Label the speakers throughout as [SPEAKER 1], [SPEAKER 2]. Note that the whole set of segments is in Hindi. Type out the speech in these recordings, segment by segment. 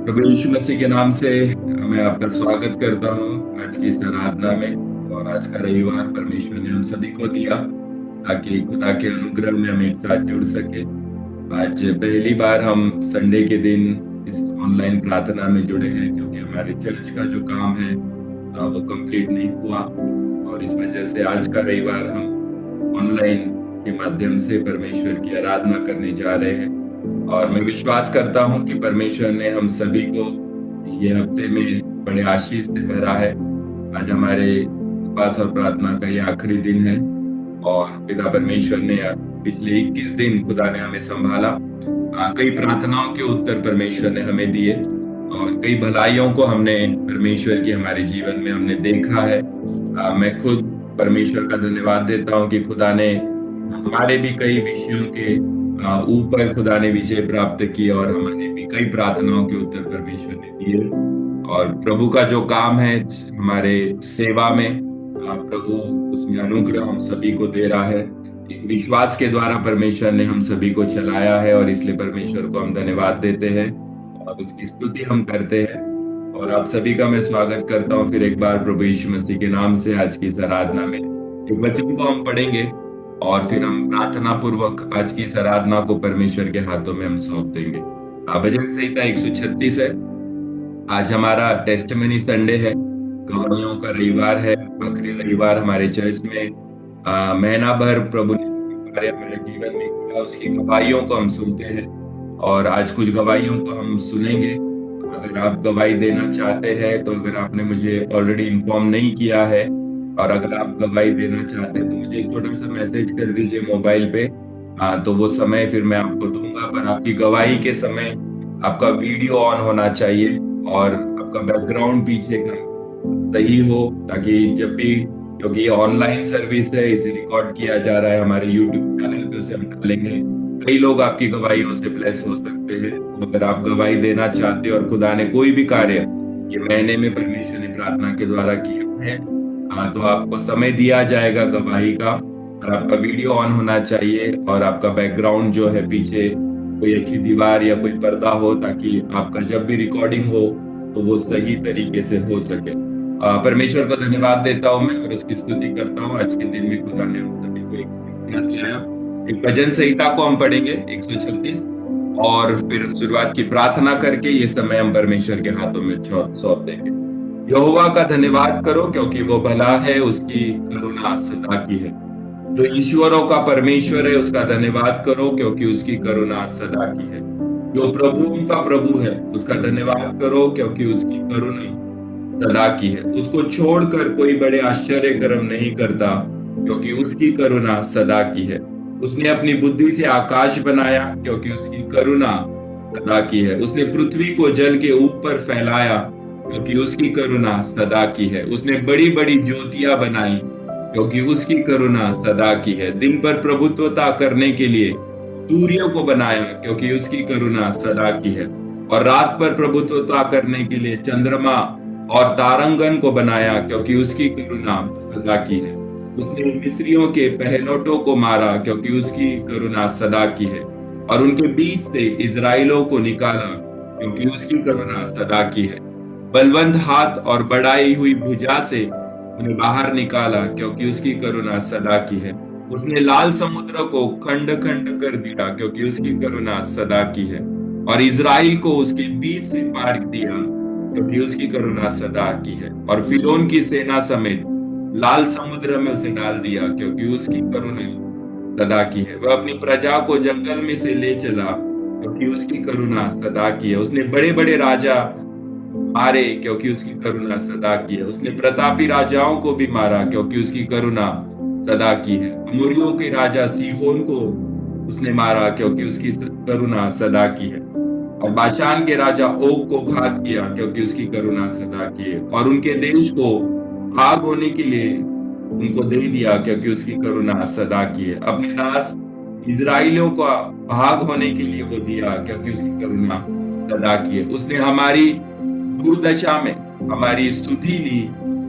[SPEAKER 1] प्रभु यीशु मसीह के नाम से मैं आपका स्वागत करता हूँ आज की इस आराधना में। और आज का रविवार परमेश्वर ने हम सभी को दिया ताकि खुदा के अनुग्रह में हम एक साथ जुड़ सके। आज पहली बार हम संडे के दिन इस ऑनलाइन प्रार्थना में जुड़े हैं, क्योंकि हमारे चर्च का जो काम है वो कंप्लीट नहीं हुआ, और इस वजह से आज का रविवार हम ऑनलाइन के माध्यम से परमेश्वर की आराधना करने जा रहे हैं। और मैं विश्वास करता हूं कि परमेश्वर ने हम सभी को ये हफ्ते में बड़े आशीष से भरा है। आज हमारे उपवास और प्रार्थना का ये आखिरी दिन है, और पिता परमेश्वर ने पिछले 21 दिन खुदा ने हमें संभाला। कई प्रार्थनाओं के उत्तर परमेश्वर ने हमें दिए, और कई भलाइयों को हमने परमेश्वर की हमारे जीवन में हमने देखा है। मैं खुद परमेश्वर का धन्यवाद देता हूं कि खुदा ने हमारे भी कई विषयों के ऊपर खुदा ने विजय प्राप्त की, और हमारे भी कई प्रार्थनाओं के उत्तर परमेश्वर ने दिए। और प्रभु का जो काम है हमारे सेवा में, प्रभु उसमें अनुग्रह हम सभी को दे रहा है। एक विश्वास के द्वारा परमेश्वर ने हम सभी को चलाया है, और इसलिए परमेश्वर को हम धन्यवाद देते हैं और उसकी स्तुति हम करते हैं। और आप सभी का मैं स्वागत करता हूं फिर एक बार प्रभु यीशु मसीह के नाम से आज की इस आराधना में। एक वचन को हम पढ़ेंगे और फिर हम प्रार्थना पूर्वक आज की इस आराधना को परमेश्वर के हाथों में हम सौंप देंगे। भजन संहिता 136 है। आज हमारा टेस्टमनी संडे है, गवाहियों का रविवार है, आखिरी रविवार हमारे चर्च में। महीना भर प्रभु ने कार्य हमारे जीवन में किया, उसकी गवाहियों को हम सुनते हैं, और आज कुछ गवाहियों को हम सुनेंगे। अगर आप गवाही देना चाहते हैं, तो अगर आपने मुझे ऑलरेडी इन्फॉर्म नहीं किया है और अगर आप गवाही देना चाहते हैं, तो मुझे एक छोटा सा मैसेज कर दीजिए मोबाइल पे। तो वो समय फिर मैं आपको दूंगा। पर आपकी गवाही के समय आपका वीडियो ऑन होना चाहिए और आपका बैकग्राउंड पीछे का सही हो, ताकि जब भी, क्योंकि ये ऑनलाइन सर्विस है, इसे रिकॉर्ड किया जा रहा है हमारे यूट्यूब चैनल पे, उसे हम डालेंगे। कई लोग आपकी गवाहियों से ब्लेस हो सकते हैं। तो अगर आप गवाही देना चाहते हो और खुदा ने कोई भी कार्य ये महीने में परमेश्वर ने प्रार्थना के द्वारा किया है, तो आपको समय दिया जाएगा गवाही का, और आपका वीडियो ऑन होना चाहिए, और आपका बैकग्राउंड जो है पीछे कोई अच्छी दीवार या कोई पर्दा हो, ताकि आपका जब भी रिकॉर्डिंग हो तो वो सही तरीके से हो सके। परमेश्वर को धन्यवाद देता हूं मैं और उसकी स्तुति करता हूं। आज के दिन में खुदा ने हम सभी को एक याद दिलाया। एक भजन संहिता को हम पढ़ेंगे 136, और फिर शुरुआत की प्रार्थना करके ये समय हम परमेश्वर के हाथों में सौंप देंगे। यहोवा का धन्यवाद करो, क्योंकि वो भला है, उसकी करुणा सदा की है। जो ईश्वरों का परमेश्वर है उसका धन्यवाद करो, क्योंकि उसकी करुणा सदा की है। जो प्रभुओं का प्रभु है उसका धन्यवाद करो, क्योंकि उसकी करुणा सदा की है। उसको छोड़कर कोई बड़े आश्चर्य कर्म नहीं करता, क्योंकि उसकी करुणा सदा की है। उसने अपनी बुद्धि से आकाश बनाया, क्योंकि उसकी करुणा सदा की है। उसने पृथ्वी को जल के ऊपर फैलाया, क्योंकि उसकी करुणा सदा की है। उसने बड़ी बड़ी ज्योतियां बनाई, क्योंकि उसकी करुणा सदा की है। दिन पर प्रभुत्वता करने के लिए सूर्य को बनाया, क्योंकि उसकी करुणा सदा की है। और रात पर प्रभुत्वता करने के लिए चंद्रमा और तारंगन को बनाया, क्योंकि उसकी करुणा सदा की है। उसने मिस्रियों के पहलौठों को मारा, क्योंकि उसकी करुणा सदा की है। और उनके बीच से इजराइलों को निकाला, क्योंकि उसकी करुणा सदा की है। बलवंत हाथ और बढ़ाई हुई भुजा से उन्हें बाहर निकाला, क्योंकि उसकी करुणा सदा की है। उसने लाल समुद्र को खंड खंड कर दिया, क्योंकि उसकी करुणा सदा की है। और इजराइल को उसके बीच से पार दिया, क्योंकि उसकी करुणा सदा की है। और फिरौन की सेना समेत लाल समुद्र में उसे डाल दिया, क्योंकि उसकी करुणा सदा की है। वह अपनी प्रजा को जंगल में से ले चला, क्योंकि उसकी करुणा सदा की है। उसने बड़े बड़े राजा मारे, क्योंकि उसकी करुणा सदा की है। उसने प्रतापी राजाओं को भी मारा, क्योंकि उसकी करुणा सदा की है। अमोरियों के राजा सीहोन को उसने मारा, क्योंकि उसकी करुणा सदा की है। और बाशान के राजा ओग को घात किया, क्योंकि उसकी करुणा सदा की है। और उनके देश को भाग होने के लिए उनको दे दिया, क्योंकि उसकी करुणा सदा की है। अपने दास इजराइलियों को भाग होने के लिए वो दिया, क्योंकि उसकी करुणा सदा की है। उसने हमारी दुर्दशा में हमारी सुधि ली,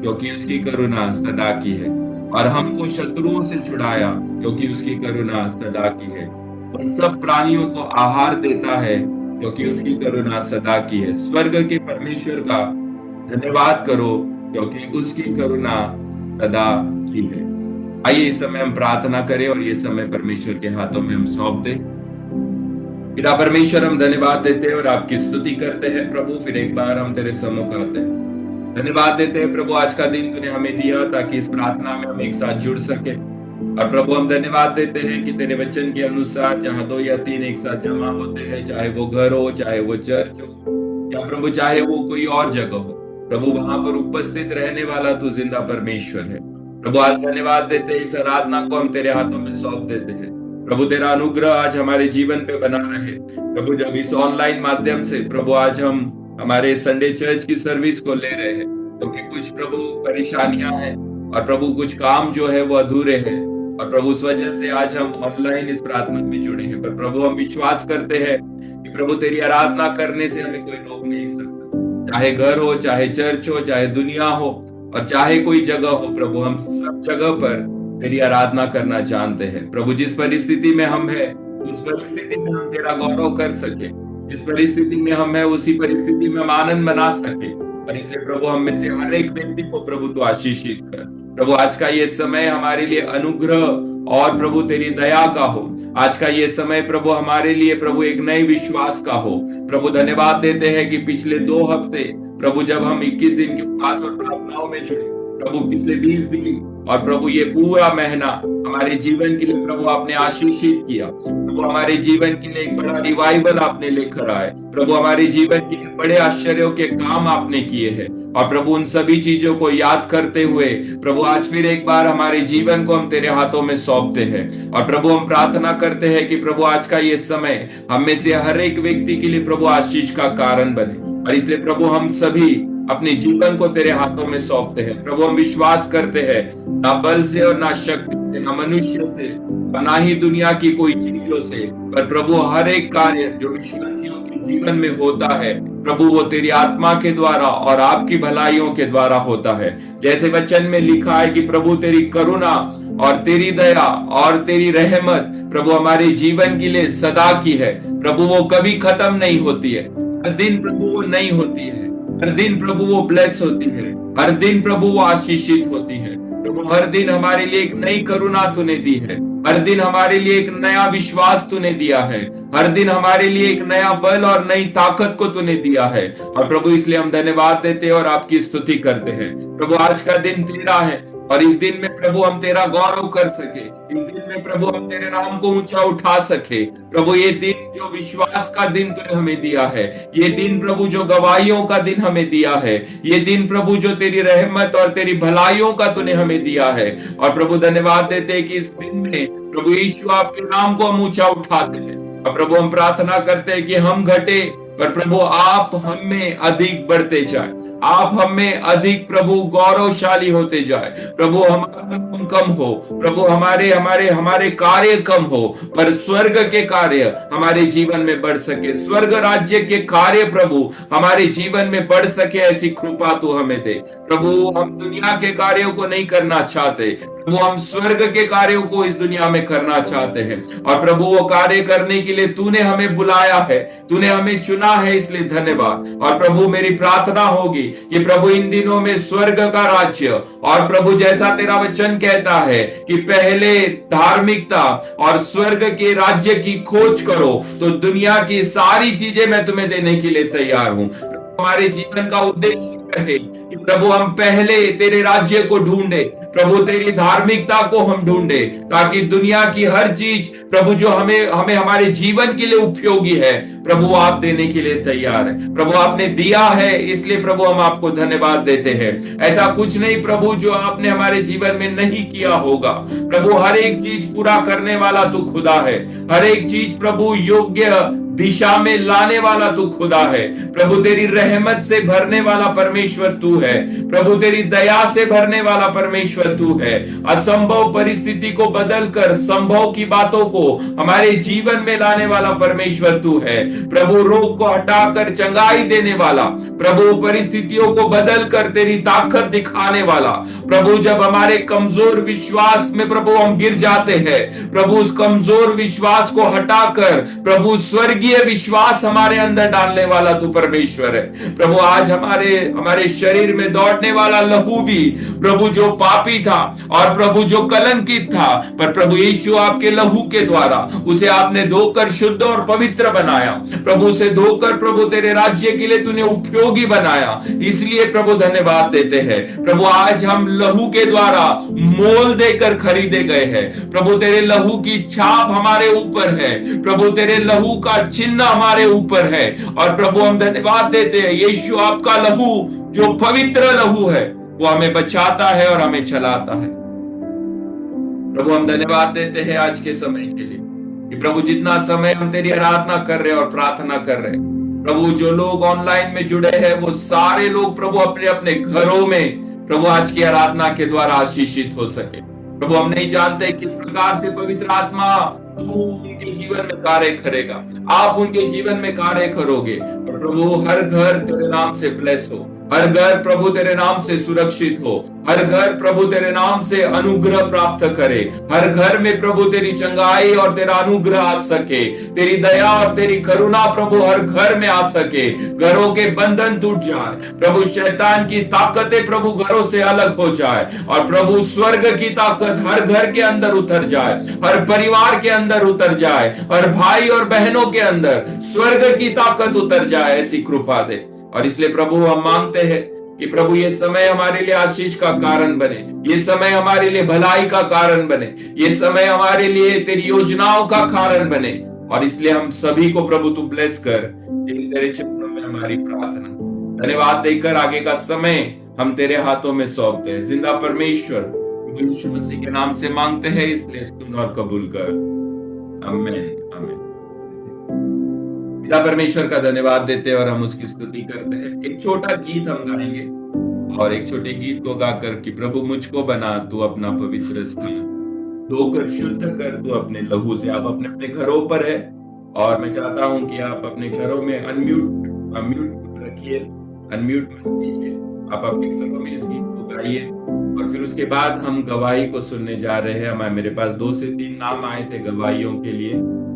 [SPEAKER 1] क्योंकि उसकी करुणा सदा की है। और हमको शत्रुओं से छुड़ाया, क्योंकि उसकी करुणा सदा की है। और सब प्राणियों को आहार देता है, क्योंकि उसकी करुणा सदा की है। स्वर्ग के परमेश्वर का धन्यवाद करो क्योंकि उसकी करुणा सदा की है। आइए इस समय हम प्रार्थना करें और ये समय परमेश्वर के हाथों में हम सौंप दें। पिता परमेश्वर, हम धन्यवाद देते हैं और आपकी स्तुति करते हैं प्रभु। फिर एक बार हम तेरे सम्मुख आते हैं, धन्यवाद देते हैं प्रभु, आज का दिन तूने हमें दिया ताकि इस प्रार्थना में हम एक साथ जुड़ सके। और प्रभु हम धन्यवाद देते हैं कि तेरे वचन के अनुसार जहां 2 या 3 एक साथ जमा होते हैं, चाहे वो घर हो, चाहे वो चर्च हो, या प्रभु चाहे वो कोई और जगह हो, प्रभु वहां पर उपस्थित रहने वाला तू जिंदा परमेश्वर है। प्रभु आज धन्यवाद देते हैं, इस आराधना को हम तेरे हाथों में सौंप देते हैं। प्रभु तेरा अनुग्रह आज हमारे जीवन पे बना रहे प्रभु। जब इस ऑनलाइन माध्यम से प्रभु आज हम हमारे संडे चर्च की सर्विस को ले रहे हैं, क्योंकि कुछ प्रभु परेशानियां हैं और प्रभु कुछ काम जो है वो अधूरे हैं, और प्रभु उस वजह से आज हम ऑनलाइन इस प्रार्थना में जुड़े हैं। पर प्रभु हम विश्वास करते हैं कि प्रभु तेरी आराधना करने से हमें कोई रोक नहीं सकता, चाहे घर हो, चाहे चर्च हो, चाहे दुनिया हो, और चाहे कोई जगह हो। प्रभु हम सब जगह पर तेरी आराधना करना जानते हैं प्रभु। जिस परिस्थिति में हम हैं उस परिस्थिति में हम तेरा गौरव कर सके, जिस परिस्थिति में हम हैं उसी परिस्थिति में हम आनंद मना सके। और इसलिए प्रभु हम में से हर एक व्यक्ति को प्रभु तू आशीषित कर प्रभु। आज का ये समय हमारे लिए अनुग्रह और प्रभु तेरी दया का हो। आज का ये समय प्रभु हमारे लिए प्रभु एक नए विश्वास का हो प्रभु। धन्यवाद देते हैं कि पिछले 2 हफ्ते प्रभु जब हम 21 दिन की उपवास और प्रार्थनाओं में जुड़े प्रभु, पिछले 20 दिन और प्रभु ये पूरा महीना हमारे जीवन के लिए प्रभु आपने आशीषित किया प्रभु। हमारे जीवन के लिए एक बड़ा रिवाइवल आपने लेकर आए प्रभु। हमारे जीवन के लिए बड़े आश्चर्यों के काम आपने किए हैं, और प्रभु उन सभी चीजों को याद करते हुए प्रभु आज फिर एक बार हमारे जीवन को हम तेरे हाथों में सौंपते हैं। और प्रभु हम प्रार्थना करते हैं कि प्रभु आज का ये समय हम में से हर एक व्यक्ति के लिए प्रभु आशीष का कारण बने। और इसलिए प्रभु हम सभी अपने जीवन को तेरे हाथों में सौंपते हैं प्रभु। हम विश्वास करते हैं ना बल से और ना शक्ति से, ना मनुष्य से, ना ही दुनिया की कोई चीजों से, पर प्रभु हर एक कार्य जो विश्वासियों के जीवन में होता है प्रभु वो तेरी आत्मा के द्वारा और आपकी भलाइयों के द्वारा होता है। जैसे वचन में लिखा है कि प्रभु तेरी करुणा और तेरी दया और तेरी रहमत प्रभु हमारे जीवन के लिए सदा की है प्रभु। वो कभी खत्म नहीं होती है, हर दिन प्रभु वो नई होती है, हर दिन प्रभु वो ब्लेस होती है, हर दिन प्रभु वो आशीषित होती है प्रभु। हर दिन हमारे लिए एक नई करुणा तूने दी है, हर दिन हमारे लिए एक नया विश्वास तूने दिया है, हर दिन हमारे लिए एक नया बल और नई ताकत को तूने दिया है। और प्रभु इसलिए हम धन्यवाद देते हैं और आपकी स्तुति करते हैं प्रभु। आज का दिन तेरा है और इस दिन में प्रभु हम तेरा गौरव कर सके, इस दिन में प्रभु हम तेरे नाम को ऊंचा उठा सके प्रभु। ये दिन जो विश्वास का दिन तूने हमें दिया है, ये दिन प्रभु जो गवाहियों का दिन हमें दिया है, ये दिन प्रभु जो तेरी रहमत और तेरी भलाइयों का तूने हमें दिया है। और प्रभु धन्यवाद देते हैं कि इस दिन में प्रभु यीशु आपके नाम को हम ऊंचा उठाते हैं। और प्रभु हम प्रार्थना करते हैं कि हम घटे पर प्रभु आप हम में अधिक बढ़ते जाए, आप हम में अधिक प्रभु गौरवशाली होते जाए प्रभु। हम कम हो प्रभु, हमारे हमारे हमारे कार्य कम हो, पर स्वर्ग के कार्य हमारे जीवन में बढ़ सके, स्वर्ग राज्य के कार्य प्रभु हमारे जीवन में बढ़ सके, ऐसी कृपा तू हमें दे प्रभु। हम दुनिया के कार्यों को नहीं करना चाहते प्रभु, हम स्वर्ग के कार्यों को इस दुनिया में करना चाहते हैं। और प्रभु वो कार्य करने के लिए तूने हमें बुलाया है, तूने हमें चुना है, इसलिए धन्यवाद। और प्रभु मेरी प्रार्थना होगी कि प्रभु इन दिनों में स्वर्ग का राज्य और प्रभु जैसा तेरा वचन कहता है कि पहले धार्मिकता और स्वर्ग के राज्य की खोज करो तो दुनिया की सारी चीजें मैं तुम्हें देने के लिए तैयार हूं। हमारे जीवन का उद्देश्य है कि प्रभु हम पहले तेरे राज्य को ढूंढे प्रभु, तेरी धार्मिकता को हम ढूंढे, ताकि दुनिया की हर चीज प्रभु जो हमें हमारे जीवन के लिए उपयोगी है प्रभु आप देने के लिए तैयार है प्रभु। आपने दिया है इसलिए प्रभु हम आपको धन्यवाद देते हैं। ऐसा कुछ नहीं प्रभु जो आपने हमारे जीवन में नहीं किया होगा प्रभु। हर एक चीज पूरा करने वाला तू खुदा है, हर एक चीज प्रभु योग्य दिशा में लाने वाला तू खुदा है प्रभु। तेरी रहमत से भरने वाला परमेश्वर तू है प्रभु, तेरी दया से भरने वाला परमेश्वर तू है। असंभव परिस्थिति को बदलकर संभव की बातों को हमारे जीवन में लाने वाला परमेश्वर तू है प्रभु। रोग को हटाकर चंगाई देने वाला प्रभु, परिस्थितियों को बदलकर तेरी ताकत दिखाने वाला प्रभु। जब हमारे कमजोर विश्वास में प्रभु हम गिर जाते हैं प्रभु, उस कमजोर विश्वास को हटाकर प्रभु स्वर्ग स्वर्गीय विश्वास हमारे अंदर डालने वाला तू परमेश्वर है। प्रभु आज हमारे हमारे शरीर में दौड़ने वाला लहू भी प्रभु जो पापी था और प्रभु जो कलंकित था, पर प्रभु यीशु आपके लहू के द्वारा उसे आपने धोकर शुद्ध और पवित्र बनाया। प्रभु उसे धोकर प्रभु तेरे राज्य के लिए तूने उपयोगी बनाया। इसलिए प्रभु धन्यवाद देते हैं। प्रभु आज हम लहू के द्वारा मोल देकर खरीदे गए हैं। प्रभु तेरे लहू की छाप हमारे ऊपर है, प्रभु तेरे लहू का चिन्ह हमारे ऊपर है। और प्रभु हम धन्यवाद देते हैं, यीशु आपका लहू जो पवित्र लहू है वो हमें बचाता है और हमें चलाता है। प्रभु हम धन्यवाद देते हैं आज के समय के लिए कि प्रभु जितना समय हम तेरी आराधना कर रहे हैं और प्रार्थना कर रहे हैं, प्रभु जो लोग ऑनलाइन में जुड़े हैं वो सारे लोग प्रभु अपने अपने घरों में प्रभु आज की आराधना के द्वारा आशीषित हो सके। प्रभु हम नहीं जानते किस प्रकार से पवित्र आत्मा तू उनके जीवन में कार्य करेगा, आप उनके जीवन में कार्य करोगे। और प्रभु हर घर तेरे नाम से ब्लेस हो, हर घर प्रभु तेरे नाम से सुरक्षित हो, हर घर प्रभु तेरे नाम से अनुग्रह प्राप्त करे, हर घर में प्रभु तेरी चंगाई और तेरा अनुग्रह आ सके, तेरी दया और तेरी करुणा प्रभु हर घर में आ सके। घरों के बंधन टूट जाए प्रभु, शैतान की ताकतें प्रभु घरों से अलग हो जाए और प्रभु स्वर्ग की ताकत हर घर के अंदर उतर जाए, हर परिवार के अंदर उतर जाए, और भाई और बहनों के अंदर स्वर्ग की ताकत उतर जाए, ऐसी कृपा दे। और इसलिए प्रभु हम मांगते हैं कि प्रभु ये समय हमारे लिए आशीष का कारण बने, ये समय हमारे लिए भलाई का कारण बने, ये समय हमारे लिए तेरी योजनाओं का कारण बने। और इसलिए हम सभी को प्रभु तू ब्लेस कर, तेरे चरणों में हमारी प्रार्थना धन्यवाद देकर आगे का समय हम तेरे हाथों में सौंपते हैं। जिंदा परमेश्वर यीशु मसीह के नाम से मांगते हैं, इसलिए सुन और कबूल कर। आमीन आमीन। पिता परमेश्वर का धन्यवाद देते हैं और हम उसकी स्तुति करते हैं। एक छोटा गीत हम गाएंगे और एक छोटे गीत को गाकर कि प्रभु मुझको बना तू अपना पवित्र स्थान, धोकर शुद्ध कर तू अपने लहू से। आप अपने अपने घरों पर है और मैं चाहता हूं कि आप अपने घरों में अनम्यूट रखिए, अनम्यूट मत कीजिए। आप अपने घरों में इस गीत को गाइए और फिर उसके बाद हम गवाही को सुनने जा रहे हैं। मेरे पास 2 से 3 नाम आए थे गवाहियों के लिए।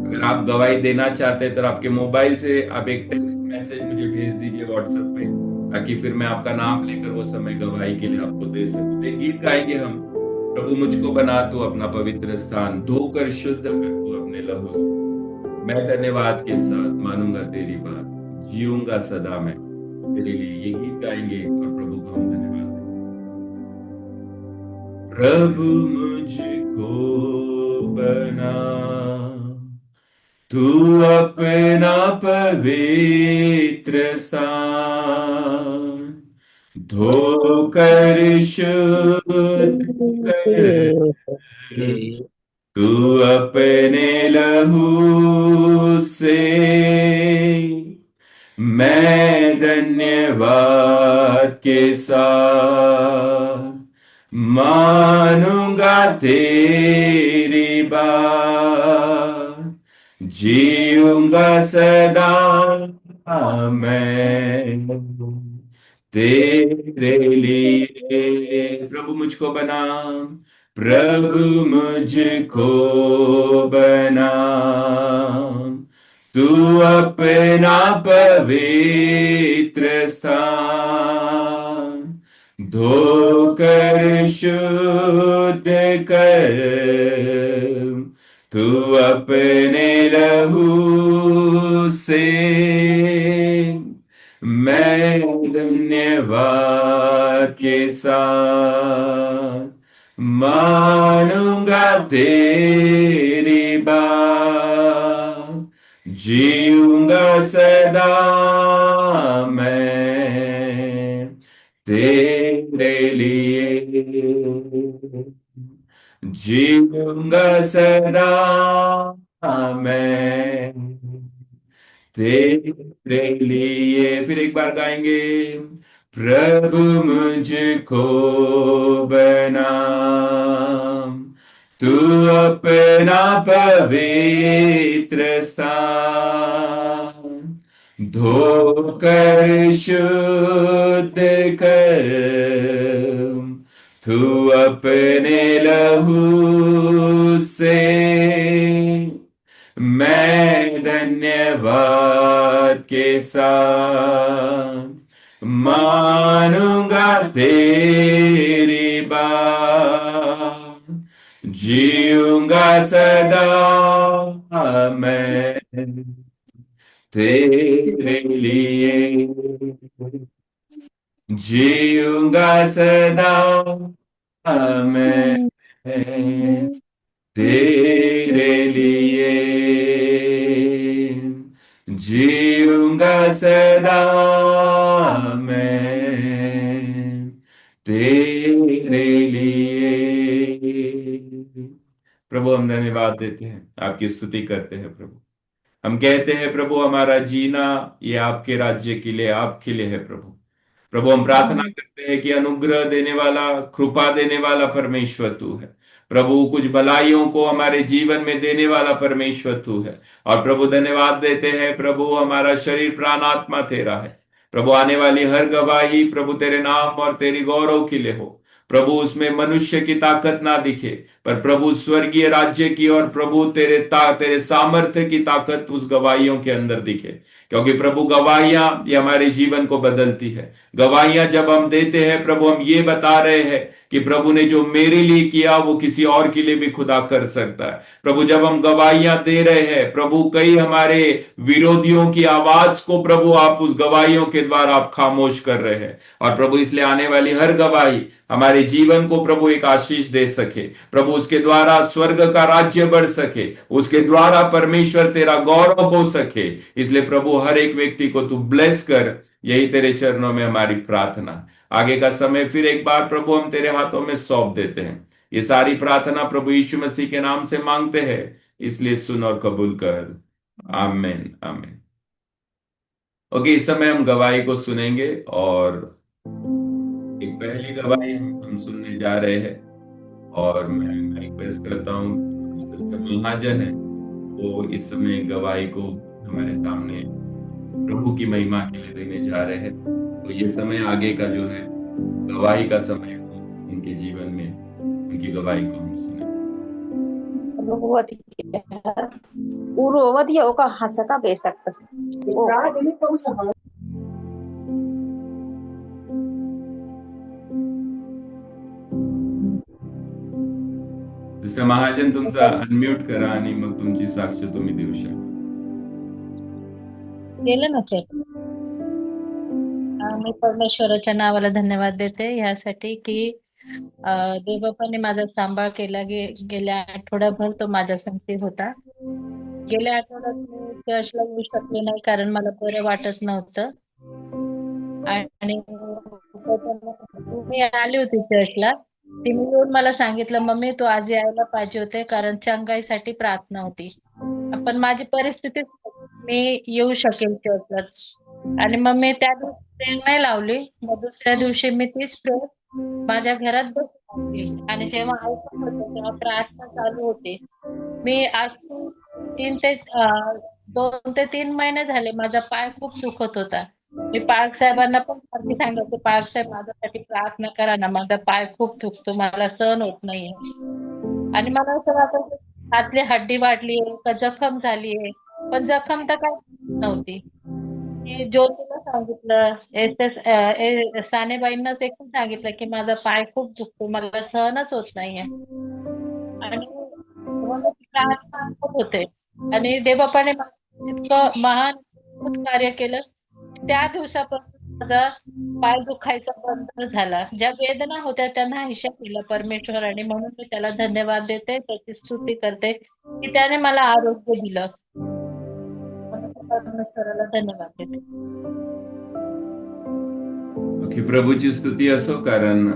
[SPEAKER 1] अगर आप गवाही देना चाहते हैं तो आपके मोबाइल से आप एक टेक्स्ट मैसेज मुझे भेज दीजिए व्हाट्सएप पे, ताकि फिर मैं आपका नाम लेकर वो समय गवाही के लिए आपको दे सकूं। एक गीत गाएंगे हम, प्रभु मुझको बना तू अपना पवित्र स्थान, धोकर शुद्ध कर तू अपने लहू से। मैं धन्यवाद के साथ मानूंगा तेरी बात, जीऊंगा सदा मैं तेरे लिए। ये गीत गाएंगे और प्रभु को हम धन्यवाद देंगे। प्रभु मुझको बना तू अपना पवित्र स्थान, धोकर शुद्ध कर तू अपने लहू से। मैं धन्यवाद के साथ मानूंगा तेरी बात, जीऊंगा सदा मैं तेरे लिए। प्रभु मुझको बना, प्रभु मुझको बना तू अपना पवित्र स्थान, धोकर शुद्ध कर तू अपने लहू से। मैं धन्यवाद के साथ मानूंगा तेरी बात, जीऊंगा सदा मैं तेरे लिए, जीऊंगा सदा मैं तेरे लिए। फिर एक बार गाएंगे, प्रभु मुझको बना तू अपना पवित्र स्थान, धोकर शुद्ध कर तू अपने लहू से। मैं धन्यवाद के साथ मानूंगा तेरी बात, जीऊंगा सदा मैं तेरे लिए, जीऊंगा सदा मैं तेरे लिए, जीऊंगा सदा मैं तेरे लिए। प्रभु हम धन्यवाद देते हैं, आपकी स्तुति करते हैं प्रभु। हम कहते हैं प्रभु हमारा जीना ये आपके राज्य के लिए, आपके लिए है प्रभु। प्रभु हम प्रार्थना करते हैं कि अनुग्रह देने वाला, कृपा देने वाला परमेश्वर तू है प्रभु। कुछ भलाइयों को हमारे जीवन में देने वाला परमेश्वर तू है। और प्रभु धन्यवाद देते हैं प्रभु, हमारा शरीर प्राण आत्मा तेरा है प्रभु। आने वाली हर गवाही प्रभु तेरे नाम और तेरी गौरव के लिए हो प्रभु। उसमें मनुष्य की ताकत ना दिखे, पर प्रभु स्वर्गीय राज्य की और प्रभु तेरे सामर्थ्य की ताकत उस गवाहियों के अंदर दिखे। क्योंकि प्रभु गवाहियां ये हमारे जीवन को बदलती है। गवाहियां जब हम देते हैं प्रभु, हम ये बता रहे हैं कि प्रभु ने जो मेरे लिए किया वो किसी और के लिए भी खुदा कर सकता है। प्रभु जब हम गवाहियां दे रहे हैं प्रभु, कई हमारे विरोधियों की आवाज को प्रभु आप उस गवाहियों के द्वारा आप खामोश कर रहे हैं। और प्रभु इसलिए आने वाली हर गवाही हमारे जीवन को प्रभु एक आशीष दे सके प्रभु, उसके द्वारा स्वर्ग का राज्य बढ़ सके, उसके द्वारा परमेश्वर तेरा गौरव हो सके। इसलिए प्रभु हर एक व्यक्ति को तू ब्लेस कर, यही तेरे चरणों में हमारी प्रार्थना। आगे का समय फिर एक बार प्रभु हम तेरे हाथों में सौंप देते हैं। ये सारी प्रार्थना प्रभु यीशु मसीह के नाम से मांगते हैं, इसलिए सुन और कबूल कर। आमीन आमीन। ओके, इस समय हम गवाही को सुनेंगे और एक पहली गवाही हम सुनने जा रहे हैं। और मैं रिक्वेस्ट करता हूँ सिस्टर महाजन है वो इस समय गवाही को हमारे सामने प्रभु की महिमा के लिए देने जा रहे हैं। तो ये समय आगे का जो है गवाही का समय है, उनके जीवन में उनकी गवाही को हम सुने।
[SPEAKER 2] उर्वद ओका हसका बेसक
[SPEAKER 1] सिस्टर महाजन तुमचा अनम्यूट करा आणि मग तुमची साक्ष तुम्ही देऊ शकता.
[SPEAKER 3] केलं ना ते. मी परमेश्वराच्या नावाला धन्यवाद देते ह्यासाठी की देवबापाने माझा सांभाळ केला. गेल्या आठवड्याभर तो माझ्या संगती होता. गेल्या आठवड्यात मी चर्चला येऊ शकले नाही कारण मला बरं वाटत नव्हतं. आणि मी आली होती चर्चला. तिने येऊन मला सांगितलं, मम्मी तू आज यायला पाहिजे होते कारण चंगाईसाठी प्रार्थना होती. पण माझी परिस्थिती मी येऊ शकेल चर्चला. आणि मग मी त्या दिवशी प्रेयर नाही लावली. मग दुसऱ्या दिवशी मी तीच प्रेयर माझ्या घरात बसली आणि जेव्हा ऐकत होते तेव्हा प्रार्थना चालू होती. मी आज 2 ते 3 महिने झाले माझा पाय खूप दुखत होता. मी पाळक साहेबांना पण सारखी सांगायचे, पाळक साहेब माझ्यासाठी प्रार्थना करा ना, माझा पाय खूप दुखतो, मला सहन होत नाहीये. आणि मला असं वाटत हातली हड्डी वाढलीये का जखम झालीये, पण जखम तर काय नव्हती. मी ज्योतीला सांगितलं, सानेबाईंना देखील सांगितलं की माझा पाय खूप दुखतो, मला सहनच होत नाहीये. आणि प्रार्थना करत होते आणि देवबापाने इतकं महान कार्य केलं. त्या दिवसापासून माझा पाय दुखायचा बंद झाला. ज्या वेदना होत्या त्या नाहीशा केल्या परमेश्वराने. म्हणून मी त्याला धन्यवाद देते, त्याची स्तुती करते की त्याने मला आरोग्य दिलं. परमेश्वराला धन्यवाद देते.
[SPEAKER 1] ओके, प्रभूची स्तुती असो कारण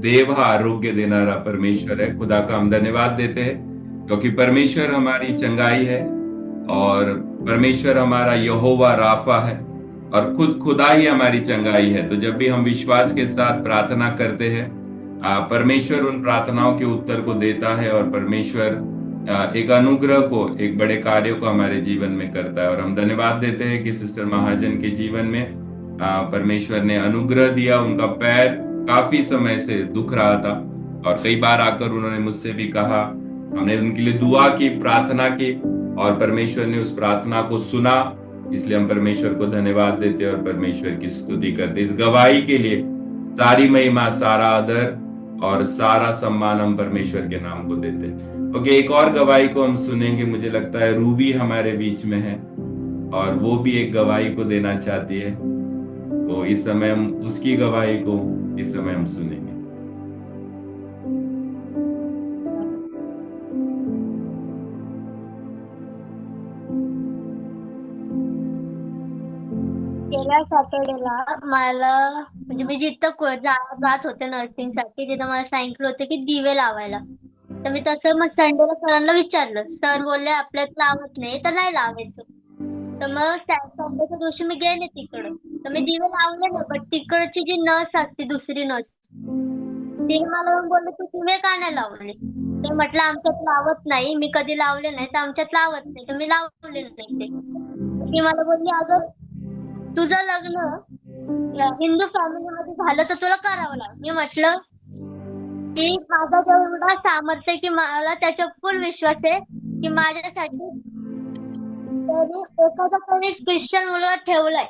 [SPEAKER 1] देव हा आरोग्य देनारा परमेश्वर है। खुदा का हम धन्यवाद देते हैं क्योंकि परमेश्वर हमारी चंगाई है और परमेश्वर हमारा यहोवा राफा है और खुद खुदा ही हमारी चंगाई है। तो जब भी हम विश्वास के साथ प्रार्थना करते हैं परमेश्वर उन प्रार्थनाओं के उत्तर को देता है और परमेश्वर एक अनुग्रह को, एक बड़े कार्यों को हमारे जीवन में करता है। और हम धन्यवाद देते हैं कि सिस्टर महाजन के जीवन में परमेश्वर ने अनुग्रह दिया। उनका पैर काफी समय से दुख रहा था और कई बार आकर उन्होंने मुझसे भी कहा, हमने उनके लिए दुआ की, प्रार्थना की और परमेश्वर ने उस प्रार्थना को सुना, इसलिए हम परमेश्वर को धन्यवाद देते हैं और परमेश्वर की स्तुति करते हैं। इस गवाही के लिए सारी महिमा, सारा आदर और सारा सम्मान हम परमेश्वर के नाम को देते हैं। ओके, एक और गवाही को हम सुनेंगे। मुझे लगता है रूबी हमारे बीच में है और वो भी एक गवाही को देना चाहती है, तो इस समय हम उसकी गवाही को इस समय हम सुनेंगे।
[SPEAKER 4] गेल्या सॅटर्डेला मला म्हणजे मी जिथं जात होते नर्सिंगसाठी तिथं मला सांगितलं होतं की दिवे लावायला. तर मी तसं मग संडेला सरांना विचारलं. सर बोलले आपल्यात लावत नाही तर नाही लावायचं. तर मग संडेच्या दिवशी मी गेले तिकडं. तर मी दिवे लावले ना, पण तिकडची जी नस असते दुसरी नस ती मला येऊन बोलले तू दिवे का नाही लावले? तर म्हटलं आमच्यात लावत नाही. मी कधी लावले नाही तर आमच्यात लावत नाही. तर मी लावले नाही ते. ती मला बोलली अगं तुझं लग्न हिंदू फॅमिलीमध्ये झालं तर तुला करावं लागेल. मी म्हटलं की माझा जेवढा सामर्थ्य की मला त्याच्या फुल विश्वास आहे की माझ्यासाठी तरी एखादा कोणी ख्रिश्चन मुलगा ठेवलाय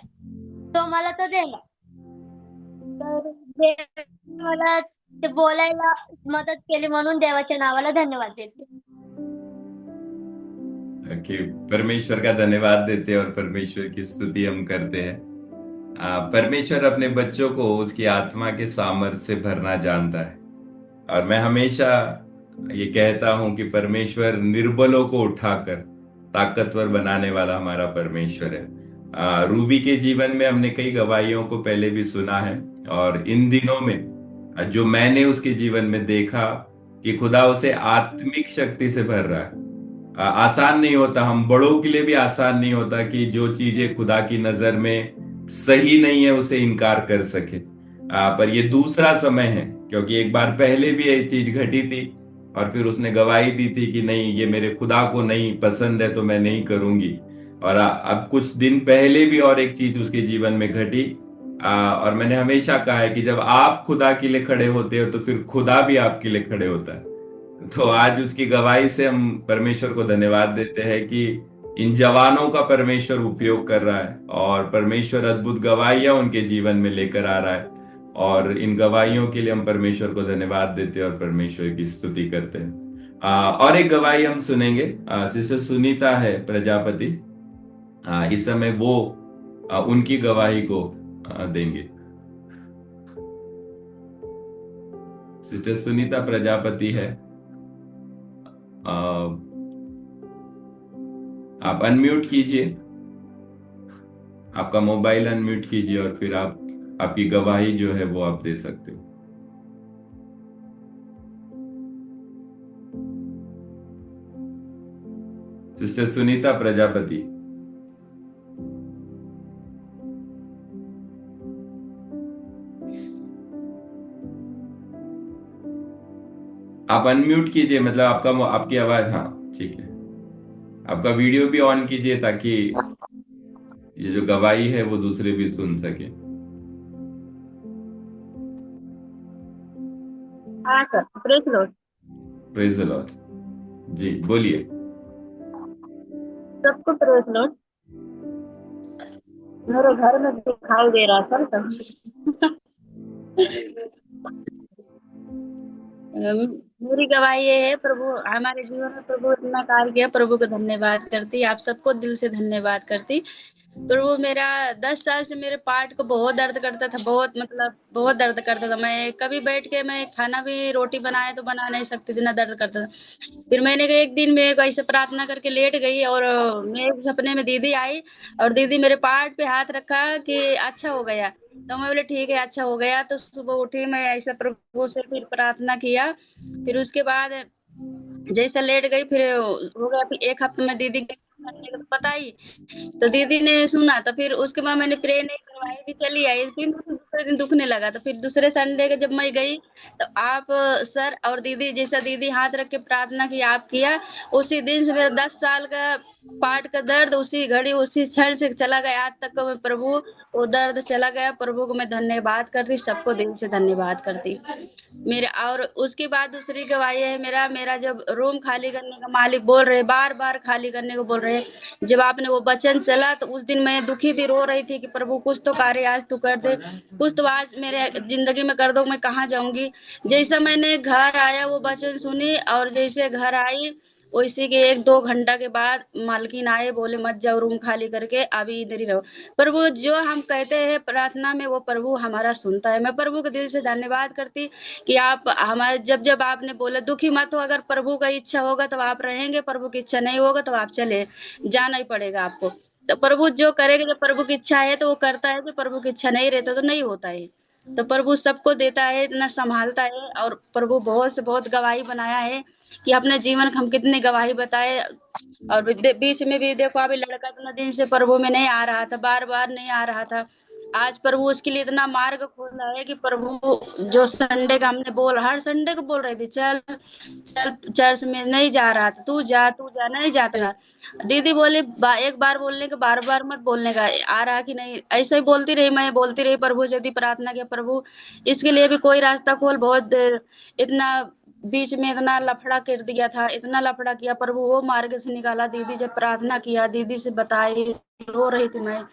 [SPEAKER 4] तो मला तो देणार. तर जे मला ते बोलायला मदत केली म्हणून देवाच्या नावाला धन्यवाद देते.
[SPEAKER 1] कि परमेश्वर का धन्यवाद देते हैं और परमेश्वर की स्तुति हम करते हैं। परमेश्वर अपने बच्चों को उसकी आत्मा के सामर्थ्य से भरना जानता है और मैं हमेशा ये कहता हूं कि परमेश्वर निर्बलों को उठाकर ताकतवर बनाने वाला हमारा परमेश्वर है। रूबी के जीवन में हमने कई गवाहियों को पहले भी सुना है और इन दिनों में जो मैंने उसके जीवन में देखा कि खुदा उसे आत्मिक शक्ति से भर रहा है। आसान नहीं होता, हम बड़ों के लिए भी आसान नहीं होता कि जो चीजें खुदा की नजर में सही नहीं है उसे इनकार कर सके। पर ये दूसरा समय है, क्योंकि एक बार पहले भी ये चीज घटी थी और फिर उसने गवाही दी थी कि नहीं, ये मेरे खुदा को नहीं पसंद है तो मैं नहीं करूंगी। और अब कुछ दिन पहले भी और एक चीज उसके जीवन में घटी। और मैंने हमेशा कहा है कि जब आप खुदा के लिए खड़े होते हो तो फिर खुदा भी आपके लिए खड़े होता है। तो आज उसकी गवाही से हम परमेश्वर को धन्यवाद देते हैं कि इन जवानों का परमेश्वर उपयोग कर रहा है और परमेश्वर अद्भुत गवाहियां उनके जीवन में लेकर आ रहा है। और इन गवाहियों के लिए हम परमेश्वर को धन्यवाद देते हैं और परमेश्वर की स्तुति करते हैं। और एक गवाही हम सुनेंगे, सिस्टर सुनीता है प्रजापति। इस समय वो उनकी गवाही को देंगे। सिस्टर सुनीता प्रजापति है, आप अनम्यूट कीजिए, आपका मोबाइल अनम्यूट कीजिए और फिर आप आपकी गवाही जो है वो आप दे सकते हो। सिस्टर सुनीता प्रजापति, आप अनम्यूट कीजिए, मतलब आपकी आवाज, हाँ ठीक है। आपका वीडियो भी ऑन कीजिए ताकि ये जो गवाही है वो दूसरे भी सुन सके।
[SPEAKER 2] हाँ sir, praise Lord.
[SPEAKER 1] Praise the Lord. जी बोलिए।
[SPEAKER 2] सबको प्रेज लॉर्ड। मेरे घर में दिखाई दे रहा सर सब। मेरी गवाही ये है, प्रभु हमारे जीवन में प्रभु इतना कार्य किया, प्रभु को धन्यवाद करती, आप सबको दिल से धन्यवाद करती। प्रभु मेरा 10 साल से मेरे पार्ट को बहुत दर्द करता था, बहुत मतलब बहुत दर्द करता था। मैं कभी बैठ के मैं खाना भी रोटी बनाए तो बना नहीं सकती थी, ना दर्द करता था। फिर मैंने एक दिन में ऐसे प्रार्थना करके लेट गई और मेरे सपने में दीदी आई और दीदी मेरे पार्ट पे हाथ रखा कि अच्छा हो गया। तो मैं बोले ठीक है अच्छा हो गया। तो सुबह उठी, मैं ऐसा प्रभु से फिर प्रार्थना किया। फिर उसके बाद जैसे लेट गई, फिर हो गया, फिर एक हफ्ते में दीदी को पता ही, तो दीदी ने सुना। तो फिर उसके बाद मैंने प्रे नहीं करवाई, भी चली आई। फिर मुझे दूसरे दिन दुखने लगा, तो फिर दूसरे संडे के जब मैं गई तो आप सर और दीदी, जैसा दीदी हाथ रख के प्रार्थना की आप किया, उसी दिन से मेरा 10 साल का पार्ट का दर्द उसी घड़ी उसी क्षण से चला गया। आज तक का मैं प्रभु वो दर्द चला गया। प्रभु को मैं धन्यवाद करती, सबको दिल से धन्यवाद करती। मेरे, और उसके बाद दूसरी गवाही है मेरा मेरा जब रूम खाली करने का मालिक बोल रहे, बार बार खाली करने को बोल रहे, जब आपने वो वचन चला तो उस दिन मैं दुखी थी, रो रही थी कि प्रभु कुछ तो कार्य आज तू कर दे, कुछ तो आज मेरे जिंदगी में कर दो, मैं कहाँ जाऊंगी। जैसा मैंने घर आया वो वचन सुनी, और जैसे घर आई उसी के 1-2 घंटा के बाद मालकिन आए, बोले मत जाओ रूम खाली करके, अभी इधर ही रहो। प्रभु जो हम कहते हैं प्रार्थना में वो प्रभु हमारा सुनता है। मैं प्रभु के दिल से धन्यवाद करती कि आप हमारे, जब जब आपने बोला दुखी मत हो, अगर प्रभु का इच्छा होगा तो आप रहेंगे, प्रभु की इच्छा नहीं होगा तो आप चले जाना ही पड़ेगा आपको। तो प्रभु जो करेगा, जब प्रभु की इच्छा है तो वो करता है, जो प्रभु की इच्छा नहीं रहता तो नहीं होता है। तो प्रभु सबको देता है, इतना संभालता है, और प्रभु बहुत से बहुत गवाही बनाया है कि अपने जीवन का हम कितने गवाही बताए। और बीच में भी देखो, अभी लड़का इतना दिन से प्रभु में नहीं आ रहा था, बार बार नहीं आ रहा था, आज प्रभु उसके लिए इतना मार्ग खोला है कि प्रभु जो संडे का हमने बोल, हर संडे को बोल रहे थे चल चल चर्च में, नहीं जा रहा था, तू जा नहीं जाता। दीदी बोली एक बार बोलने का, बार बार मत बोलने का, आ रहा कि नहीं, ऐसे ही बोलती रही, मैं बोलती रही प्रभु से, यदि प्रार्थना किया प्रभु इसके लिए भी कोई रास्ता खोल। बहुत इतना बीच में इतना लफड़ा कर दिया था, इतना लफड़ा किया, प्रभु वो मार्ग से निकाला। दीदी जब प्रार्थना किया, दीदी से बताई, रो रही थी मैं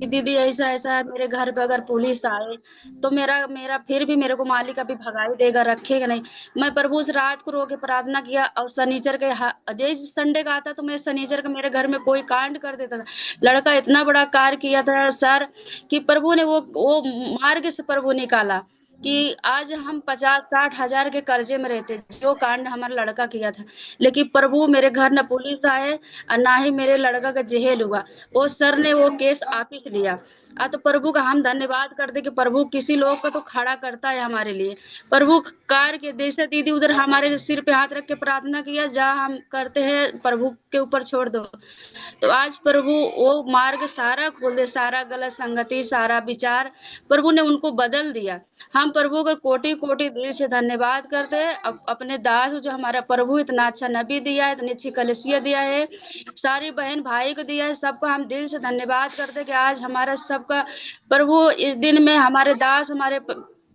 [SPEAKER 2] कि दीदी ऐसा ऐसा है, मेरे घर पे अगर पुलिस आए तो मेरा मेरा फिर भी मेरे को मालिक अभी भगाई देगा, रखेगा नहीं। मैं प्रभु उस रात को रो के प्रार्थना किया, और शनिचर के जैसे संडे का आता तो मैं शनिचर का मेरे घर में कोई कांड कर देता था। लड़का इतना बड़ा कार्य किया था सर कि प्रभु ने वो मार्ग से प्रभु निकाला कि आज हम 50-60 हजार के कर्जे में रहते, जो कांड हमारा लड़का किया था। लेकिन प्रभु मेरे घर न पुलिस आए और ना ही मेरे लड़का का जेल हुआ, वो सर ने वो केस वापिस लिया। तो प्रभु का हम धन्यवाद करते कि प्रभु किसी लोग का तो खड़ा करता है हमारे लिए। प्रभु कार्य के जैसे दीदी उधर हमारे सिर पे हाथ रख के प्रार्थना किया, जहाँ हम करते हैं प्रभु के ऊपर छोड़ दो, तो आज प्रभु वो मार्ग सारा खोल दे, सारा गलत संगति, सारा विचार प्रभु ने उनको बदल दिया। हम प्रभु को कोटि कोटि दिल से धन्यवाद करते हैं। अपने दास जो हमारा प्रभु इतना अच्छा नबी दिया है, इतनी अच्छी कलीसिया दिया है, सारी बहन भाई को दिया है, सबका हम दिल से धन्यवाद करते हैं कि आज हमारा सबका प्रभु इस दिन में हमारे दास, हमारे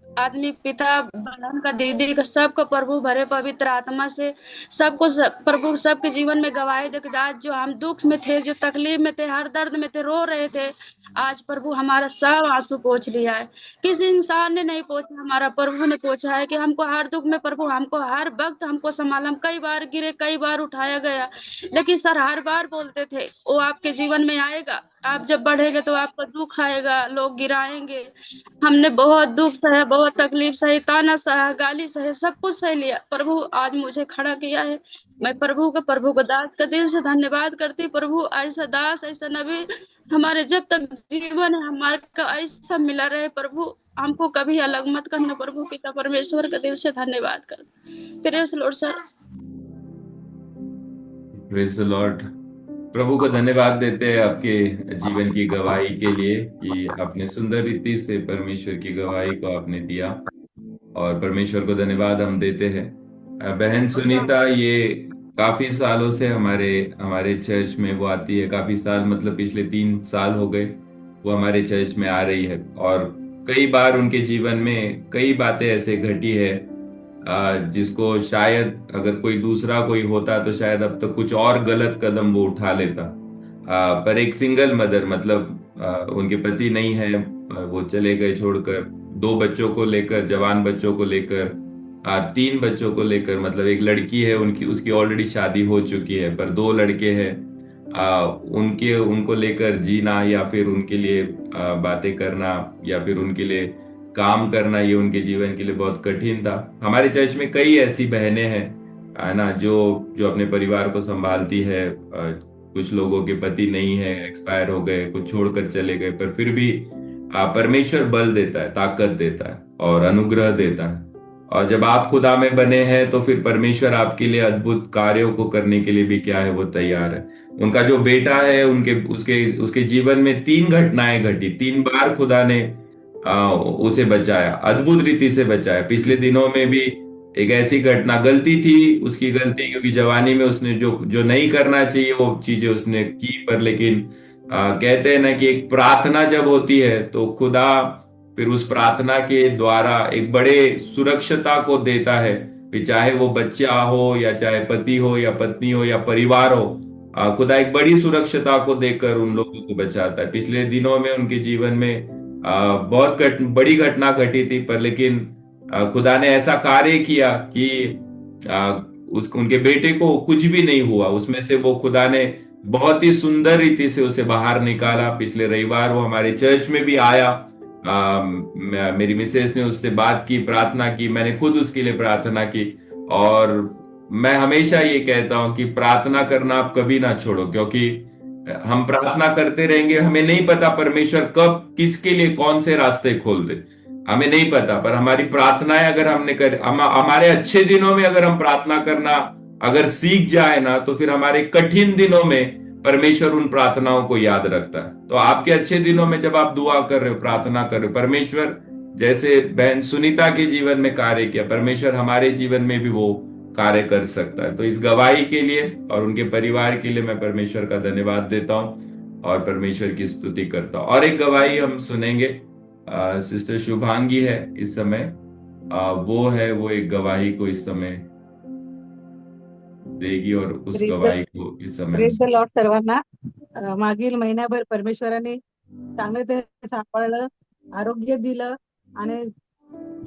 [SPEAKER 2] आदमी, पिता, बहन का, दीदी का, सबको प्रभु भरे पवित्र आत्मा से सबको प्रभु सबके जीवन में गवाही दे कि आज जो हम दुख में थे, जो तकलीफ में थे, हर दर्द में थे, रो रहे थे, आज प्रभु हमारा सब आंसू पोंछ लिया है। किसी इंसान ने नहीं पोंछा, हमारा प्रभु ने पोंछा है कि हमको हर दुख में प्रभु हमको हर वक्त हमको संभाला। हम कई बार गिरे, कई बार उठाया गया, लेकिन सर हर बार बोलते थे वो आपके जीवन में आएगा, आप जब बढ़ेंगे तो आपका दुख आएगा, लोग गिराएंगे। हमने बहुत दुख सहा, बहुत तकलीफ सही, ताना सहा, गाली सहे, सब कुछ सह लिया, प्रभु आज मुझे खड़ा किया है। मैं प्रभु का दास का दिल से धन्यवाद करती। प्रभु ऐसा दास, ऐसा नबी हमारे जब तक जीवन है हमारे का ऐसा मिला रहे। प्रभु हमको कभी अलग मत करना। प्रभु पिता परमेश्वर का दिल से धन्यवाद करते। Praise Lord sir.
[SPEAKER 1] Praise the Lord. प्रभु को धन्यवाद देते हैं आपके जीवन की गवाही के लिए कि आपने सुंदर रीति से परमेश्वर की गवाही को आपने दिया, और परमेश्वर को धन्यवाद हम देते हैं। बहन सुनीता ये काफी सालों से हमारे हमारे चर्च में वो आती है, काफी साल मतलब पिछले 3 साल हो गए वो हमारे चर्च में आ रही है, और कई बार उनके जीवन में कई बातें ऐसे घटी है जिसको शायद अगर कोई दूसरा कोई होता तो शायद अब तक कुछ और गलत कदम वो उठा लेता। पर एक सिंगल मदर, मतलब उनके पति नहीं है, वो चले गए छोड़कर, 2 बच्चों को लेकर, जवान बच्चों को लेकर, 3 बच्चों को लेकर, मतलब एक लड़की है उनकी, उसकी ऑलरेडी शादी हो चुकी है, पर 2 लड़के हैं, उनके उनको लेकर जीना या फिर उनके लिए बातें करना या फिर उनके लिए काम करना, ये उनके जीवन के लिए बहुत कठिन था। हमारे चर्च में कई ऐसी बहनें हैं, है ना, जो जो अपने परिवार को संभालती है। कुछ लोगों के पति नहीं है, एक्सपायर हो गए, कुछ छोड़कर चले गए, पर फिर भी परमेश्वर बल देता है, ताकत देता है और अनुग्रह देता है। और जब आप खुदा में बने हैं तो फिर परमेश्वर आपके लिए अद्भुत कार्यों को करने के लिए भी क्या है, वो तैयार है। उनका जो बेटा है, उनके उसके उसके जीवन में 3 घटनाएं घटी, 3 बार खुदा ने उसे बचाया, अद्भुत रीति से बचाया। पिछले दिनों में भी एक ऐसी घटना, गलती थी उसकी, गलती क्योंकि जवानी में उसने जो जो नहीं करना चाहिए वो चीजें उसने की, पर लेकिन कहते हैं ना कि एक प्रार्थना जब होती है तो खुदा फिर उस प्रार्थना के द्वारा एक बड़े सुरक्षता को देता है। फिर चाहे वो बच्चा हो या चाहे पति हो या पत्नी हो या परिवार हो, खुदा एक बड़ी सुरक्षता को देकर उन लोगों को बचाता है। पिछले दिनों में उनके जीवन में बहुत बड़ी घटना घटी थी, पर लेकिन खुदा ने ऐसा कार्य किया कि उनके बेटे को कुछ भी नहीं हुआ। उसमें से वो खुदा ने बहुत ही सुंदर रीति से उसे बाहर निकाला। पिछले रविवार वो हमारे चर्च में भी आया। मेरी मिसेस ने उससे बात की, प्रार्थना की, मैंने खुद उसके लिए प्रार्थना की। और मैं हमेशा ये कहता हूं कि प्रार्थना करना आप कभी ना छोड़ो, क्योंकि हम प्रार्थना करते रहेंगे, हमें नहीं पता परमेश्वर कब किसके लिए कौन से रास्ते खोल दे, हमें नहीं पता। पर हमारी प्रार्थनाएं अगर हमने हमारे अच्छे दिनों में अगर हम प्रार्थना करना अगर सीख जाए ना, तो फिर हमारे कठिन दिनों में परमेश्वर उन प्रार्थनाओं को याद रखता है। तो आपके अच्छे दिनों में जब आप दुआ कर रहे हो, प्रार्थना कर रहे हो, परमेश्वर जैसे बहन सुनीता के जीवन में कार्य किया, परमेश्वर हमारे जीवन में भी वो कार्य कर सकता है। तो इस गवाही के लिए और उनके परिवार के लिए मैं परमेश्वर का धन्यवाद देता हूं और परमेश्वर की स्तुति करता हूं। और एक गवाही हम सुनेंगे, सिस्टर शुभांगी है इस समय, वो एक गवाही को इस समय देगी और उस गवाही को इस समय
[SPEAKER 5] प्रेज द लॉर्ड सर्वांना। मागील महिन्याभर परमेश्वराने चांगले ते सांभाळलं, आरोग्य दिलं आणि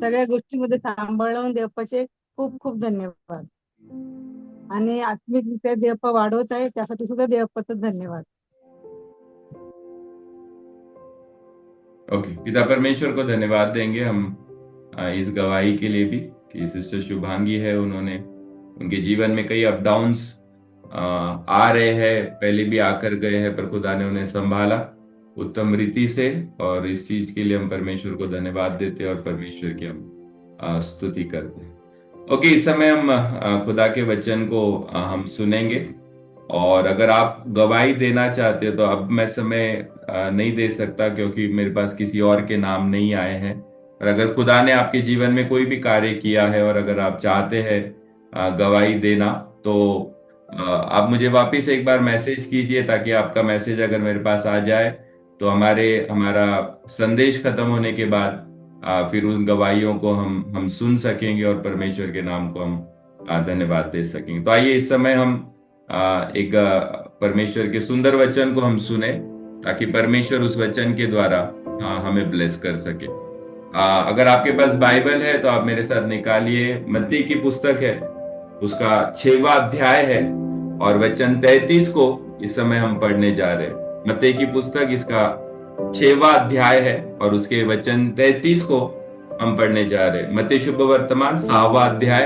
[SPEAKER 5] सगळ्या गोष्टींमध्ये सांभाळून देवाचे खूप खूप धन्यवाद। आणि आत्मिकरित्या देव वाढवत आहे, त्यासाठी सुद्धा देवाचं धन्यवाद।
[SPEAKER 1] ओके, पिता परमेश्वर को धन्यवाद देंगे हम इस गवाही के लिए भी कि सिस्टर शुभांगी है, उन्होंने उनके जीवन में कई अप डाउन्स आ रहे हैं, पहले भी आकर गए हैं, पर खुदा ने उन्हें संभाला उत्तम रीति से, और इस चीज के लिए हम परमेश्वर को धन्यवाद देते हैं और परमेश्वर की हम स्तुति करते हैं। ओके, इस समय हम खुदा के वचन को हम सुनेंगे। और अगर आप गवाही देना चाहते हो तो अब मैं समय नहीं दे सकता, क्योंकि मेरे पास किसी और के नाम नहीं आए हैं। और अगर खुदा ने आपके जीवन में कोई भी कार्य किया है और अगर आप चाहते हैं गवाही देना, तो आप मुझे वापस एक बार मैसेज कीजिए, ताकि आपका मैसेज अगर मेरे पास आ जाए तो हमारा संदेश खत्म होने के बाद फिर उन गवाहियों को हम सुन सकेंगे और परमेश्वर के नाम को हम धन्यवाद दे सकेंगे। तो आइए इस समय हम एक परमेश्वर के सुंदर वचन को हम सुने, ताकि परमेश्वर उस वचन के द्वारा हमें ब्लेस कर सके। अगर आपके पास बाइबल है तो आप मेरे साथ निकालिए, मत्ती की पुस्तक है, उसका 6वां अध्याय है और वचन 33 को इस समय हम पढ़ने जा रहे हैं। मत्ती की पुस्तक इसका 6वां अध्याय है और उसके वचन 33 को हम पढ़ने जा रहे हैं। मत्ती शुभ वर्तमान 6वां अध्याय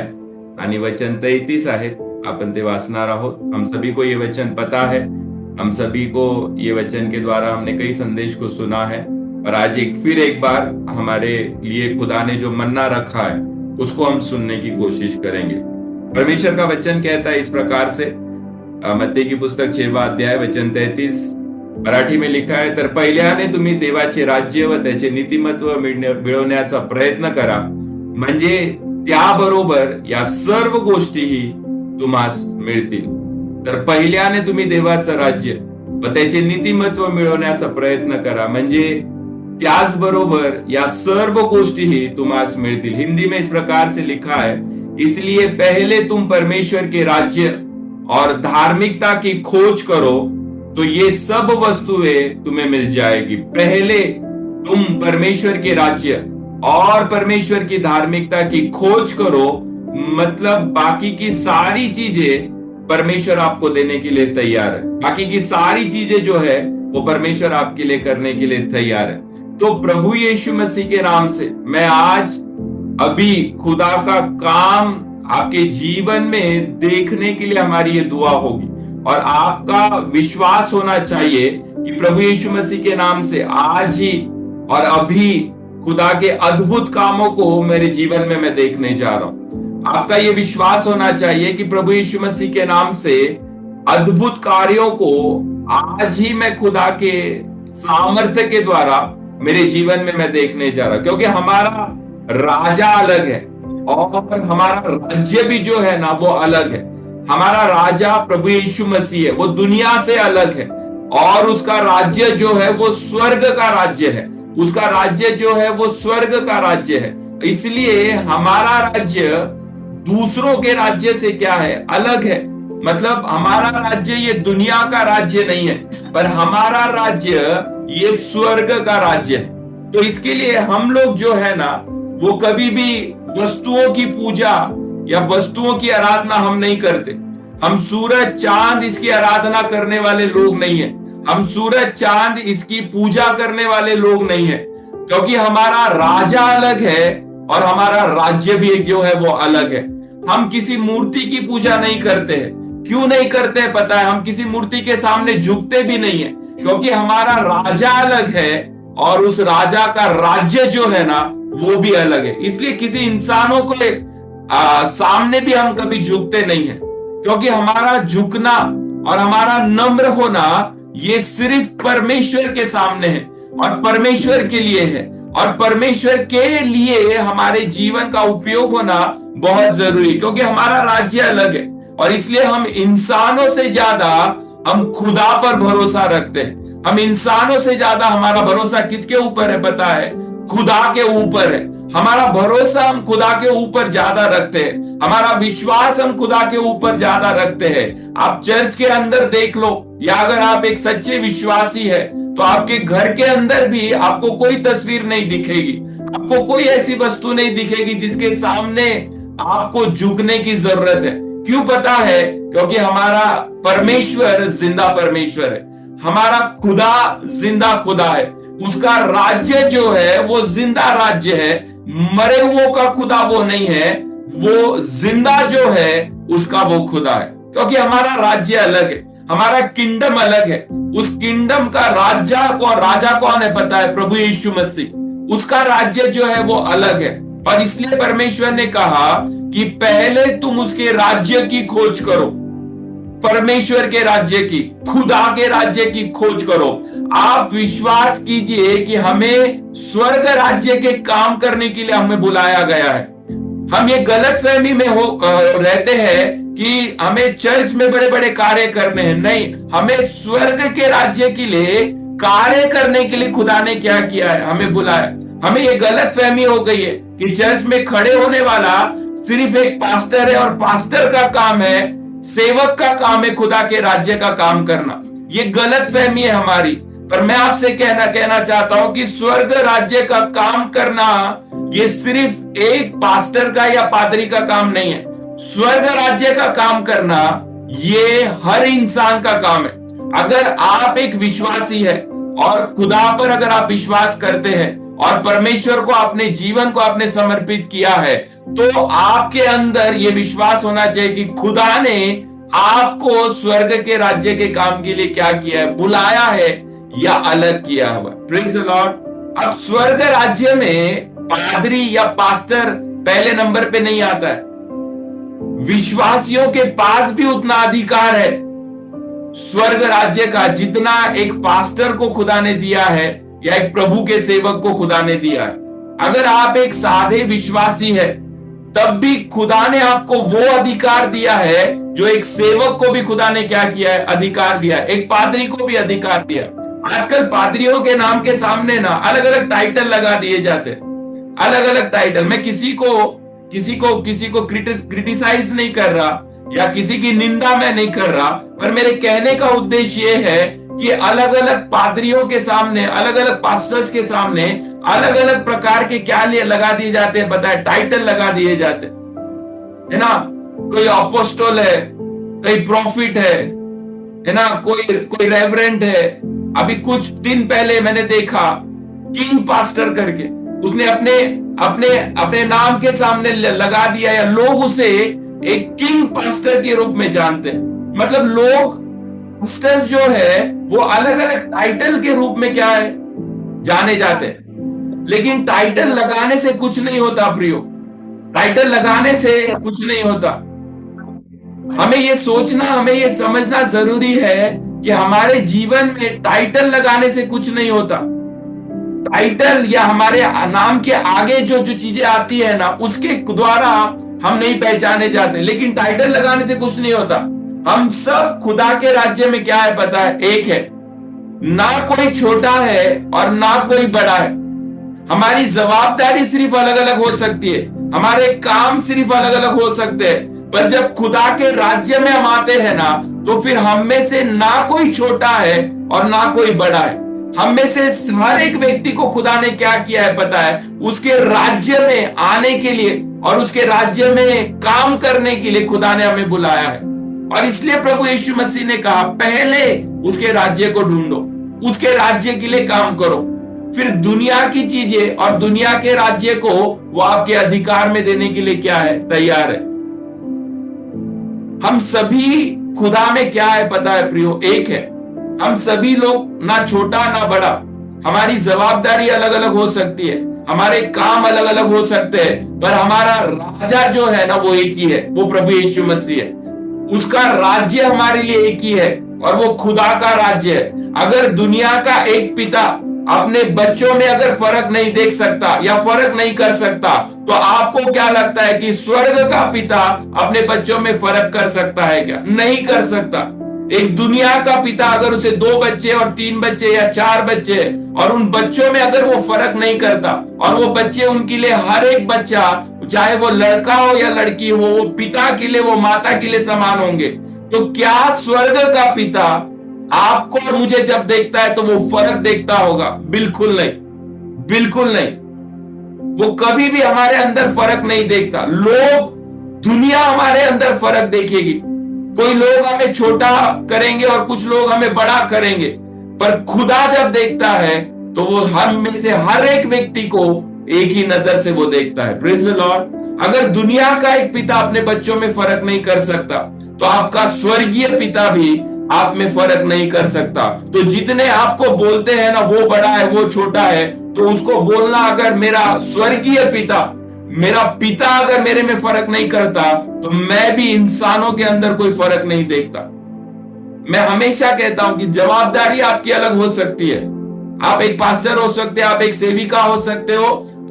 [SPEAKER 1] आणि वचन 33 आहेत, आपण ते वाचणार आहोत। हम सभी को ये वचन पता है, हम सभी को ये वचन के द्वारा हमने कई संदेश को सुना है, और आज फिर एक बार हमारे लिए खुदा ने जो मन्ना रखा है उसको हम सुनने की कोशिश करेंगे। परमेश्वर का वचन कहता है इस प्रकार से, मत्ती की पुस्तक 6वां अध्याय वचन 33, मराठी में लिखा है, तर पहिल्याने तुम्ही देवाचे राज्य व त्याचे नीतिमत्व मिळवण्याचा प्रयत्न करा, म्हणजे त्याबरोबर या सर्व गोष्टीही तुम्हास मिळतील। तर पहिल्याने तुम्ही देवाचं राज्य व त्याचे नीतिमत्व मिळवण्याचा प्रयत्न करा, म्हणजे त्याचबरोबर या सर्व गोष्टीही तुम्हास मिळतील। हिंदी में इस प्रकार से लिखा है, इसलिए पहले तुम परमेश्वर के राज्य और धार्मिकता की खोज करो तो ये सब वस्तुएं तुम्हें मिल जाएगी। पहले तुम परमेश्वर के राज्य और परमेश्वर की धार्मिकता की खोज करो, मतलब बाकी की सारी चीजें परमेश्वर आपको देने के लिए तैयार है। बाकी की सारी चीजें जो है वो परमेश्वर आपके लिए करने के लिए तैयार है। तो प्रभु यीशु मसीह के नाम से मैं आज अभी खुदा का काम आपके जीवन में देखने के लिए हमारी ये दुआ होगी, और आपका विश्वास होना चाहिए कि प्रभु यीशु मसीह के नाम से आज ही और अभी खुदा के अद्भुत कामों को मेरे जीवन में मैं देखने जा रहा हूं। आपका ये विश्वास होना चाहिए कि प्रभु यीशु मसीह के नाम से अद्भुत कार्यों को आज ही मैं खुदा के सामर्थ्य के द्वारा मेरे जीवन में मैं देखने जा रहा हूं, क्योंकि हमारा राजा अलग है और हमारा राज्य भी जो है ना वो अलग है। हमारा राजा प्रभु यीशु मसीह है, वो दुनिया से अलग है, और उसका राज्य जो है वो स्वर्ग का राज्य है। उसका राज्य जो है वो स्वर्ग का राज्य है। इसलिए हमारा राज्य दूसरों के राज्य से क्या है, अलग है। मतलब हमारा राज्य ये दुनिया का राज्य नहीं है, पर हमारा राज्य ये स्वर्ग का राज्य है। तो इसके लिए हम लोग जो है ना, वो कभी भी वस्तुओं की पूजा या वस्तुओं की आराधना हम नहीं करते। हम सूरज चांद इसकी आराधना करने वाले लोग नहीं है। हम सूरज चांद इसकी पूजा करने वाले लोग नहीं है, क्योंकि हमारा राजा अलग है और हमारा राज्य भी जो है वो अलग है। हम किसी मूर्ति की पूजा नहीं करते हैं। क्यों नहीं करते हैं पता है? हम किसी मूर्ति के सामने झुकते भी नहीं है, क्योंकि हमारा राजा अलग है और उस राजा का राज्य जो है ना वो भी अलग है। इसलिए किसी इंसानों को सामने भी हम कभी झुकते नहीं है, क्योंकि हमारा झुकना और हमारा नम्र होना ये सिर्फ परमेश्वर के सामने है और परमेश्वर के लिए है, और परमेश्वर के लिए हमारे जीवन का उपयोग होना बहुत जरूरी, क्योंकि हमारा राज्य अलग है। और इसलिए हम इंसानों से ज्यादा हम खुदा पर भरोसा रखते हैं। हम इंसानों से ज्यादा हमारा भरोसा किसके ऊपर है पता है? खुदा के ऊपर है। हमारा भरोसा हम खुदा के ऊपर ज्यादा रखते हैं। हमारा विश्वास हम खुदा के ऊपर ज्यादा रखते हैं। आप चर्च के अंदर देख लो, या अगर आप एक सच्चे विश्वासी है तो आपके घर के अंदर भी आपको कोई तस्वीर नहीं दिखेगी, आपको कोई ऐसी वस्तु नहीं दिखेगी जिसके सामने आपको झुकने की जरूरत है। क्यों पता है? क्योंकि हमारा परमेश्वर जिंदा परमेश्वर है। हमारा खुदा जिंदा खुदा है। उसका राज्य जो है वो जिंदा राज्य है। मरे हुओं का खुदा वो नहीं है, वो जिंदा जो है उसका वो खुदा है। क्योंकि हमारा राज्य अलग है, हमारा किंगडम अलग है। उस किंगडम का राजा कौन है पता है? प्रभु यीशु मसीह। उसका राज्य जो है वो अलग है। और इसलिए परमेश्वर ने कहा कि पहले तुम उसके राज्य की खोज करो, परमेश्वर के राज्य की, खुदा के राज्य की खोज करो। आप विश्वास कीजिए कि हमें स्वर्ग राज्य के काम करने के लिए हमें बुलाया गया है। हम ये गलतफहमी में रहते हैं कि हमें चर्च में बड़े बड़े कार्य करने हैं। नहीं, हमें स्वर्ग के राज्य के लिए कार्य करने के लिए खुदा ने क्या किया है? हमें बुलाया। हमें ये गलतफहमी हो गई है कि चर्च में खड़े होने वाला सिर्फ एक पास्टर है और पास्टर का काम है, सेवक का काम है खुदा के राज्य का काम करना। ये गलतफहमी है हमारी। पर मैं आपसे कहना चाहता हूं कि स्वर्ग राज्य का काम करना ये सिर्फ एक पास्टर का या पादरी का काम नहीं है। स्वर्ग राज्य का काम करना ये हर इंसान का काम है। अगर आप एक विश्वासी है और खुदा पर अगर आप विश्वास करते हैं और परमेश्वर को अपने जीवन को आपने समर्पित किया है, तो आपके अंदर ये विश्वास होना चाहिए कि खुदा ने आपको स्वर्ग के राज्य के काम के लिए क्या किया है? बुलाया है या अलग किया हुआ। Praise the Lord. अब स्वर्ग राज्य में पादरी या पास्टर पहले नंबर पे नहीं आता है। विश्वासियों के पास भी उतना अधिकार है स्वर्ग राज्य का जितना एक पास्टर को खुदा ने दिया है या एक प्रभु के सेवक को खुदा ने दिया है। अगर आप एक सादे विश्वासी है तब भी खुदा ने आपको वो अधिकार दिया है जो एक सेवक को भी खुदा ने क्या किया है? अधिकार दिया है। एक पादरी को भी अधिकार दिया। आजकल पादरियों के नाम के सामने ना अलग अलग टाइटल लगा दिए जाते, अलग अलग टाइटल। मैं किसी को क्रिटिसाइज नहीं कर रहा या किसी की निंदा मैं नहीं कर रहा, पर मेरे कहने का उद्देश्य ये है कि अलग अलग पादरियों के सामने, अलग अलग पास्टर्स के सामने अलग अलग प्रकार के क्या लगा दिए जाते हैं पता है? टाइटल लगा दिए जाते है ना। कोई अपोस्टल है, कोई प्रॉफिट है ना, कोई रेवरेंट है। अभी कुछ दिन पहले मैंने देखा किंग पास्टर करके, उसने अपने नाम के सामने लगा दिया, या लोग उसे एक किंग पास्टर के रूप में जानते हैं। मतलब लोग पास्टर्स जो है वो अलग अलग टाइटल के रूप में क्या है? जाने जाते हैं। लेकिन टाइटल लगाने से कुछ नहीं होता प्रियो, टाइटल लगाने से कुछ नहीं होता। हमें ये सोचना, हमें ये समझना जरूरी है कि हमारे जीवन में टाइटल लगाने से कुछ नहीं होता। टाइटल या हमारे नाम के आगे जो चीजें आती है ना, उसके द्वारा हम नहीं पहचाने जाते। लेकिन टाइटल लगाने से कुछ नहीं होता। हम सब खुदा के राज्य में क्या है पता है? एक है। ना कोई छोटा है और ना कोई बड़ा है। हमारी जवाबदारी सिर्फ अलग अलग हो सकती है, हमारे काम सिर्फ अलग अलग हो सकते हैं, पर जब खुदा के राज्य में हम आते हैं ना, तो फिर हम में से ना कोई छोटा है और ना कोई बड़ा है। हम में से हर एक व्यक्ति को खुदा ने क्या किया है पता है? उसके राज्य में आने के लिए और उसके राज्य में काम करने के लिए खुदा ने हमें बुलाया है। और इसलिए प्रभु यीशु मसीह ने कहा, पहले उसके राज्य को ढूंढो, उसके राज्य के लिए काम करो, फिर दुनिया की चीजें और दुनिया के राज्य को वो आपके अधिकार में देने के लिए क्या है? तैयार है। हम सभी खुदा में क्या है पता है प्रियो? एक है। हम सभी लोग ना छोटा ना बड़ा, हमारी जवाबदारी अलग अलग हो सकती है, हमारे काम अलग अलग हो सकते हैं, पर हमारा राजा जो है ना वो एक ही है, वो प्रभु यीशु मसीह है। उसका राज्य हमारे लिए एक ही है और वो खुदा का राज्य है। अगर दुनिया का एक पिता अपने बच्चों में अगर फर्क नहीं देख सकता या फर्क नहीं कर सकता, तो आपको क्या लगता है कि स्वर्ग का पिता अपने बच्चों में फर्क कर सकता है क्या? नहीं कर सकता। एक दुनिया का पिता अगर उसे 2 बच्चे और 3 बच्चे या 4 बच्चे और उन बच्चों में अगर वो फर्क नहीं करता और वो बच्चे उनके लिए हर एक बच्चा, चाहे वो लड़का हो या लड़की हो, वो पिता के लिए वो माता के लिए समान होंगे, तो क्या स्वर्ग का पिता आपको और मुझे जब देखता है तो वो फर्क देखता होगा? बिल्कुल नहीं, बिल्कुल नहीं। वो कभी भी हमारे अंदर फर्क नहीं देखता। लोग, दुनिया हमारे अंदर फर्क देखेगी। कोई लोग हमें छोटा करेंगे और कुछ लोग हमें बड़ा करेंगे, पर खुदा जब देखता है तो वो हम में से हर एक व्यक्ति को एक ही नजर से वो देखता है। Praise the Lord. अगर दुनिया का एक पिता अपने बच्चों में फर्क नहीं कर सकता, तो आपका स्वर्गीय पिता भी आप में फर्क नहीं कर सकता। तो जितने आपको बोलते हैं ना वो बड़ा है वो छोटा है, तो उसको बोलना, अगर मेरा स्वर्गीय पिता, मेरा पिता अगर मेरे में फर्क नहीं करता, तो मैं भी इंसानों के अंदर कोई फर्क नहीं देखता। मैं हमेशा कहता हूं कि जवाबदारी आपकी अलग हो सकती है। आप एक पास्टर हो सकते हैं, आप एक सेविका हो सकते हो,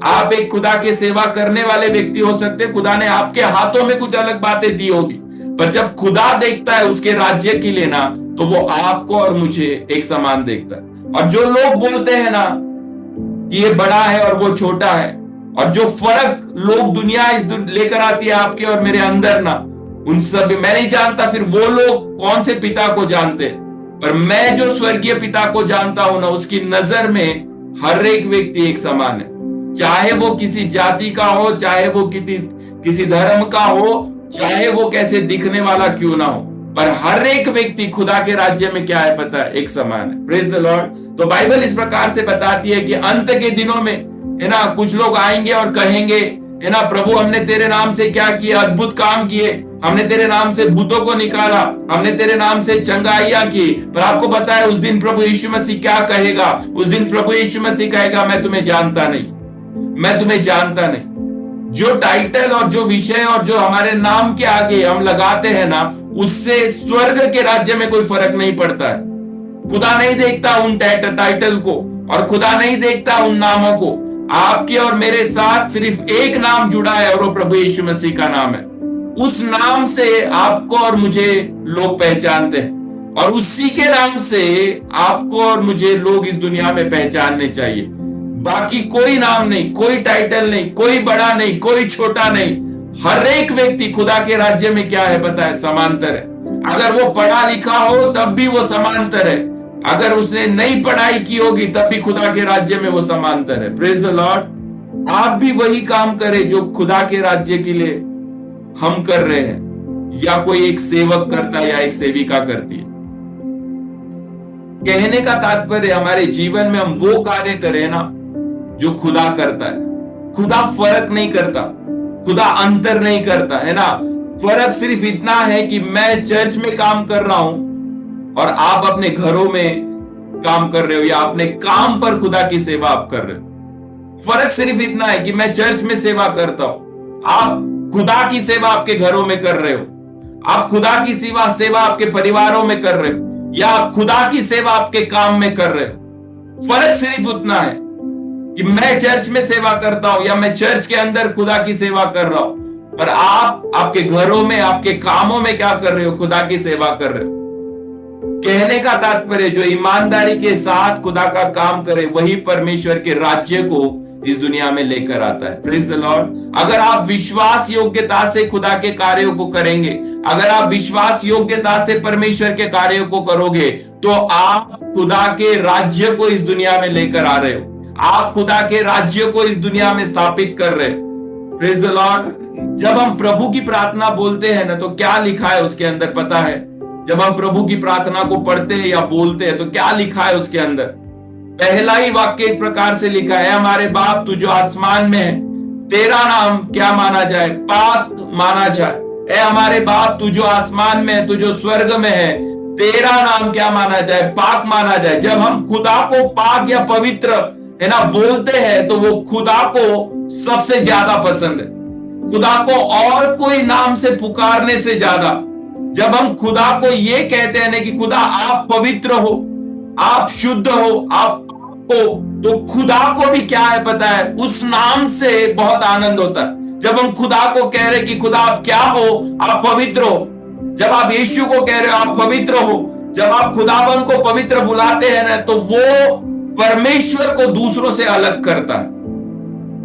[SPEAKER 1] आप एक खुदा के सेवा करने वाले व्यक्ति हो सकते हैं। खुदा ने आपके हाथों में कुछ अलग बातें दी होगी, पर जब खुदा देखता है उसके राज्य के लिए ना, तो वो आपको और मुझे एक समान देखता है। और जो लोग बोलते हैं ना कि ये बड़ा है और वो छोटा है, और जो फर्क लोग दुनिया लेकर आती है आपके और मेरे अंदर ना, उन सब मैं नहीं जानता फिर वो लोग कौन से पिता को जानते हैं, पर मैं जो स्वर्गीय पिता को जानता हूं ना, उसकी नजर में हर एक व्यक्ति एक समान है। चाहे वो किसी जाति का हो, चाहे वो किसी धर्म का हो, चाहे वो कैसे दिखने वाला क्यों ना हो, पर हर एक व्यक्ति खुदा के राज्य में क्या है पता है? एक समान है। Praise the Lord. तो बाइबल इस प्रकार से बताती है कि अंत के दिनों में है ना, कुछ लोग आएंगे और कहेंगे, है ना, प्रभु हमने तेरे नाम से क्या किया? अद्भुत काम किए, हमने तेरे नाम से भूतों को निकाला, हमने तेरे नाम से चंगाइयां की। पर आपको पता है उस दिन प्रभु यीशु मसीह क्या कहेगा? उस दिन प्रभु यीशु मसीह कहेगा, मैं तुम्हें जानता नहीं, मैं तुम्हें जानता नहीं। जो टाइटल और जो विषय और जो हमारे नाम के आगे हम लगाते हैं ना, उससे स्वर्ग के राज्य में कोई फर्क नहीं पड़ता है। खुदा नहीं देखता उन टाइटल को, और खुदा नहीं देखता उन नामों को। आपके और मेरे साथ सिर्फ एक नाम जुड़ा है और वो प्रभु यीशु मसीह का नाम है। उस नाम से आपको और मुझे लोग पहचानते हैं, और उसी के नाम से आपको और मुझे लोग इस दुनिया में पहचानने चाहिए। बाकी कोई नाम नहीं, कोई टाइटल नहीं, कोई बड़ा नहीं, कोई छोटा नहीं। हर एक व्यक्ति खुदा के राज्य में क्या है पता है? समांतर है। अगर वो पढ़ा लिखा हो तब भी वो समांतर है, अगर उसने नई पढ़ाई की होगी तब भी खुदा के राज्य में वो समांतर है। Praise the Lord. आप भी वही काम करें जो खुदा के राज्य के लिए हम कर रहे हैं, या कोई एक सेवक करता है या एक सेविका करती है। कहने का तात्पर्य हमारे जीवन में हम वो कार्य करें ना जो खुदा करता है। खुदा फर्क नहीं करता, खुदा अंतर नहीं करता, है ना। फर्क सिर्फ इतना है कि मैं चर्च में काम कर रहा हूं और आप अपने घरों में काम कर रहे हो, या अपने काम पर खुदा की सेवा आप कर रहे हो। फर्क सिर्फ इतना है कि मैं चर्च में सेवा करता हूं, आप खुदा की सेवा आपके घरों में कर रहे हो, आप खुदा की सेवा आपके परिवारों में कर रहे हो, या आप खुदा की सेवा आपके काम में कर रहे हो। फर्क सिर्फ उतना है कि मैं चर्च में सेवा करता हूं या मैं चर्च के अंदर खुदा की सेवा कर रहा हूं, पर आप आपके घरों में, आपके कामों में क्या कर रहे हो? खुदा की सेवा कर रहे हो। कहने का तात्पर्य जो ईमानदारी के साथ खुदा का काम करे वही परमेश्वर के राज्य को इस दुनिया में लेकर आता है। Praise the Lord. अगर आप विश्वास योग्यता से खुदा के कार्यों को करेंगे, अगर आप विश्वास योग्यता से परमेश्वर के कार्यों को करोगे, तो आप खुदा के राज्य को इस दुनिया में लेकर आ रहे हो, आप खुदा के राज्य को इस दुनिया में स्थापित कर रहे हो। Praise the Lord. जब हम प्रभु की प्रार्थना बोलते हैं ना, तो क्या लिखा है उसके अंदर पता है? जब हम प्रभु की प्रार्थना को पढ़ते हैं या बोलते हैं तो क्या लिखा है उसके अंदर? पहला ही वाक्य इस प्रकार से लिखा है, हमारे बाप तू जो आसमान में है, तेरा नाम क्या माना जाए? पाक माना जाए। ए हमारे बाप तू जो आसमान में है, तू जो स्वर्ग में है, तेरा नाम क्या माना जाए? पाक माना जाए। जब हम खुदा को पाक या पवित्र है ना बोलते हैं, तो वो खुदा को सबसे ज्यादा पसंद है, खुदा को और कोई नाम से पुकारने से ज्यादा। जब हम खुदा को ये कहते हैं ना कि खुदा आप पवित्र हो, आप शुद्ध हो, आप हो, तो खुदा को भी क्या है पता है? उस नाम से बहुत आनंद होता है। जब हम खुदा को कह रहे कि खुदा आप क्या हो? आप पवित्र हो। जब आप यीशु को कह रहे हो आप पवित्र हो, जब आप खुदावन को पवित्र बुलाते हैं ना, तो वो परमेश्वर को दूसरों से अलग करता है,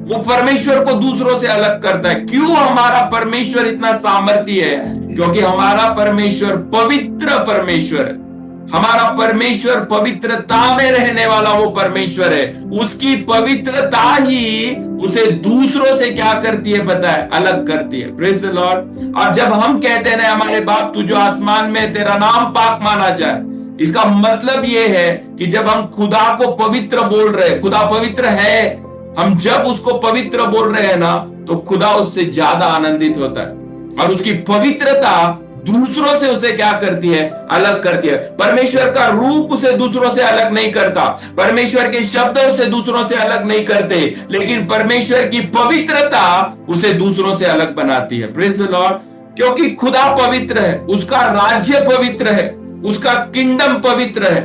[SPEAKER 1] वो परमेश्वर को दूसरों से अलग करता है। क्यों हमारा परमेश्वर इतना सामर्थ्य है? क्योंकि हमारा परमेश्वर पवित्र परमेश्वर है। हमारा परमेश्वर पवित्रता में रहने वाला वो परमेश्वर है। उसकी पवित्रता ही उसे दूसरों से क्या करती है पता है? अलग करती है। Praise the Lord. और जब हम कहते हैं ना हमारे बाप तू जो आसमान में, तेरा नाम पाक माना जाए, इसका मतलब ये है कि जब हम खुदा को पवित्र बोल रहे हैं, खुदा पवित्र है, हम जब उसको पवित्र बोल रहे हैं ना, तो खुदा उससे ज्यादा आनंदित होता है और उसकी पवित्रता दूसरों से उसे क्या करती है? अलग करती है। परमेश्वर का रूप उसे दूसरों से अलग नहीं करता, परमेश्वर के शब्द उसे दूसरों से अलग नहीं करते, लेकिन परमेश्वर की पवित्रता उसे दूसरों से अलग बनाती है। Praise the Lord. क्योंकि खुदा पवित्र है, उसका राज्य पवित्र है, उसका किंगडम पवित्र है,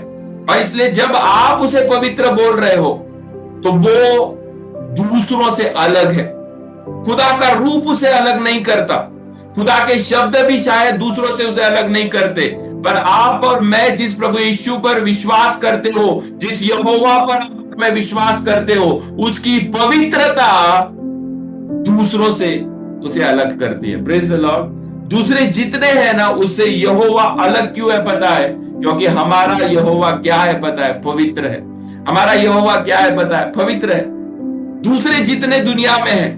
[SPEAKER 1] और इसलिए जब आप उसे पवित्र बोल रहे हो तो वो दूसरों से अलग है। खुदा का रूप उसे अलग नहीं करता, खुदा के शब्द भी शायद दूसरों से उसे अलग नहीं करते, पर आप और मैं जिस प्रभु यीशु पर विश्वास करते हो, जिस यहोवा पर मैं विश्वास करते हो, उसकी पवित्रता दूसरों से उसे अलग करती है। Praise the Lord. दूसरे जितने हैं ना, उससे यहोवा अलग क्यों है पता है? क्योंकि हमारा यहोवा क्या है पता है? पवित्र है। हमारा यहोवा क्या है पता है? पवित्र है। दूसरे जितने दुनिया में हैं,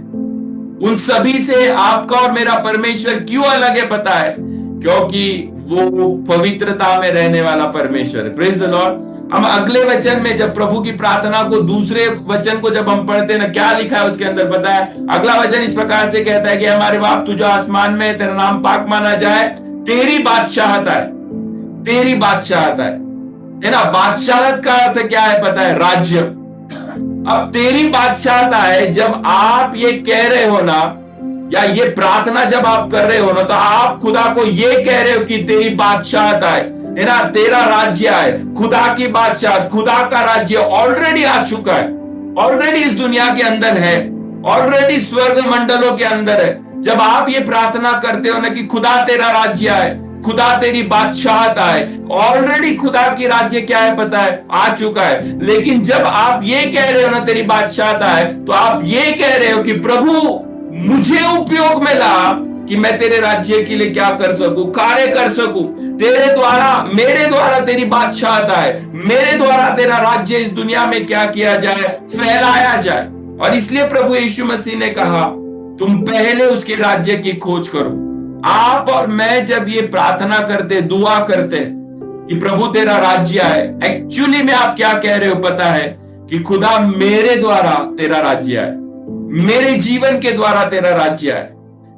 [SPEAKER 1] उन सभी से आपका और मेरा परमेश्वर क्यों अलग है पता है? क्योंकि वो पवित्रता में रहने वाला परमेश्वर है। Praise the Lord. हम अगले वचन में जब प्रभु की प्रार्थना को, दूसरे वचन को जब हम पढ़ते हैं ना, क्या लिखा है उसके अंदर पता है? अगला वचन इस प्रकार से कहता है कि हमारे बाप तू जो आसमान में है, तेरा नाम पाक माना जाए, तेरी बादशाहत आए, तेरी बादशाहत आए, है ना। बादशाहत का अर्थ क्या है पता है? राज्य। अब तेरी बादशाहत आए, जब आप ये कह रहे हो ना, या ये प्रार्थना जब आप कर रहे हो ना, तो आप खुदा को ये कह रहे हो कि तेरी बादशाहत आए, है ना, तेरा राज्य आए। खुदा की बादशाह, खुदा का राज्य ऑलरेडी आ चुका है, ऑलरेडी इस दुनिया के अंदर है, ऑलरेडी स्वर्ग मंडलों के अंदर है। जब आप ये प्रार्थना करते हो ना कि खुदा तेरा राज्य आए, खुदा तेरी बादशाहत आए, ऑलरेडी खुदा की राज्य क्या है पता है? आ चुका है। लेकिन जब आप ये कह रहे हो ना तेरी बादशाहत आए, तो आप ये कह रहे हो कि प्रभु मुझे उपयोग में ला कि मैं तेरे राज्य के लिए क्या कर सकूं, कार्य कर सकूं, तेरे द्वारा, मेरे द्वारा तेरी बादशाहत आए, मेरे द्वारा तेरा राज्य इस दुनिया में क्या किया जाए? फैलाया जाए। और इसलिए प्रभु यीशु मसीह ने कहा तुम पहले उसके राज्य की खोज करो। आप और मैं जब ये प्रार्थना करते, दुआ करते कि प्रभु तेरा राज्य आए, एक्चुअली में आप क्या कह रहे हो पता है? कि खुदा मेरे द्वारा तेरा राज्य आए, मेरे जीवन के द्वारा तेरा राज्य आए,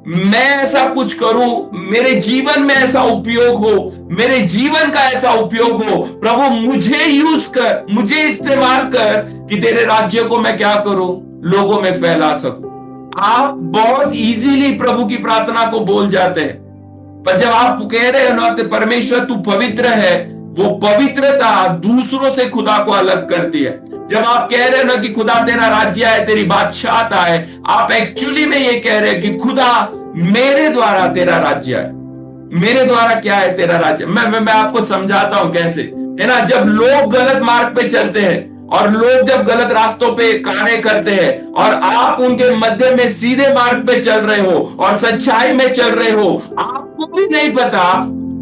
[SPEAKER 1] मैं ऐसा कुछ करूं, मेरे जीवन में ऐसा उपयोग हो, मेरे जीवन का ऐसा उपयोग हो। प्रभु मुझे यूज कर, मुझे इस्तेमाल कर कि तेरे राज्य को मैं क्या करूं? लोगों में फैला सकूं। आप बहुत इजीली प्रभु की प्रार्थना को बोल जाते हैं, पर जब आप कह रहे हो ना तो परमेश्वर तू पवित्र है, वो पवित्रता दूसरों से खुदा को अलग करती है। जब आप कह रहे हो ना कि खुदा तेरा राज्य आए, तेरी बादशाहत आए, आप एक्चुअली में ये कह रहे हैं कि खुदा मेरे द्वारा तेरा राज्य आए, मेरे द्वारा क्या है तेरा राज्य। मैं आपको समझाता हूं कैसे, है ना। जब लोग गलत मार्ग पे चलते हैं और लोग जब गलत रास्तों पे कार्य करते हैं और आप उनके मध्य में सीधे मार्ग पे चल रहे हो और सच्चाई में चल रहे हो, आपको भी नहीं पता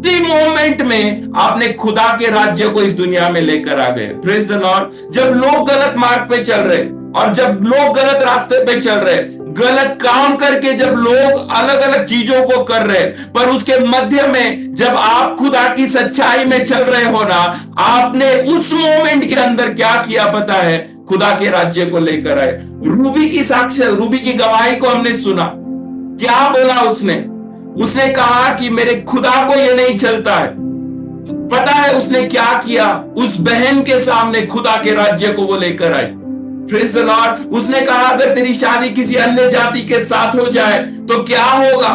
[SPEAKER 1] उसी मोमेंट में आपने खुदा के राज्य को इस दुनिया में लेकर आ गए। Praise the Lord. जब लोग गलत मार्ग पे चल रहे और जब लोग गलत रास्ते पे चल रहे, गलत काम करके जब लोग अलग अलग चीजों को कर रहे, पर उसके मध्य में जब आप खुदा की सच्चाई में चल रहे हो ना, आपने उस मोमेंट के अंदर क्या किया पता है, खुदा के राज्य को लेकर आए। रूबी की साक्ष्य, रूबी की गवाही को हमने सुना, क्या बोला उसने कहा कि मेरे खुदा को ये नहीं चलता है। पता है उसने क्या किया, उस बहन के सामने खुदा के राज्य को वो लेकर आई। Praise the Lord. उसने कहा अगर तेरी शादी किसी अन्य जाति के साथ हो जाए तो क्या होगा।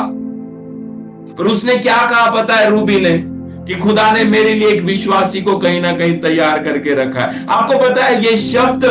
[SPEAKER 1] पर उसने क्या कहा पता है रूबी ने, कि खुदा ने मेरे लिए एक विश्वासी को कहीं ना कहीं तैयार करके रखा है। आपको पता है ये शब्द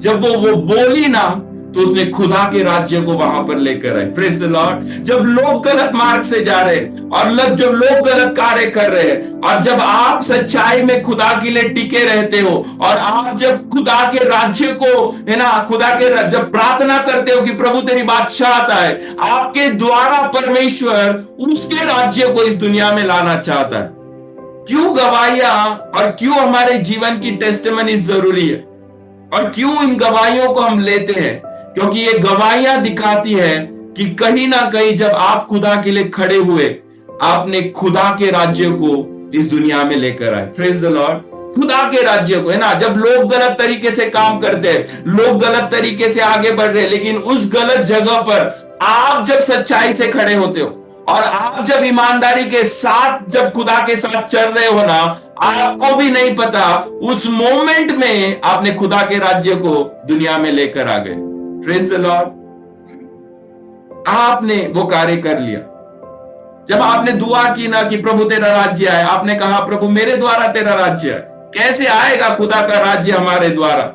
[SPEAKER 1] जब वो बोली ना, तो उसने खुदा के राज्य को वहां पर लेकर आए। Praise the Lord. जब लोग गलत मार्ग से जा रहे और जब लोग गलत कार्य कर रहे हैं और जब आप सच्चाई में खुदा के लिए टिके रहते हो और आप जब खुदा के राज्य को, है ना, खुदा के जब प्रार्थना करते हो कि प्रभु तेरी बादशाह आता है, आपके द्वारा परमेश्वर उसके राज्य को इस दुनिया में लाना चाहता है। क्यों गवाहियां और क्यों हमारे जीवन की टेस्टिमनी जरूरी है और क्यों इन गवाहियों को हम लेते हैं, क्योंकि ये गवाहियां दिखाती है कि कहीं ना कहीं जब आप खुदा के लिए खड़े हुए, आपने खुदा के राज्य को इस दुनिया में लेकर आए। Praise the Lord. खुदा के राज्य को, है ना। जब लोग गलत तरीके से काम करते हैं, लोग गलत तरीके से आगे बढ़ रहे हैं, लेकिन उस गलत जगह पर आप जब सच्चाई से खड़े होते हो और आप जब ईमानदारी के साथ जब खुदा के साथ चल रहे हो ना, आपको भी नहीं पता उस मोमेंट में आपने खुदा के राज्य को दुनिया में लेकर आ गए। Praise the Lord. आपने वो कार्य कर लिया। जब आपने दुआ की ना कि प्रभु तेरा राज्य आए, आपने कहा प्रभु मेरे द्वारा तेरा राज्य है। कैसे आएगा खुदा का राज्य हमारे द्वारा,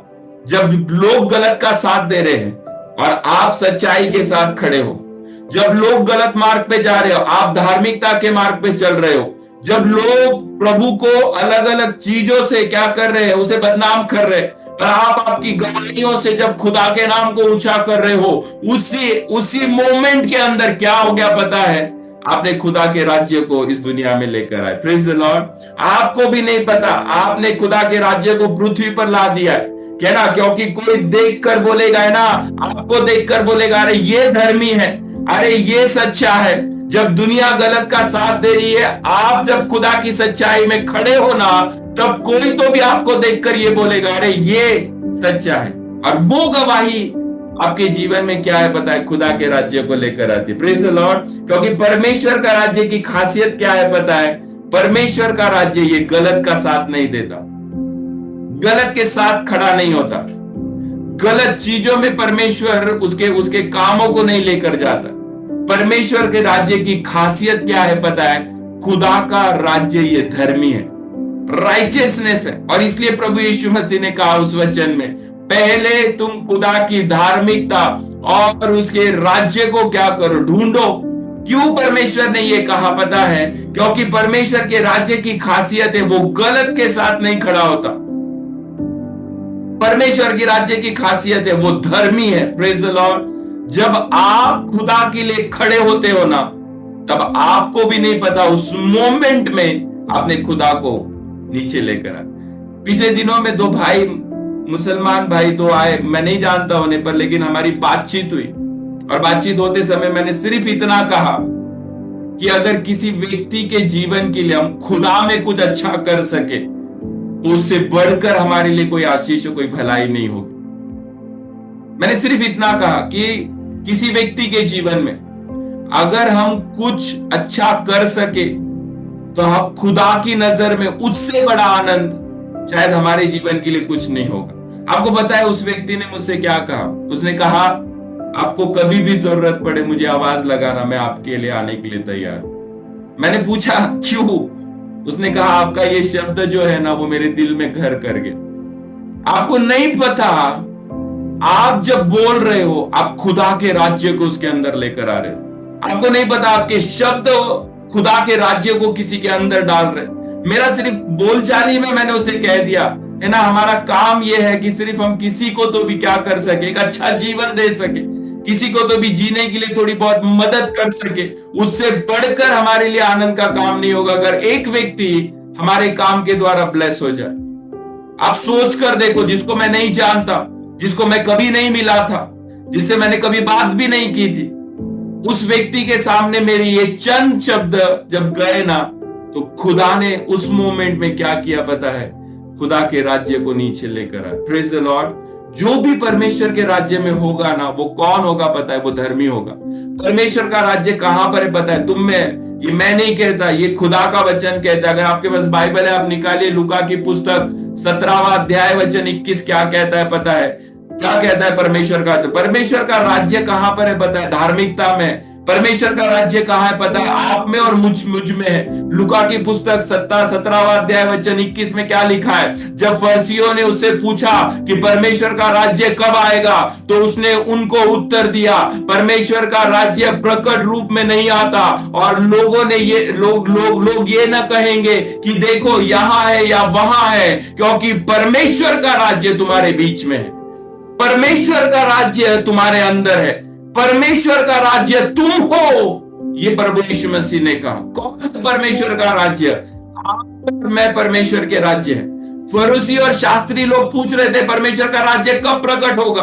[SPEAKER 1] जब लोग गलत का साथ दे रहे हैं और आप सच्चाई के साथ खड़े हो। जब लोग गलत मार्ग पे जा रहे हो, आप धार्मिकता के मार्ग पे चल रहे हो। जब लोग प्रभु को अलग अलग चीजों से क्या कर रहे हैं, उसे बदनाम कर रहे हैं, और आप आपकी गवाहियों से जब खुदा के नाम को ऊंचा कर रहे हो, उसी मोमेंट के अंदर क्या हो गया पता है, आपने खुदा के राज्य को इस दुनिया में लेकर आए। Praise the Lord. आपको भी नहीं पता आपने खुदा के राज्य को पृथ्वी पर ला दिया है, क्या ना, क्योंकि कोई देख कर बोलेगा, है ना, आपको देख कर बोलेगा अरे ये धर्मी है, अरे ये सच्चा है। जब दुनिया गलत का साथ दे रही है, आप जब खुदा की सच्चाई में खड़े हो ना, तब कोई तो भी आपको देखकर ये बोलेगा अरे ये सच्चा है। और वो गवाही आपके जीवन में क्या है पता है, खुदा के राज्य को लेकर आती है। Praise the Lord. क्योंकि परमेश्वर का राज्य की खासियत क्या है पता है, परमेश्वर का राज्य ये गलत का साथ नहीं देता, गलत के साथ खड़ा नहीं होता, गलत चीजों में परमेश्वर उसके कामों को नहीं लेकर जाता। परमेश्वर के राज्य की खासियत क्या है पता है, खुदा का राज्य ये धर्मी है, राइचियसनेस है। और इसलिए प्रभु यीशु मसीह ने कहा उस वचन में, पहले तुम खुदा की धार्मिकता और उसके राज्य को क्या करो, ढूंढो। क्यों परमेश्वर ने ये कहा पता है, क्योंकि परमेश्वर के राज्य की खासियत है वो गलत के साथ नहीं खड़ा होता। परमेश्वर की राज्य की खासियत है वो धर्मी है। Praise the Lord. जब आप खुदा के लिए खड़े होते हो ना, तब आपको भी नहीं पता उस मोमेंट में आपने खुदा को नीचे लेकर आए। पिछले दिनों में दो भाई, मुसलमान भाई दो आए, मैं नहीं जानता उन्हें, पर लेकिन हमारी बातचीत हुई और बातचीत होते समय मैंने सिर्फ इतना कहा कि अगर किसी व्यक्ति के जीवन के लिए हम खुदा में कुछ अच्छा कर सके तो उससे बढ़कर हमारे लिए कोई आशीष, कोई भलाई नहीं होगी। मैंने सिर्फ इतना कहा कि किसी व्यक्ति के जीवन में अगर हम कुछ अच्छा कर सके तो हम खुदा की नजर में उससे बड़ा आनंद शायद हमारे जीवन के लिए कुछ नहीं होगा। आपको पता है उस व्यक्ति ने मुझसे क्या कहा, उसने कहा आपको कभी भी जरूरत पड़े मुझे आवाज लगाना, मैं आपके लिए आने के लिए तैयार। मैंने पूछा क्यों? उसने कहा आपका ये शब्द जो है ना वो मेरे दिल में घर कर गया। आपको नहीं पता, आप जब बोल रहे हो आप खुदा के राज्य को उसके अंदर लेकर आ रहे हो। आपको नहीं पता आपके शब्द खुदा के राज्य को किसी के अंदर डाल रहे। मेरा सिर्फ बोलचाली में मैंने उसे कह दिया है ना, हमारा काम यह है कि सिर्फ हम किसी को तो भी क्या कर सके, एक अच्छा जीवन दे सके, किसी को तो भी जीने के लिए थोड़ी बहुत मदद कर सके। उससे बढ़कर हमारे लिए आनंद का काम नहीं होगा अगर एक व्यक्ति हमारे काम के द्वारा ब्लेस हो जाए। आप सोच कर देखो, जिसको मैं नहीं जानता, जिसको मैं कभी नहीं मिला था, जिससे मैंने कभी बात भी नहीं की थी, उस व्यक्ति के सामने मेरे ये चंद शब्द जब गए ना, तो खुदा ने उस मोमेंट में क्या किया पता है? खुदा के राज्य को नीचे लेकर आया। Praise the Lord. जो भी परमेश्वर के राज्य में होगा ना, वो कौन होगा पता है? वो धर्मी होगा। परमेश्वर का राज्य कहां पर है पता है? तुम में। ये मैं नहीं कहता, ये खुदा का वचन कहता है। अगर आपके पास बाइबल है, आप निकालिए लूका की पुस्तक 17वां अध्याय वचन 21 क्या कहता है पता है? क्या कहता है परमेश्वर का राज्य कहां पर है पता है? धार्मिकता में। परमेश्वर का राज्य कहां है पता है? आप में और मुझ में है। लूका की पुस्तक 17वां अध्याय वचन 21 में क्या लिखा है? जब फरीसियों ने उससे पूछा कि परमेश्वर का राज्य कब आएगा, तो उसने उनको उत्तर दिया, परमेश्वर का राज्य प्रकट रूप में नहीं आता, और लोगों ने लोग ये ना कहेंगे कि देखो यहां है या वहां है, क्योंकि परमेश्वर का राज्य तुम्हारे बीच में है, परमेश्वर का राज्य तुम्हारे अंदर है, परमेश्वर का राज्य तुम हो। ये प्रभु यीशु मसीह ने कहा। कौन परमेश्वर का राज्य? आप मैं परमेश्वर के राज्य है। फरीसी और शास्त्री लोग पूछ रहे थे परमेश्वर का राज्य कब प्रकट होगा।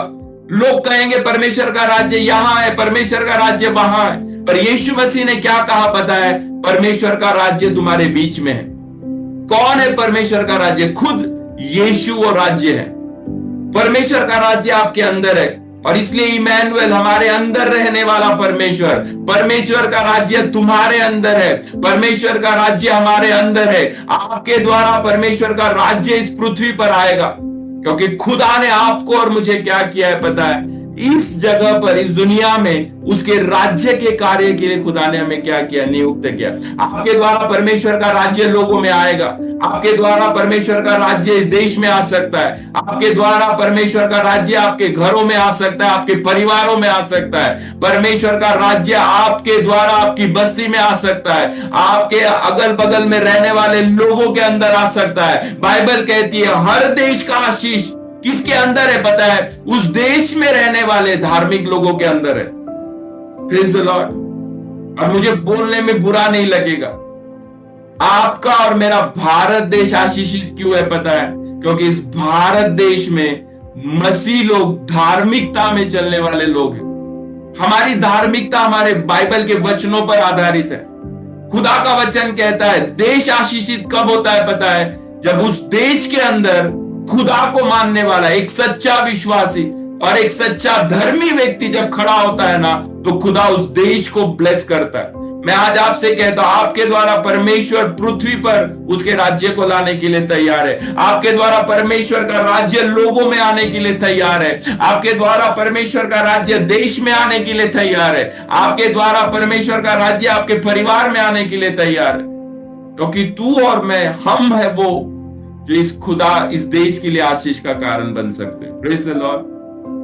[SPEAKER 1] लोग कहेंगे परमेश्वर का राज्य यहां है, परमेश्वर का राज्य वहां है, पर यीशु मसीह ने क्या कहा पता है? परमेश्वर का राज्य तुम्हारे बीच में है। कौन है परमेश्वर का राज्य? खुद यीशु वो राज्य है। परमेश्वर का राज्य आपके अंदर है, और इसलिए इमैनुएल, हमारे अंदर रहने वाला परमेश्वर, परमेश्वर का राज्य तुम्हारे अंदर है, परमेश्वर का राज्य हमारे अंदर है। आपके द्वारा परमेश्वर का राज्य इस पृथ्वी पर आएगा, क्योंकि खुदा ने आपको और मुझे क्या किया है पता है? इस जगह पर, इस दुनिया में उसके राज्य के कार्य के लिए खुदा ने हमें क्या किया? नियुक्त किया। आपके द्वारा परमेश्वर का राज्य लोगों में आएगा। आपके द्वारा परमेश्वर का राज्य इस देश में आ सकता है। आपके द्वारा परमेश्वर का राज्य आपके घरों में आ सकता है, आपके परिवारों में आ सकता है। परमेश्वर का राज्य आपके द्वारा आपकी बस्ती में आ सकता है, आपके अगल बगल में रहने वाले लोगों के अंदर आ सकता है। बाइबल कहती है हर देश का आशीष किसके अंदर है पता है? उस देश में रहने वाले धार्मिक लोगों के अंदर है। Praise the Lord. और मुझे बोलने में बुरा नहीं लगेगा, आपका और मेरा भारत देश आशीषित क्यों है पता है? क्योंकि इस भारत देश में मसीह लोग, धार्मिकता में चलने वाले लोग हैं। हमारी धार्मिकता हमारे बाइबल के वचनों पर आधारित है। खुदा का वचन कहता है देश आशीषित कब होता है पता है? जब उस देश के अंदर खुदा को मानने वाला एक सच्चा विश्वासी और एक सच्चा धर्मी व्यक्ति जब खड़ा होता है ना, तो खुदा उस देश को ब्लेस करता है। मैं आज आपसे कहता हूं, आपके द्वारा परमेश्वर पृथ्वी पर उसके राज्य को लाने के लिए तैयार है। आपके द्वारा परमेश्वर का राज्य लोगों में आने के लिए तैयार है। आपके द्वारा परमेश्वर का राज्य देश में आने के लिए तैयार है। आपके द्वारा परमेश्वर का राज्य आपके परिवार में आने के लिए तैयार है, क्योंकि तू और मैं, हम है वो जो इस खुदा, इस देश के लिए आशीष का कारण बन सकते हैं। Praise the Lord.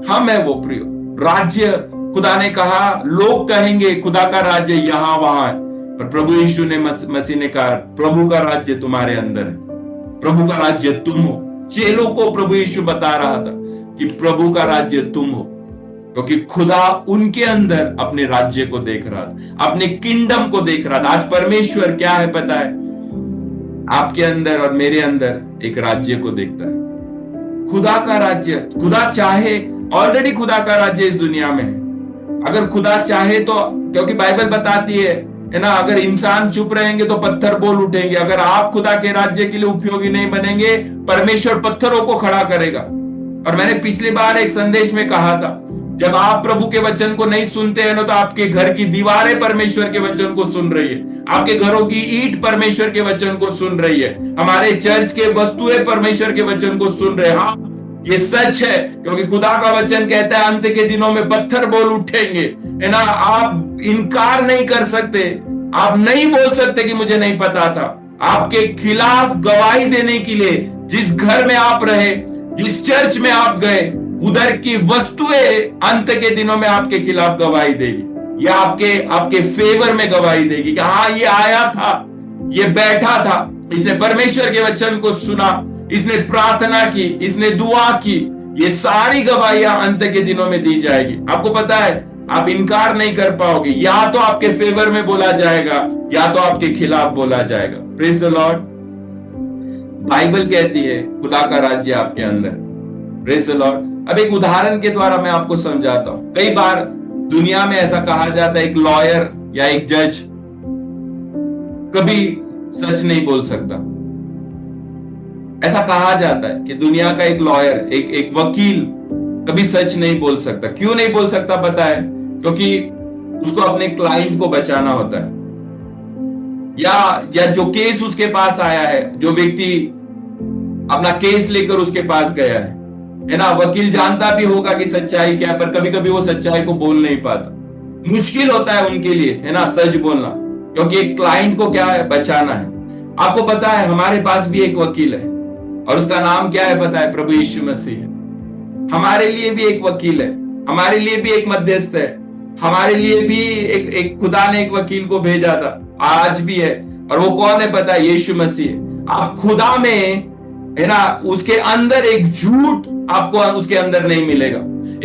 [SPEAKER 1] हम है वो प्रिय राज्य। खुदा ने कहा, लोग कहेंगे खुदा का राज्य यहां वहां है, पर प्रभु यीशु ने मसीह ने कहा प्रभु का राज्य तुम्हारे अंदर है, प्रभु का राज्य तुम हो। चेलों को प्रभु यीशु बता रहा था कि प्रभु का राज्य तुम हो, क्योंकि खुदा उनके अंदर अपने राज्य को देख रहा था, अपने किंगडम को देख रहा था। आज परमेश्वर क्या है पता है? आपके अंदर और मेरे अंदर एक राज्य को देखता है, खुदा का राज्य। खुदा चाहे, ऑलरेडी खुदा का राज्य इस दुनिया में है। अगर खुदा चाहे तो, क्योंकि बाइबल बताती है ना, अगर इंसान चुप रहेंगे तो पत्थर बोल उठेंगे। अगर आप खुदा के राज्य के लिए उपयोगी नहीं बनेंगे, परमेश्वर पत्थरों को खड़ा करेगा। और मैंने पिछली बार एक संदेश में कहा था, जब आप प्रभु के वचन को नहीं सुनते हैं ना, तो आपके घर की दीवारें परमेश्वर के वचन को सुन रही है, आपके घरों की ईंट परमेश्वर के वचन को सुन रही है, हमारे चर्च के वस्तुएं परमेश्वर के वचन को सुन रहे हैं। हाँ, ये सच है, क्योंकि खुदा का वचन कहता है अंत के दिनों में पत्थर बोल उठेंगे, है ना। आप इनकार नहीं कर सकते, आप नहीं बोल सकते कि मुझे नहीं पता था। आपके खिलाफ गवाही देने के लिए जिस घर में आप रहे, जिस चर्च में आप गए, उधर की वस्तुएं अंत के दिनों में आपके खिलाफ गवाही देगी। ये आपके आपके फेवर में गवाही देगी कि हाँ ये आया था, ये बैठा था, इसने परमेश्वर के वचन को सुना, इसने प्रार्थना की, इसने दुआ की। ये सारी गवाहियां अंत के दिनों में दी जाएगी। आपको पता है, आप इनकार नहीं कर पाओगे। या तो आपके फेवर में बोला जाएगा या तो आपके खिलाफ बोला जाएगा। Praise the Lord. बाइबल कहती है खुदा का राज्य आपके अंदर। Praise the Lord. अब एक उदाहरण के द्वारा मैं आपको समझाता हूं। कई बार दुनिया में ऐसा कहा जाता है, एक लॉयर या एक जज कभी सच नहीं बोल सकता। ऐसा कहा जाता है कि दुनिया का एक लॉयर, एक वकील कभी सच नहीं बोल सकता। क्यों नहीं बोल सकता पता है? क्योंकि उसको अपने क्लाइंट को बचाना होता है, या जो केस उसके पास आया है, जो व्यक्ति अपना केस लेकर उसके पास गया है ना, वकील जानता भी होगा कि सच्चाई क्या है, पर कभी कभी वो सच्चाई को बोल नहीं पाता। मुश्किल होता है उनके लिए, है ना, सच बोलना, क्योंकि एक क्लाइंट को क्या है, बचाना है। आपको पता है हमारे पास भी एक वकील है और उसका नाम क्या है पता है? प्रभु यीशु मसीह है। हमारे लिए भी एक वकील है, हमारे लिए भी एक मध्यस्थ है, हमारे लिए भी एक खुदा ने एक वकील को भेजा था, आज भी है। और वो कौन है पता है? यीशु मसीह। आप खुदा में, है ना, उसके अंदर एक झूठ आपको उसके अंदर नहीं मिलेगा,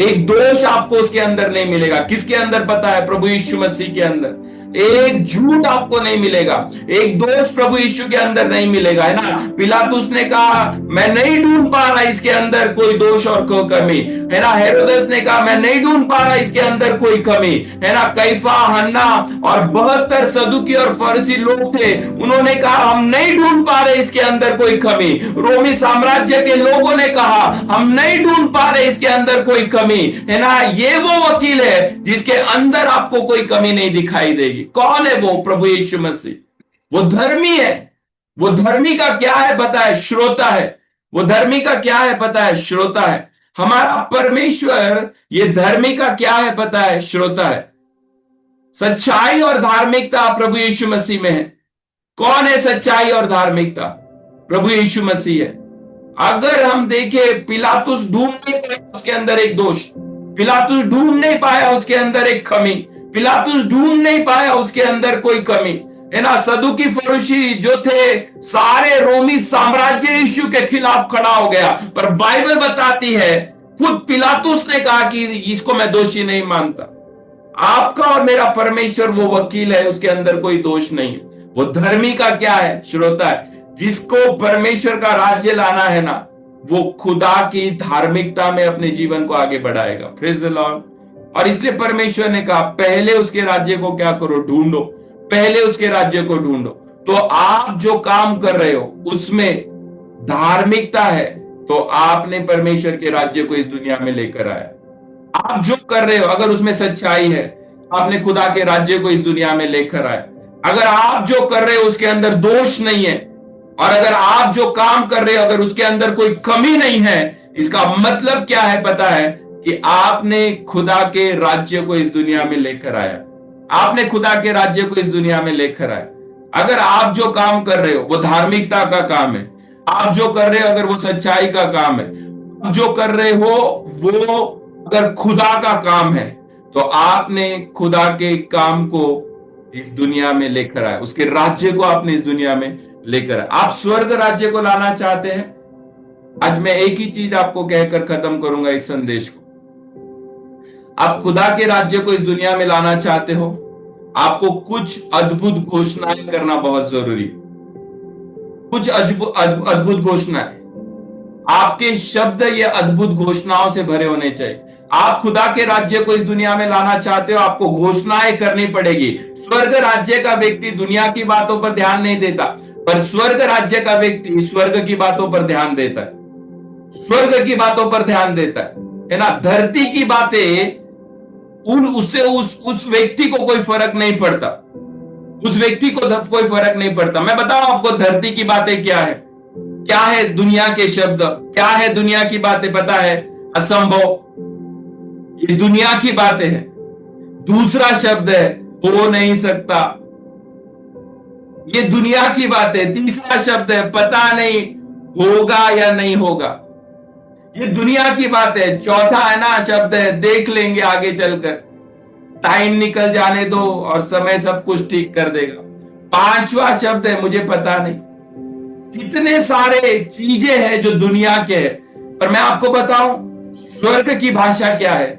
[SPEAKER 1] एक दोष आपको उसके अंदर नहीं मिलेगा। किसके अंदर पता है? प्रभु यीशु मसीह के अंदर एक झूठ आपको नहीं मिलेगा, एक दोष प्रभु यीशु के अंदर नहीं मिलेगा, है ना। पिलातुस ने कहा मैं नहीं ढूंढ पा रहा इसके अंदर कोई दोष और कोई कमी, है ना। हेरोदेस ने कहा मैं नहीं ढूंढ पा रहा इसके अंदर कोई कमी, है ना। कैफा, हन्ना और 72 सदुकी और फरीसी लोग थे, उन्होंने कहा हम नहीं ढूंढ पा रहे इसके अंदर कोई कमी। रोमी साम्राज्य के लोगों ने कहा हम नहीं ढूंढ पा रहे इसके अंदर कोई कमी, है ना। ये वो वकील है जिसके अंदर आपको कोई कमी नहीं दिखाई देगी। कौन है वो? प्रभु यीशु मसीह। वो धर्मी है। वो धर्मी का क्या है पता है? श्रोता है। वो धर्मी का क्या है पता है? श्रोता है। हमारा परमेश्वर ये धर्मी का क्या है पता है? श्रोता है। सच्चाई और धार्मिकता प्रभु यीशु मसीह में है। कौन है सच्चाई और धार्मिकता? प्रभु यीशु मसीह है। अगर हम देखें, पिलातुस ढूंढ नहीं पाया उसके अंदर एक दोष, पिलातुस ढूंढ नहीं पाया उसके अंदर एक कमी, पिलातुस ढूंढ नहीं पाया उसके अंदर कोई कमी, है ना। सदुकी फरीसी जो थे, सारे रोमी साम्राज्य यीशु के खिलाफ खड़ा हो गया, पर बाइबल बताती है खुद पिलातुस ने कहा कि इसको मैं दोषी नहीं मानता। आपका और मेरा परमेश्वर वो वकील है, उसके अंदर कोई दोष नहीं है। वो धर्मी का क्या है? श्रोता है। जिसको परमेश्वर का राज्य लाना है ना, वो खुदा की धार्मिकता में अपने जीवन को आगे बढ़ाएगा। Praise the Lord. और इसलिए परमेश्वर ने कहा पहले उसके राज्य को क्या करो? ढूंढो। पहले उसके राज्य को ढूंढो। तो आप जो काम कर रहे हो उसमें धार्मिकता है, तो आपने परमेश्वर के राज्य को इस दुनिया में लेकर आया। आप जो कर रहे हो अगर उसमें सच्चाई है, आपने खुदा के राज्य को इस दुनिया में लेकर आया। अगर आप जो कर रहे हो उसके अंदर दोष नहीं है, और अगर आप जो काम कर रहे हो अगर उसके अंदर कोई कमी नहीं है, इसका मतलब क्या है पता है? कि आपने खुदा के राज्य को इस दुनिया में लेकर आया। आपने खुदा के राज्य को इस दुनिया में लेकर आया। अगर आप जो काम कर रहे हो वो धार्मिकता का काम है, आप जो कर रहे हो अगर वो सच्चाई का काम है, आप जो कर रहे हो वो अगर खुदा का काम है, तो आपने खुदा के काम को इस दुनिया में लेकर आया, उसके राज्य को आपने इस दुनिया में लेकर आया। आप स्वर्ग राज्य को लाना चाहते हैं? आज मैं एक ही चीज आपको कहकर खत्म करूंगा इस संदेश को। आप खुदा के राज्य को इस दुनिया में लाना चाहते हो, आपको कुछ अद्भुत घोषणाएं करना बहुत जरूरी है। कुछ अद्भुत घोषणाएं, आपके शब्द ये अद्भुत घोषणाओं से भरे होने चाहिए। आप खुदा के राज्य को इस दुनिया में लाना चाहते हो, आपको घोषणाएं करनी पड़ेगी। स्वर्ग राज्य का व्यक्ति दुनिया की बातों पर ध्यान नहीं देता, पर स्वर्ग राज्य का व्यक्ति स्वर्ग की बातों पर ध्यान देता है, स्वर्ग की बातों पर ध्यान देता है ना। धरती की बातें उससे उस व्यक्ति को कोई फर्क नहीं पड़ता, उस व्यक्ति को कोई फर्क नहीं पड़ता। मैं बताऊं आपको धरती की बातें क्या है, क्या है दुनिया के शब्द, क्या है दुनिया की बातें पता है? असंभव। ये दुनिया की बातें हैं। दूसरा शब्द है हो नहीं सकता, ये दुनिया की बात है। तीसरा शब्द है पता नहीं होगा या नहीं होगा, ये दुनिया की बात है। चौथा है ना शब्द है देख लेंगे आगे चलकर, टाइम निकल जाने दो और समय सब कुछ ठीक कर देगा। पांचवा शब्द है मुझे पता नहीं। कितने सारे चीजें हैं जो दुनिया के है, पर मैं आपको बताऊं स्वर्ग की भाषा क्या है।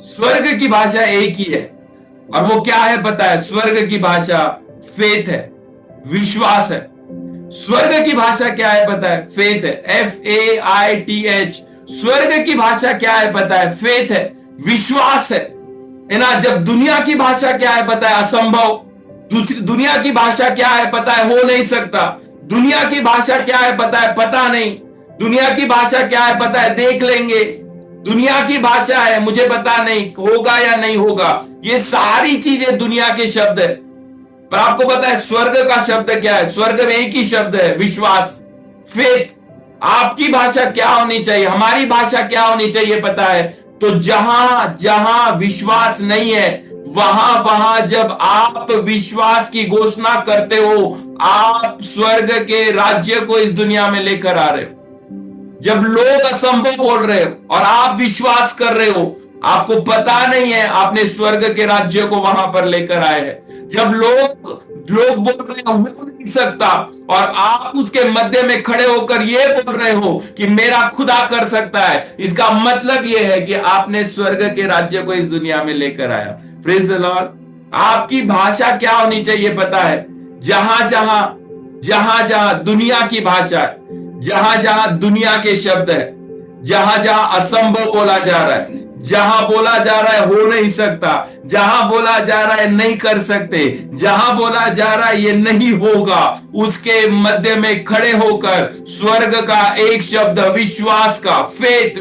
[SPEAKER 1] स्वर्ग की भाषा एक ही है, और वो क्या है पता है? स्वर्ग की भाषा फेथ है, विश्वास है। स्वर्ग की भाषा क्या है पता है? फेथ है, FAITH। स्वर्ग की भाषा क्या है पता है? फेथ है, विश्वास है ना। जब दुनिया की भाषा क्या है पता है? असंभव। दूसरी दुनिया की भाषा क्या है पता है? हो नहीं सकता। दुनिया की भाषा क्या है पता है? पता नहीं। दुनिया की भाषा क्या है पता है? देख लेंगे। दुनिया की भाषा है मुझे पता नहीं होगा या नहीं होगा। ये सारी चीजें दुनिया के शब्द है, पर आपको पता है स्वर्ग का शब्द क्या है? स्वर्ग में एक ही शब्द है, विश्वास, फेथ। आपकी भाषा क्या होनी चाहिए? हमारी भाषा क्या होनी चाहिए पता है? तो जहां जहां विश्वास नहीं है, वहां वहां जब आप विश्वास की घोषणा करते हो, आप स्वर्ग के राज्य को इस दुनिया में लेकर आ रहे हो। जब लोग असंभव बोल रहे हो और आप विश्वास कर रहे हो, आपको पता नहीं है आपने स्वर्ग के राज्य को वहां पर लेकर आए हैं। जब लोग बोल रहे हो नहीं सकता, और आप उसके मध्य में खड़े होकर ये बोल रहे हो कि मेरा खुदा कर सकता है, इसका मतलब ये है कि आपने स्वर्ग के राज्य को इस दुनिया में लेकर आया। Praise the Lord. आपकी भाषा क्या होनी चाहिए पता है? जहां जहां दुनिया की भाषा है, जहां जहां दुनिया के शब्द है, जहां जहां असंभव बोला जा रहा है, जहां बोला जा रहा है हो नहीं सकता, जहां बोला जा रहा है नहीं कर सकते, जहां बोला जा रहा है ये नहीं होगा, उसके मध्य में खड़े होकर स्वर्ग का एक शब्द, विश्वास का, फेथ,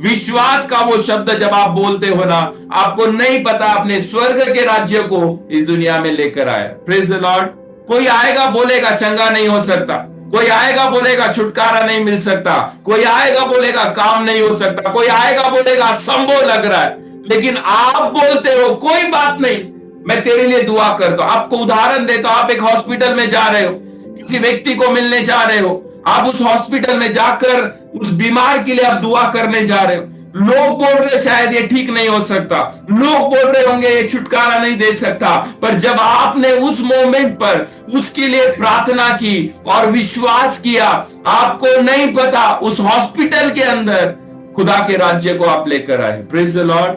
[SPEAKER 1] विश्वास का वो शब्द जब आप बोलते हो ना, आपको नहीं पता आपने स्वर्ग के राज्य को इस दुनिया में लेकर आया। Praise the Lord. कोई आएगा बोलेगा चंगा नहीं हो सकता, कोई आएगा बोलेगा छुटकारा नहीं मिल सकता, कोई आएगा बोलेगा काम नहीं हो सकता, कोई आएगा बोलेगा असंभव लग रहा है, लेकिन आप बोलते हो कोई बात नहीं, मैं तेरे लिए दुआ करता हूं। आपको उदाहरण देता हूं, आप एक हॉस्पिटल में जा रहे हो, किसी व्यक्ति को मिलने जा रहे हो, आप उस हॉस्पिटल में जाकर उस बीमार के लिए आप दुआ करने जा रहे हो। लोग बोल रहे शायद ये ठीक नहीं हो सकता, लोग बोल रहे होंगे ये छुटकारा नहीं दे सकता, पर जब आपने उस मोमेंट पर उसके लिए प्रार्थना की और विश्वास किया, आपको नहीं पता उस हॉस्पिटल के अंदर खुदा के राज्य को आप लेकर आए। Praise the Lord,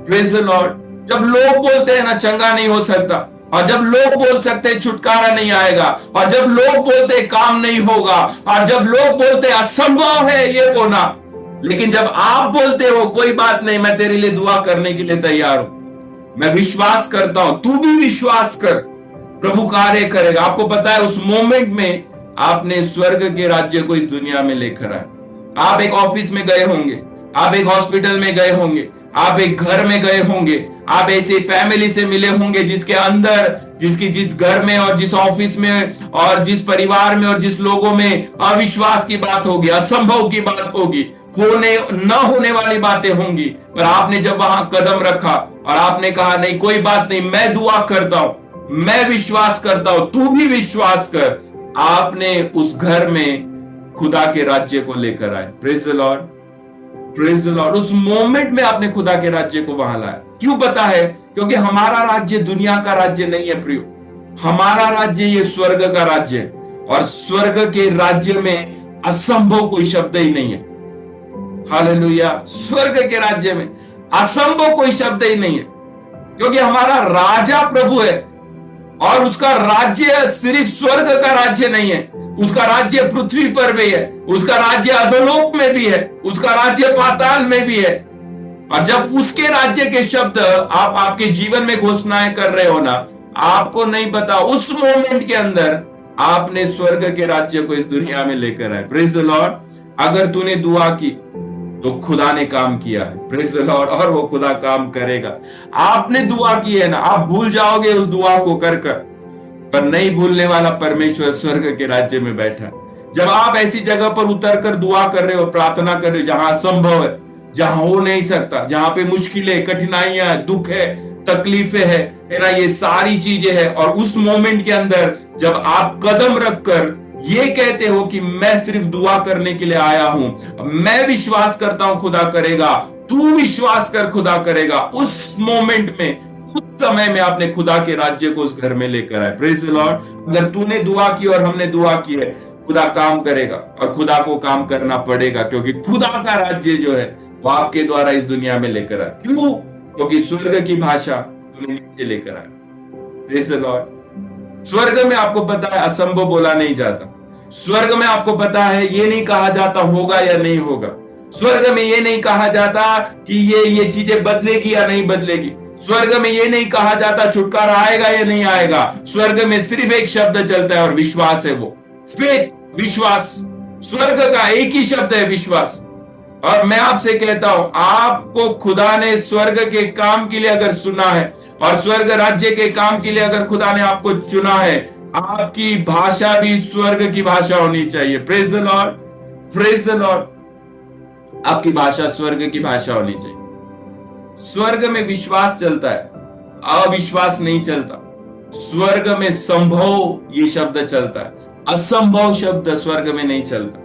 [SPEAKER 1] praise the Lord. जब लोग बोलते हैं ना चंगा नहीं हो सकता, और जब लोग बोल सकते छुटकारा नहीं आएगा, और जब लोग बोलते काम नहीं होगा, और जब लोग बोलते असंभव है ये होना, लेकिन जब आप बोलते हो कोई बात नहीं मैं तेरे लिए दुआ करने के लिए तैयार हूं, मैं विश्वास करता हूं, तू भी विश्वास कर, प्रभु कार्य करेगा। आपको पता है उस मोमेंट में आपने स्वर्ग के राज्य को इस दुनिया में लेकर आए। आप एक ऑफिस में गए होंगे, आप एक हॉस्पिटल में गए होंगे, आप एक घर में गए होंगे, आप ऐसे फैमिली से मिले होंगे जिसके अंदर, जिस घर में और जिस ऑफिस में और जिस परिवार में और जिस लोगों में अविश्वास की बात होगी, असंभव की बात होगी, होने न होने वाली बातें होंगी, पर आपने जब वहां कदम रखा और आपने कहा नहीं कोई बात नहीं, मैं दुआ करता हूं, मैं विश्वास करता हूं, तू भी विश्वास कर, आपने उस घर में खुदा के राज्य को लेकर आए। Praise the Lord, praise the Lord. उस मोमेंट में आपने खुदा के राज्य को वहां लाया। क्यों पता है? क्योंकि हमारा राज्य दुनिया का राज्य नहीं है प्रियो, हमारा राज्य ये स्वर्ग का राज्य है, और स्वर्ग के राज्य में असंभव कोई शब्द ही नहीं है। हालेलुया। स्वर्ग के राज्य में असंभव कोई शब्द ही नहीं है, क्योंकि हमारा राजा प्रभु है, और उसका राज्य सिर्फ स्वर्ग का राज्य नहीं है, उसका राज्य पृथ्वी पर भी है, उसका राज्य अधोलोक में भी है, उसका राज्य पाताल में भी है। और जब उसके राज्य के शब्द आप आपके जीवन में घोषणाएं कर रहे हो ना, आपको नहीं पता उस मोमेंट के अंदर आपने स्वर्ग के राज्य को इस दुनिया में लेकर आए। Praise the Lord. अगर तूने दुआ की तो खुदा ने काम किया है। Praise the Lord. और वो खुदा काम करेगा। आपने दुआ की है ना, आप भूल जाओगे उस दुआ को कर कर, पर नहीं भूलने वाला परमेश्वर स्वर्ग के राज्य में बैठा। जब आप ऐसी जगह पर उतर कर दुआ कर रहे हो, प्रार्थना कर रहे हो जहां असंभव है, जहां हो नहीं सकता, जहां पे मुश्किलें, कठिनाइयां, दुख है, तकलीफें है ना, ये सारी चीजें हैं, और उस मोमेंट के अंदर जब आप कदम रखकर ये कहते हो कि मैं सिर्फ दुआ करने के लिए आया हूं, मैं विश्वास करता हूं खुदा करेगा, तू विश्वास कर खुदा करेगा। उस मोमेंट में, उस समय में आपने खुदा के राज्य को उस घर में लेकर आए। Praise the Lord. अगर तूने दुआ की और हमने दुआ की है, खुदा काम करेगा और खुदा को काम करना पड़ेगा, क्योंकि खुदा का राज्य जो है वो आपके द्वारा इस दुनिया में लेकर आए। क्यों? क्योंकि स्वर्ग की भाषा तूने नीचे लेकर आए। Praise the Lord. स्वर्ग में आपको पता है असंभव बोला नहीं जाता। स्वर्ग में आपको पता है ये नहीं कहा जाता होगा या नहीं होगा। स्वर्ग में ये नहीं कहा जाता कि ये चीजें बदलेगी या नहीं बदलेगी। स्वर्ग में ये नहीं कहा जाता छुटकारा आएगा या नहीं आएगा। स्वर्ग में सिर्फ एक शब्द चलता है और विश्वास है, वो फेथ, विश्वास। स्वर्ग का एक ही शब्द है, विश्वास। और मैं आपसे कहता हूं, आपको खुदा ने स्वर्ग के काम के लिए अगर सुना है और स्वर्ग राज्य के काम के लिए अगर खुदा ने आपको चुना है, आपकी भाषा भी स्वर्ग की भाषा होनी चाहिए। Praise the Lord, praise the Lord. आपकी भाषा स्वर्ग की भाषा होनी चाहिए। स्वर्ग में विश्वास चलता है, अविश्वास नहीं चलता। स्वर्ग में संभव ये शब्द चलता है, असंभव शब्द स्वर्ग में नहीं चलता।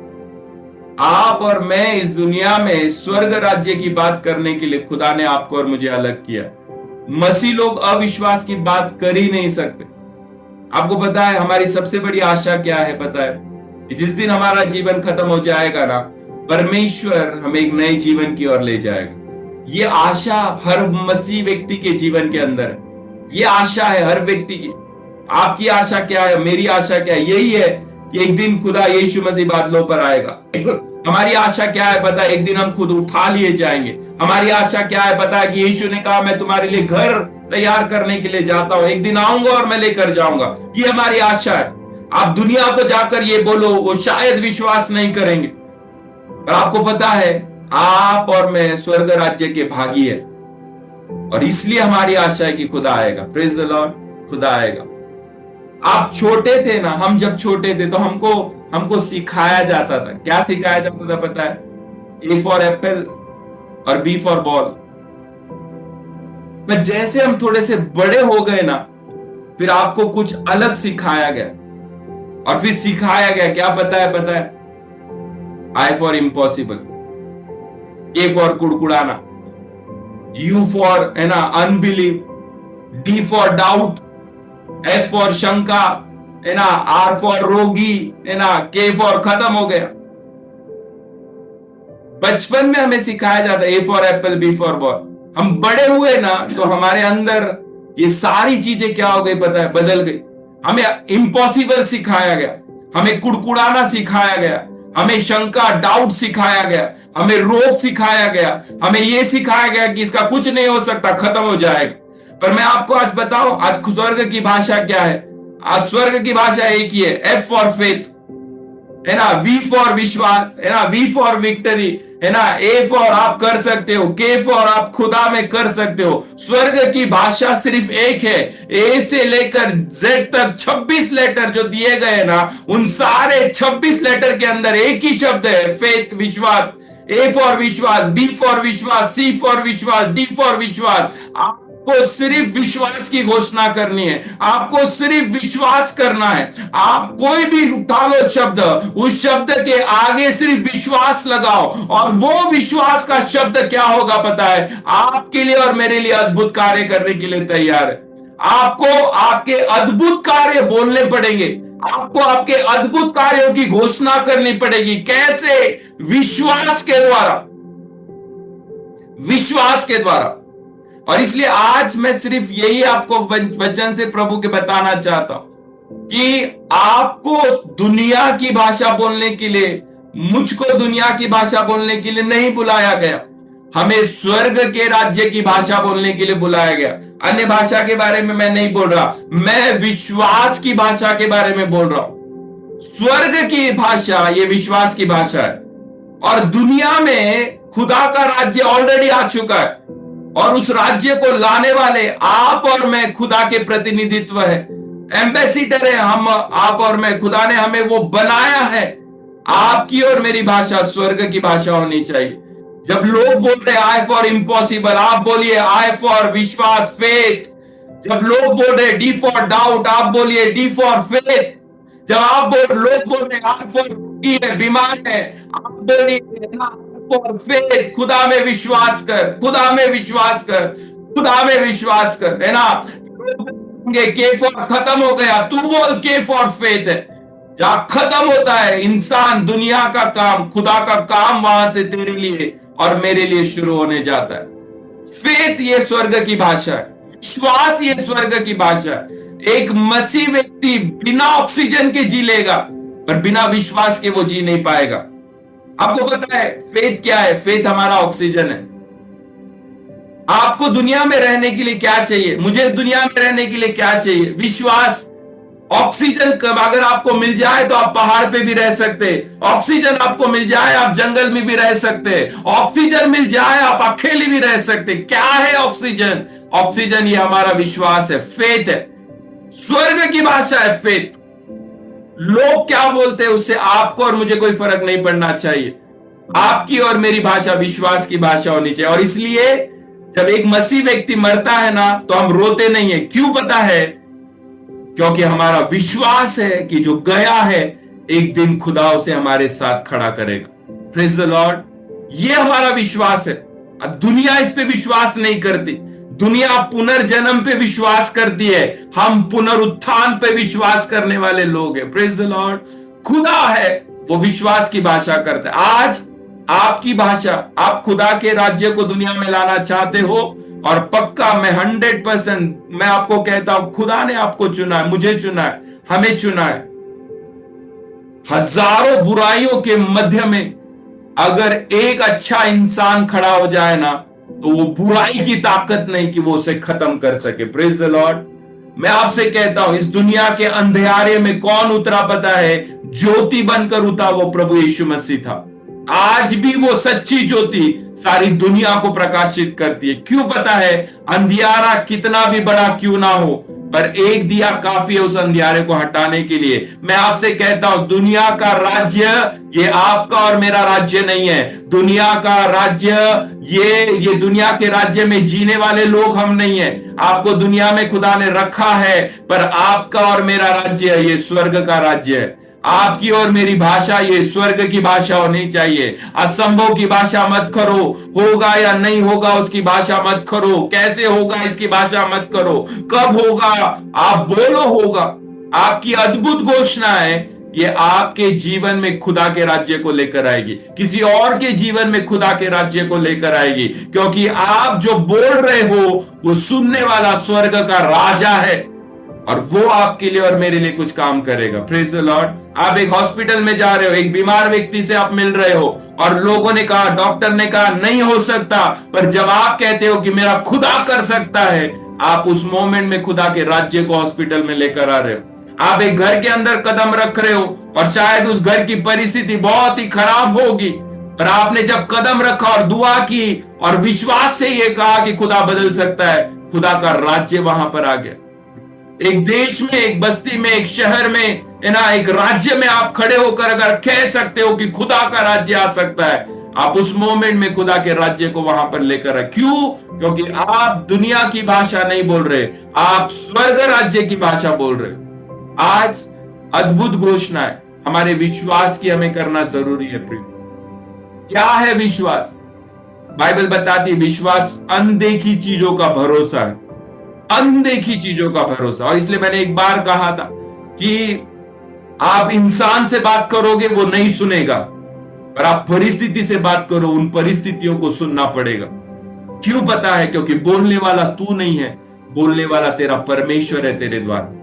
[SPEAKER 1] आप और मैं इस दुनिया में स्वर्ग राज्य की बात करने के लिए खुदा ने आपको और मुझे अलग किया। मसीह लोग अविश्वास की बात कर ही नहीं सकते। आपको पता है हमारी सबसे बड़ी आशा क्या है? पता है कि जिस दिन हमारा जीवन खत्म हो जाएगा ना, परमेश्वर हमें एक नए जीवन की ओर ले जाएगा। ये आशा हर मसीह व्यक्ति के जीवन के अंदर है। ये आशा है हर व्यक्ति की। आपकी आशा क्या है? मेरी आशा क्या है? यही है कि एक दिन खुदा यीशु मसीह बादलों पर आएगा। हमारी आशा क्या है? पता है, एक दिन हम खुद उठा लिए जाएंगे। हमारी आशा क्या है? पता है कि यीशु ने कहा मैं तुम्हारे लिए घर तैयार करने के लिए जाता हूं, एक दिन आऊंगा और मैं लेकर जाऊंगा। ये हमारी आशा है। आप दुनिया को जाकर ये बोलो, वो शायद विश्वास नहीं करेंगे। और आपको पता है आप और मैं स्वर्ग राज्य के भागी है, और इसलिए हमारी आशा है कि खुदा आएगा। प्रेज द लॉर्ड, खुदा आएगा। आप छोटे थे ना, हम जब छोटे थे तो हमको सिखाया जाता था। क्या सिखाया जाता था पता है? ए फॉर एप्पल और बी फॉर बॉल। पर जैसे हम थोड़े से बड़े हो गए ना, फिर आपको कुछ अलग सिखाया गया। और फिर सिखाया गया क्या पता है? I for impossible, A for कुड़कुड़ाना, यू फॉर है ना unbelieve, D for doubt, S for शंका, है ना, आर फॉर रोगी, है ना, के फॉर खत्म हो गया। बचपन में हमें सिखाया जाता है A for apple, B for ball. हम बड़े हुए ना तो हमारे अंदर ये सारी चीजें क्या हो गई पता है? बदल गई। हमें इम्पॉसिबल सिखाया गया, हमें कुड़कुड़ाना सिखाया गया, हमें शंका, डाउट सिखाया गया, हमें रोग सिखाया गया, हमें यह सिखाया गया कि इसका कुछ नहीं हो सकता, खत्म हो जाएगा। पर मैं आपको आज बताऊं, आज स्वर्ग की भाषा क्या है? आज स्वर्ग की भाषा एक ही है, एफ फॉर फेथ, है ना, वी फॉर विश्वास, है ना, वी फॉर विक्ट्री, है ना, ए फॉर आप कर सकते हो, के फॉर आप खुदा में कर सकते हो। स्वर्ग की भाषा सिर्फ एक है। ए से लेकर जेड तक 26 लेटर जो दिए गए ना, उन सारे 26 लेटर के अंदर एक ही शब्द है, फेथ, विश्वास। ए फॉर विश्वास, बी फॉर विश्वास, सी फॉर विश्वास, डी फॉर विश्वास। आपको सिर्फ विश्वास की घोषणा करनी है, आपको सिर्फ विश्वास करना है। आप कोई भी उठा लो शब्द, उस शब्द के आगे सिर्फ विश्वास लगाओ, और वो विश्वास का शब्द क्या होगा पता है? आपके लिए और मेरे लिए अद्भुत कार्य करने के लिए तैयार है। आपको आपके अद्भुत कार्य बोलने पड़ेंगे, आपको आपके अद्भुत कार्यों की घोषणा करनी पड़ेगी। कैसे? विश्वास के द्वारा, विश्वास के द्वारा। और इसलिए आज मैं सिर्फ यही आपको वचन से प्रभु के बताना चाहता हूं कि आपको दुनिया की भाषा बोलने के लिए, मुझको दुनिया की भाषा बोलने के लिए नहीं बुलाया गया। हमें स्वर्ग के राज्य की भाषा बोलने के लिए बुलाया गया। अन्य भाषा के बारे में मैं नहीं बोल रहा, मैं विश्वास की भाषा के बारे में बोल रहा हूं। स्वर्ग की भाषा ये विश्वास की भाषा है। और दुनिया में खुदा का राज्य ऑलरेडी आ चुका है, और उस राज्य को लाने वाले आप और मैं खुदा के प्रतिनिधित्व है, एम्बेसिडर है हम, आप और मैं। खुदा ने हमें वो बनाया है। आपकी और मेरी भाषा स्वर्ग की भाषा होनी चाहिए। जब लोग बोल रहे आई फॉर इम्पॉसिबल, आप बोलिए आई फॉर विश्वास, फेथ। जब लोग बोल रहे डी फॉर डाउट, आप बोलिए डी फॉर फेथ। जब लोग बोल रहे आई फॉर बीमार है, आप बोलिए फॉर फेथ, खुदा में विश्वास कर, खुदा में विश्वास कर, खुदा में विश्वास कर, है ना। के फॉर खत्म हो गया, तू बोल के फॉर फेथ है। जहां खत्म होता है इंसान, दुनिया का काम, खुदा का काम वहां से तेरे लिए और मेरे लिए शुरू होने जाता है। फेथ ये स्वर्ग की भाषा है, विश्वास ये स्वर्ग की भाषा है। एक मसीह व्यक्ति बिना ऑक्सीजन के जी लेगा, पर बिना विश्वास के वो जी नहीं पाएगा। आपको पता है फेथ क्या है? फेथ हमारा ऑक्सीजन है। आपको दुनिया में रहने के लिए क्या चाहिए? मुझे दुनिया में रहने के लिए क्या चाहिए? विश्वास। ऑक्सीजन अगर आपको मिल जाए तो आप पहाड़ पे भी रह सकते, ऑक्सीजन आपको मिल जाए आप जंगल में भी रह सकते, ऑक्सीजन मिल जाए आप अकेले भी रह सकते। क्या है ऑक्सीजन? ऑक्सीजन ये हमारा विश्वास है, फेथ है, स्वर्ग की भाषा है फेथ। लोग क्या बोलते हैं उससे आपको और मुझे कोई फर्क नहीं पड़ना चाहिए। आपकी और मेरी भाषा विश्वास की भाषा होनी चाहिए। और इसलिए जब एक मसीह व्यक्ति मरता है ना, तो हम रोते नहीं है। क्यों पता है? क्योंकि हमारा विश्वास है कि जो गया है एक दिन खुदा उसे हमारे साथ खड़ा करेगा। Praise the Lord. ये हमारा विश्वास है। अब दुनिया इस पे विश्वास नहीं करती। दुनिया पुनर्जन्म पे विश्वास करती है, हम पुनरुत्थान पे विश्वास करने वाले लोग हैं। Praise the Lord. खुदा है वो विश्वास की भाषा करता है। आज आपकी भाषा, आप खुदा के राज्य को दुनिया में लाना चाहते हो, और पक्का मैं 100% मैं आपको कहता हूं, खुदा ने आपको चुना है, मुझे चुना है, हमें चुना है। हजारों बुराइयों के मध्य में अगर एक अच्छा इंसान खड़ा हो जाए ना, तो वो बुराई की ताकत नहीं कि वो उसे खत्म कर सके। Praise the Lord. मैं आपसे कहता हूं, इस दुनिया के अंधेरे में कौन उतरा पता है? ज्योति बनकर उतरा, वो प्रभु यीशु मसीह था। आज भी वो सच्ची ज्योति सारी दुनिया को प्रकाशित करती है। क्यों पता है? अंधियारा कितना भी बड़ा क्यों ना हो, पर एक दिया काफी है उस अंधियारे को हटाने के लिए। मैं आपसे कहता हूं, दुनिया का राज्य ये आपका और मेरा राज्य नहीं है। दुनिया का राज्य ये दुनिया के राज्य में जीने वाले लोग हम नहीं है। आपको दुनिया में खुदा ने रखा है, पर आपका और मेरा राज्य ये स्वर्ग का राज्य है। आपकी और मेरी भाषा ये स्वर्ग की भाषा होनी चाहिए। असंभव की भाषा मत करो, होगा या नहीं होगा उसकी भाषा मत करो, कैसे होगा इसकी भाषा मत करो, कब होगा आप बोलो होगा। आपकी अद्भुत घोषणा है, ये आपके जीवन में खुदा के राज्य को लेकर आएगी, किसी और के जीवन में खुदा के राज्य को लेकर आएगी। क्योंकि आप जो बोल रहे हो वो सुनने वाला स्वर्ग का राजा है, और वो आपके लिए और मेरे लिए कुछ काम करेगा। Praise the Lord. आप एक हॉस्पिटल में जा रहे हो, एक बीमार व्यक्ति से आप मिल रहे हो, और लोगों ने कहा, डॉक्टर ने कहा नहीं हो सकता, पर जब आप कहते हो कि मेरा खुदा कर सकता है, आप उस मोमेंट में खुदा के राज्य को हॉस्पिटल में लेकर आ रहे हो। आप एक घर के अंदर कदम रख रहे हो, और शायद उस घर की परिस्थिति बहुत ही खराब होगी, पर आपने जब कदम रखा और दुआ की और विश्वास से ये कहा कि खुदा बदल सकता है, खुदा का राज्य वहां पर आ गया। एक देश में, एक बस्ती में, एक शहर में, है ना, एक राज्य में आप खड़े होकर अगर कह सकते हो कि खुदा का राज्य आ सकता है, आप उस मोमेंट में खुदा के राज्य को वहां पर लेकर आए। क्यों? क्योंकि आप दुनिया की भाषा नहीं बोल रहे, आप स्वर्ग राज्य की भाषा बोल रहे। आज अद्भुत घोषणा है, हमारे विश्वास की हमें करना जरूरी है। प्रिय, क्या है विश्वास? बाइबल बताती है विश्वास अनदेखी चीजों का भरोसा है, अनदेखी चीजों का भरोसा। और इसलिए मैंने एक बार कहा था कि आप इंसान से बात करोगे वो नहीं सुनेगा, पर आप परिस्थिति से बात करो, उन परिस्थितियों को सुनना पड़ेगा। क्यों पता है? क्योंकि बोलने वाला तू नहीं है, बोलने वाला तेरा परमेश्वर है तेरे द्वारा।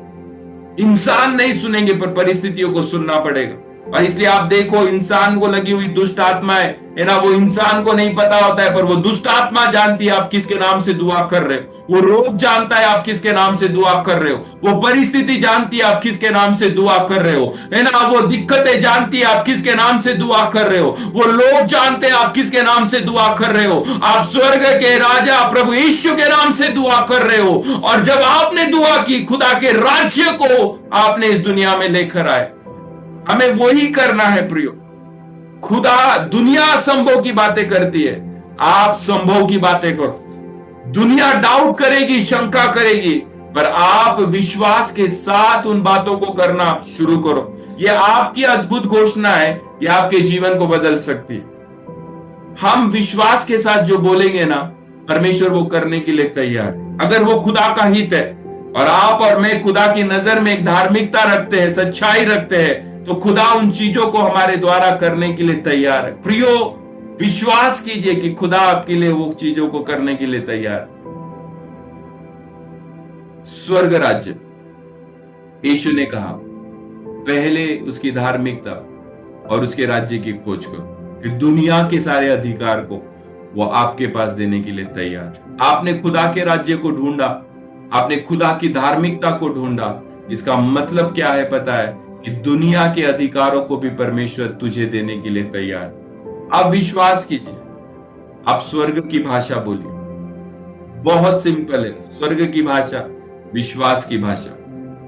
[SPEAKER 1] इंसान नहीं सुनेंगे, पर परिस्थितियों को सुनना पड़ेगा। और इसलिए आप देखो, इंसान को लगी हुई दुष्ट आत्माएं, है ना, वो इंसान को नहीं पता होता है, पर वो दुष्ट आत्मा जानती है आप किसके नाम से दुआ कर रहे हो। वो रोग जानता है आप किसके नाम से दुआ कर रहे हो। वो परिस्थिति जानती है आप किसके नाम से दुआ कर रहे हो, है ना। वो दिक्कतें जानती है आप किसके नाम से दुआ कर रहे हो। वो लोग जानते हैं आप किसके नाम से दुआ कर रहे हो। आप स्वर्ग के राजा प्रभु यीशु के नाम से दुआ कर रहे हो। और जब आपने दुआ की, खुदा के राज्य को आपने इस दुनिया में लेकर आए। हमें वही करना है प्रियो। खुदा, दुनिया असंभव की बातें करती है, आप संभव की बातें करो। दुनिया डाउट करेगी, शंका करेगी, पर आप विश्वास के साथ उन बातों को करना शुरू करो। यह आपकी अद्भुत घोषणा है, यह आपके जीवन को बदल सकती है। हम विश्वास के साथ जो बोलेंगे ना, परमेश्वर वो करने के लिए तैयार है। अगर वो खुदा का हित है और आप और मैं खुदा की नजर में एक धार्मिकता रखते हैं, सच्चाई रखते हैं, तो खुदा उन चीजों को हमारे द्वारा करने के लिए तैयार है। प्रियो, विश्वास कीजिए कि खुदा आपके लिए वो चीजों को करने के लिए तैयार है। स्वर्ग राज्य, यीशु ने कहा पहले उसकी धार्मिकता और उसके राज्य की खोज करो, कि दुनिया के सारे अधिकार को वो आपके पास देने के लिए तैयार है। आपने खुदा के राज्य को ढूंढा, आपने खुदा की धार्मिकता को ढूंढा, इसका मतलब क्या है पता है? कि दुनिया के अधिकारों को भी परमेश्वर तुझे देने के लिए तैयार है। आप विश्वास कीजिए, आप स्वर्ग की भाषा बोलिए। बहुत सिंपल है। स्वर्ग की भाषा विश्वास की भाषा,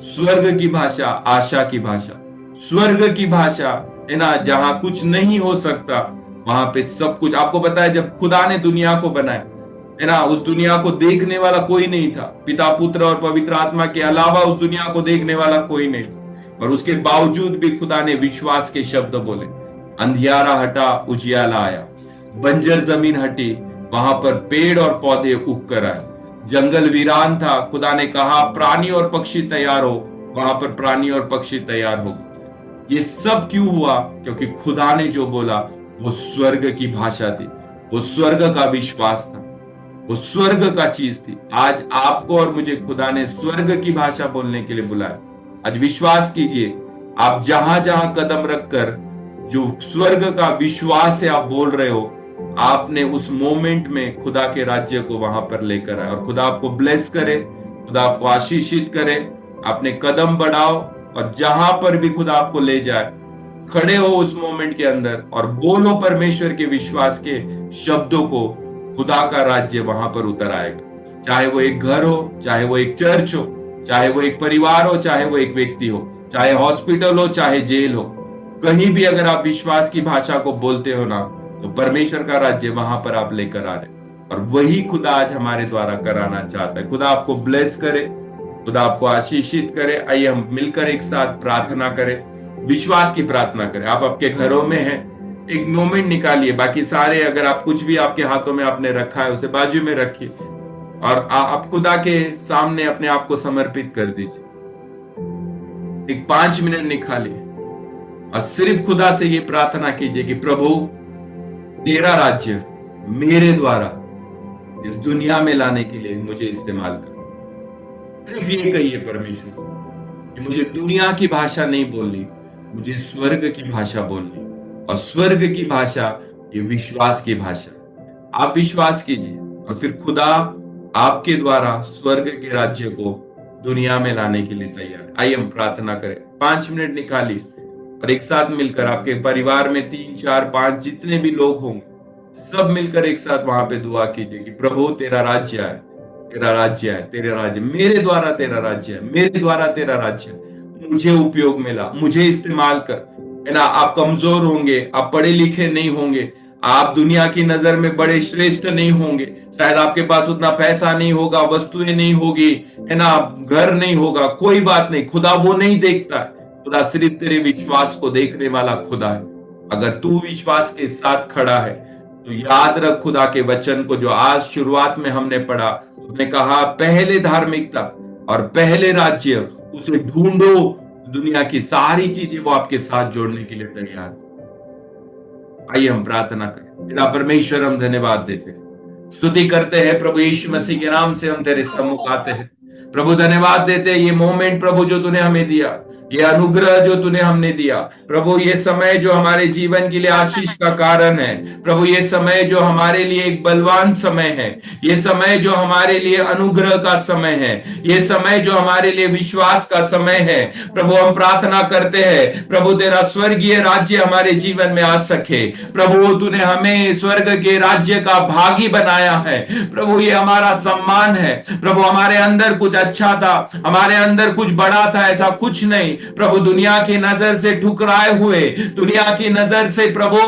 [SPEAKER 1] स्वर्ग की भाषा आशा की भाषा, स्वर्ग की भाषा है ना, जहां कुछ नहीं हो सकता वहां पे सब कुछ। आपको पता है, जब खुदा ने दुनिया को बनाया है ना, उस दुनिया को देखने वाला कोई नहीं था। पिता, पुत्र और पवित्र आत्मा के अलावा उस दुनिया को देखने वाला कोई नहीं, और उसके बावजूद भी खुदा ने विश्वास के शब्द बोले। अंधियारा हटा, उजियाला आया। बंजर जमीन हटी, वहां पर पेड़ और पौधे उग कर आए। जंगल वीरान था, खुदा ने कहा प्राणी और पक्षी तैयार हो, वहां पर प्राणी और पक्षी तैयार हो गए। ये सब क्यों हुआ? क्योंकि खुदा ने जो बोला वो स्वर्ग की भाषा थी, वो स्वर्ग का विश्वास था, वो स्वर्ग का चीज थी। आज आपको और मुझे खुदा ने स्वर्ग की भाषा बोलने के लिए बुलाया। आज विश्वास कीजिए, आप जहां जहां कदम रखकर जो स्वर्ग का विश्वास है आप बोल रहे हो, आपने उस मोमेंट में खुदा के राज्य को वहां पर लेकर आए। और खुदा आपको ब्लेस करे, खुदा आपको आशीषित करे। अपने कदम बढ़ाओ और जहां पर भी खुदा आपको ले जाए, खड़े हो उस मोमेंट के अंदर और बोलो परमेश्वर के विश्वास के शब्दों को। खुदा का राज्य वहां पर उतर आएगा। चाहे वो एक घर हो, चाहे वो एक चर्च हो, चाहे वो एक परिवार हो, चाहे वो एक व्यक्ति हो, चाहे हॉस्पिटल हो, चाहे जेल हो, कहीं भी अगर आप विश्वास की भाषा को बोलते हो ना, तो परमेश्वर का राज्य वहां पर आप लेकर आ रहे। और वही खुदा आज हमारे द्वारा कराना चाहता है। खुदा आपको ब्लेस करे, खुदा आपको आशीषित करे। आइए हम मिलकर एक साथ प्रार्थना करें, विश्वास की प्रार्थना करें। आप आपके घरों में हैं, एक मोमेंट निकालिए। बाकी सारे, अगर आप कुछ भी आपके हाथों में आपने रखा है उसे बाजू में रखिए और आप खुदा के सामने अपने आप को समर्पित कर दीजिए। एक 5 मिनट निकालिए और सिर्फ खुदा से ये प्रार्थना कीजिए कि प्रभु, तेरा राज्य मेरे द्वारा इस दुनिया में लाने के लिए मुझे इस्तेमाल कर। सिर्फ ये कहिए परमेश्वर से कि मुझे दुनिया की भाषा नहीं बोलनी, मुझे स्वर्ग की भाषा बोलनी। और स्वर्ग की भाषा ये विश्वास की भाषा। आप विश्वास कीजिए और फिर खुदा आपके द्वारा स्वर्ग के राज्य को दुनिया में लाने के लिए तैयार। आइए हम प्रार्थना करें। 5 मिनट निकालिए और एक साथ मिलकर आपके परिवार में 3, 4, 5 जितने भी लोग होंगे, सब मिलकर एक साथ वहां पे दुआ कीजिए कि प्रभु तेरा राज्य है, तेरा राज्य है, तेरा राज्य मेरे द्वारा, तेरा राज्य है मेरे द्वारा, तेरा राज्य है, मुझे उपयोग मिला, मुझे इस्तेमाल कर। है ना, आप कमजोर होंगे, आप पढ़े लिखे नहीं होंगे, आप दुनिया की नजर में बड़े श्रेष्ठ नहीं होंगे, शायद आपके पास उतना पैसा नहीं होगा, वस्तुएं नहीं होगी, है ना, घर नहीं होगा, कोई बात नहीं। खुदा वो नहीं देखता है, खुदा सिर्फ तेरे विश्वास को देखने वाला खुदा है। अगर तू विश्वास के साथ खड़ा है तो याद रख खुदा के वचन को, जो आज शुरुआत में हमने पढ़ा। उसने कहा पहले धार्मिकता और पहले राज्य, उसे ढूंढो, दुनिया की सारी चीजें वो आपके साथ जोड़ने के लिए तैयार। आइए हम प्रार्थना करें। तेरा परमेश्वर, हम धन्यवाद देते हैं, स्तुति करते हैं प्रभु यीशु मसीह के नाम से हम तेरे सम्मुख आते हैं। प्रभु धन्यवाद देते हैं ये मोमेंट प्रभु जो तूने हमें दिया, ये अनुग्रह जो तूने हमने दिया प्रभु, ये समय जो हमारे जीवन के लिए आशीष का कारण है प्रभु, ये समय जो हमारे लिए एक बलवान समय है, ये समय जो हमारे लिए अनुग्रह का समय है, ये समय जो हमारे लिए विश्वास का समय है प्रभु। हम प्रार्थना करते हैं प्रभु तेरा स्वर्गीय राज्य हमारे जीवन में आ सके प्रभु। तूने हमें स्वर्ग के राज्य का भागी बनाया है प्रभु, ये हमारा सम्मान है प्रभु। हमारे अंदर कुछ अच्छा था, हमारे अंदर कुछ बड़ा था, ऐसा कुछ नहीं प्रभु दुनिया की नजर से ठुकराए हुए, दुनिया की नजर से प्रभु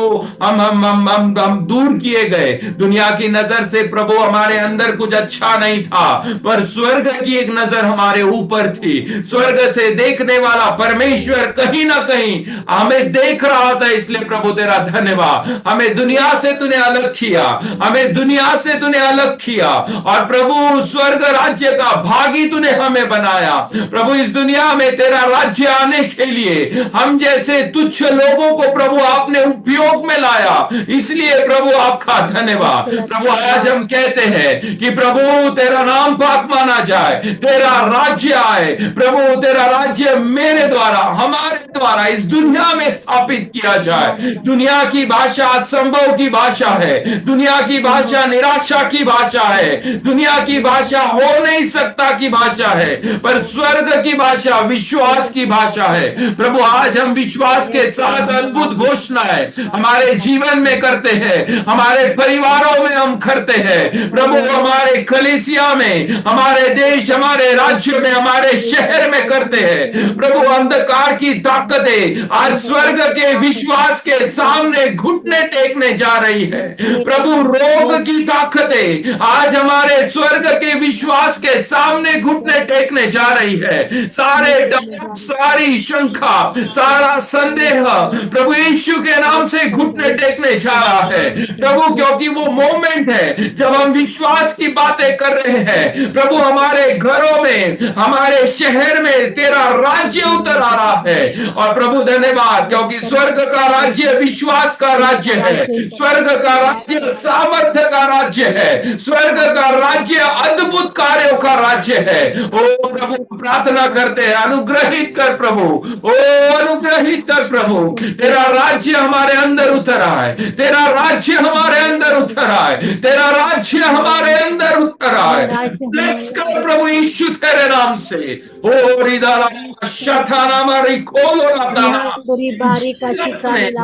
[SPEAKER 1] हम दूर किए गए, दुनिया की नजर से प्रभु हमारे अंदर कुछ अच्छा नहीं था, पर स्वर्ग की एक नजर हमारे ऊपर थी। स्वर्ग से देखने वाला परमेश्वर कहीं ना कहीं हमें देख रहा था, इसलिए प्रभु तेरा धन्यवाद। हमें दुनिया से तूने अलग किया, हमें दुनिया से तूने अलग किया, और प्रभु स्वर्ग राज्य का भागी तूने हमें बनाया। प्रभु इस दुनिया में तेरा राज्य आने के लिए हम जैसे तुच्छ लोगों को प्रभु आपने उपयोग में लाया, इसलिए प्रभु आपका धन्यवाद। प्रभु आज हम कहते हैं कि प्रभु तेरा नाम पाक माना जाए, तेरा राज्य आए। प्रभु तेरा राज्य मेरे द्वारा, हमारे द्वारा इस दुनिया में स्थापित किया जाए। दुनिया की भाषा असंभव की भाषा है, दुनिया की भाषा निराशा की भाषा है, दुनिया की भाषा हो नहीं सकता की भाषा है, पर स्वर्ग की भाषा विश्वास की भाषा है। प्रभु आज हम विश्वास के साथ अद्भुत घोषणाएं हमारे जीवन में करते हैं, हमारे परिवारों में हम करते हैं। प्रभु हमारे कलीसिया में, हमारे देश, हमारे राज्य में, हमारे शहर में करते हैं। प्रभु अंधकार की ताकतें आज स्वर्ग के विश्वास के सामने घुटने टेकने जा रही है। प्रभु रोग की ताकतें आज हमारे स्वर्ग के विश्वास के सामने घुटने टेकने जा रही है। सारे डर, सारी शंका, सारा संदेह प्रभु यीशु के नाम से घुटने टेकने जा रहा है। प्रभु क्योंकि वो मोमेंट है जब हम विश्वास की बातें कर रहे हैं। प्रभु हमारे घरों में, हमारे शहर में तेरा राज्य उतर आ रहा है। और प्रभु धन्यवाद, क्योंकि स्वर्ग का राज्य विश्वास का राज्य है, स्वर्ग का राज्य सामर्थ्य का राज्य है, स्वर्ग का राज्य अद्भुत कार्यों का राज्य है। ओ प्रभु प्रार्थना करते हैं, अनुग्रहित कर प्रभु, ओ अनुग्रहित कर प्रभु। तेरा राज्य हमारे अंदर उतर आए, तेरा राज्य हमारे अंदर उतर आए, तेरा राज्य हमारे अंदर उतर आए। ब्लेस कर प्रभु यीशु तेरे नाम से। ओ रिदाला शठाना मारी खोलो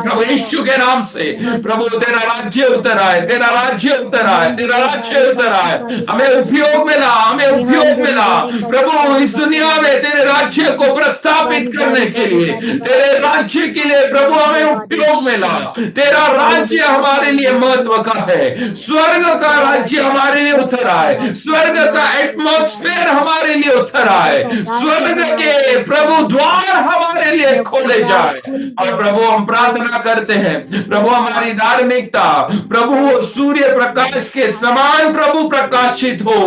[SPEAKER 1] प्रभु यीशु के नाम से। प्रभु तेरा राज्य उतर आए, तेरा राज्य उतर आए, तेरा राज्य उतर आए। हमें उपयोग में ला, हमें उपयोग में ला प्रभु। इस दुनिया में तेरे राज्य को प्रस्थापित करने के लिए, तेरे राज्य के लिए प्रभु हमें उपयोग में ला। तेरा राज्य हमारे लिए महत्व का है, स्वर्ग का राज्य हमारे लिए उतर आए, स्वर्ग का एटमॉस्फेयर हमारे लिए उतर आए, स्वर्ग के प्रभु द्वार हमारे लिए खोले जाए। और प्रभु हम प्रार्थना करते हैं, प्रभु हमारी धार्मिकता प्रभु सूर्य प्रकाश के समान प्रभु प्रकाशित हो।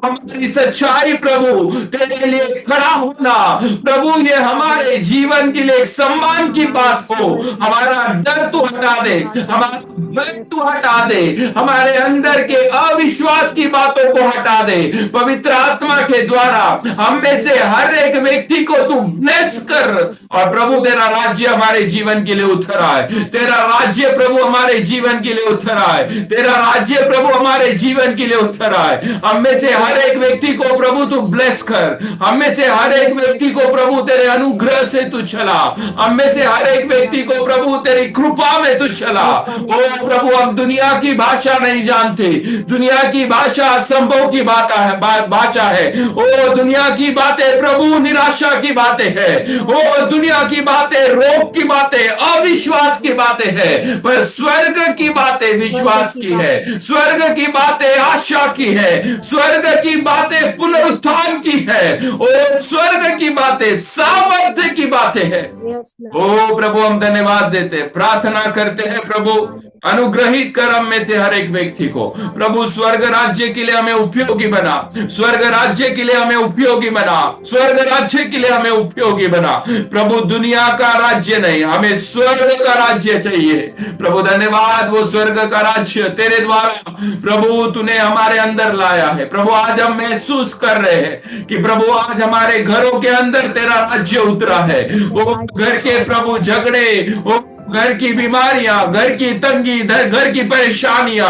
[SPEAKER 1] हमारी सच्चाई प्रभु तेरे लिए खड़ा होना प्रभु, ये हमारे जीवन के लिए एक सम्मान की बात हो। हमारा डर तू हटा दे, हमारा भय तू हटा दे, हमारे अंदर के अविश्वास की बातों को हटा दे। पवित्र आत्मा के द्वारा हम में से हर एक व्यक्ति को तू ब्लेस कर। और प्रभु तेरा राज्य हमारे जीवन के लिए उतर आए, तेरा राज्य प्रभु हमारे जीवन के लिए उतर आए, तेरा राज्य प्रभु हमारे जीवन के लिए उतर आए। हम में से हर एक व्यक्ति को प्रभु तू ब्लेस कर, हम में से हर एक व्यक्ति को प्रभु तेरे अनुग्रह से तू चला, हम में से हर एक व्यक्ति को प्रभु तेरी कृपा में तू चला। ओ प्रभु हम दुनिया की भाषा नहीं जानते, दुनिया की भाषा असंभव की भाषा है। ओ दुनिया की बातें प्रभु निराशा की बातें है, ओ दुनिया की बातें रोग की बातें, अविश्वास की बातें है, पर स्वर्ग की बातें विश्वास की है, स्वर्ग की बातें आशा की है, स्वर्ग की बातें पुनरुत्थान की है, और स्वर्ग की बातें सामर्थ्य की बातें है। ओ प्रभु हम धन्यवाद देते, प्रार्थना करते हैं प्रभु अनुग्रहित कर हम में से हर एक व्यक्ति को प्रभु, स्वर्ग राज्य के लिए हमें उपयोगी बना, स्वर्ग राज्य के लिए हमें उपयोगी बना, स्वर्ग राज्य के लिए हमें उपयोगी बना प्रभु। दुनिया का राज्य नहीं, हमें स्वर्ग का राज्य चाहिए प्रभु। धन्यवाद, वो स्वर्ग का राज्य तेरे द्वारा प्रभु तूने हमारे अंदर लाया है प्रभु। आज हम महसूस कर रहे हैं कि प्रभु आज हमारे घरों के अंदर तेरा राज्य उतरा है। वो घर के प्रभु झगड़े, वो घर की बीमारियां, घर की तंगी, घर की परेशानियां,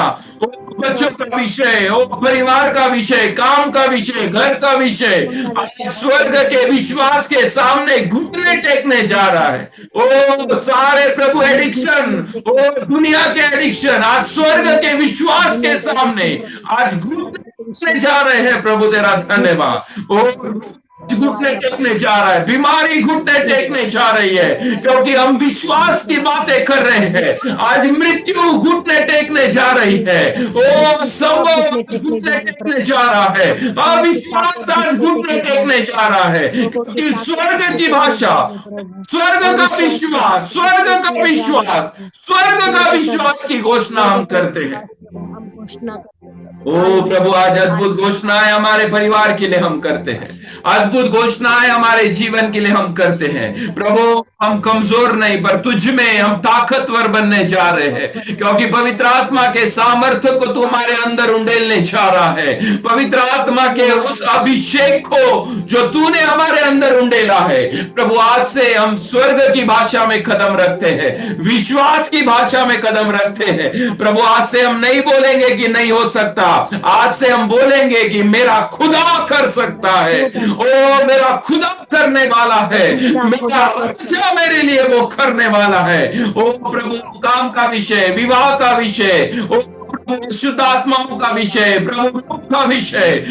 [SPEAKER 1] बच्चों का विषय, वो परिवार का विषय, काम का विषय, घर का विषय, स्वर्ग के विश्वास के सामने घुटने टेकने जा रहा है। ओ सारे प्रभु एडिक्शन, ओ दुनिया के एडिक्शन आज स्वर्ग के विश्वास के सामने आज घुटने जा रहे हैं प्रभु। तेरा धन्यवाद। ओ घुटने टेकने जा रहा है, बीमारी घुटने टेकने जा रही है, क्योंकि हम विश्वास की बातें कर रहे हैं। आज मृत्यु घुटने टेकने जा रही है, ओ संभव घुटने टेकने जा रहा है, अविश्वास आज घुटने टेकने जा रहा है, क्योंकि स्वर्ग की भाषा, स्वर्ग का विश्वास, स्वर्ग का विश्वास, स्वर्ग का विश्वास की घोषणा हम करते हैं। ओ प्रभु, आज अद्भुत घोषणाएं हमारे परिवार के लिए हम करते हैं, अद्भुत घोषणाएं हमारे जीवन के लिए हम करते हैं। प्रभु, हम कमजोर नहीं, पर तुझ में हम ताकतवर बनने जा रहे हैं, क्योंकि पवित्र आत्मा के सामर्थ्य को तू हमारे अंदर उंडेलने जा रहा है। पवित्र आत्मा के उस अभिषेक को जो तूने हमारे अंदर उंडेला है, प्रभु, आज से हम स्वर्ग की भाषा में कदम रखते हैं, विश्वास की भाषा में कदम रखते हैं। प्रभु, आज से हम नहीं बोलेंगे कि नहीं हो सकता, आज से हम बोलेंगे कि मेरा खुदा कर सकता है, ओ मेरा खुदा करने वाला है, मेरा अच्छा मेरे लिए वो करने वाला है। ओ प्रभु, काम का विषय, विवाह का विषय, ओ प्रभु, शुद्ध आत्माओं का विषय, प्रभु का विषय,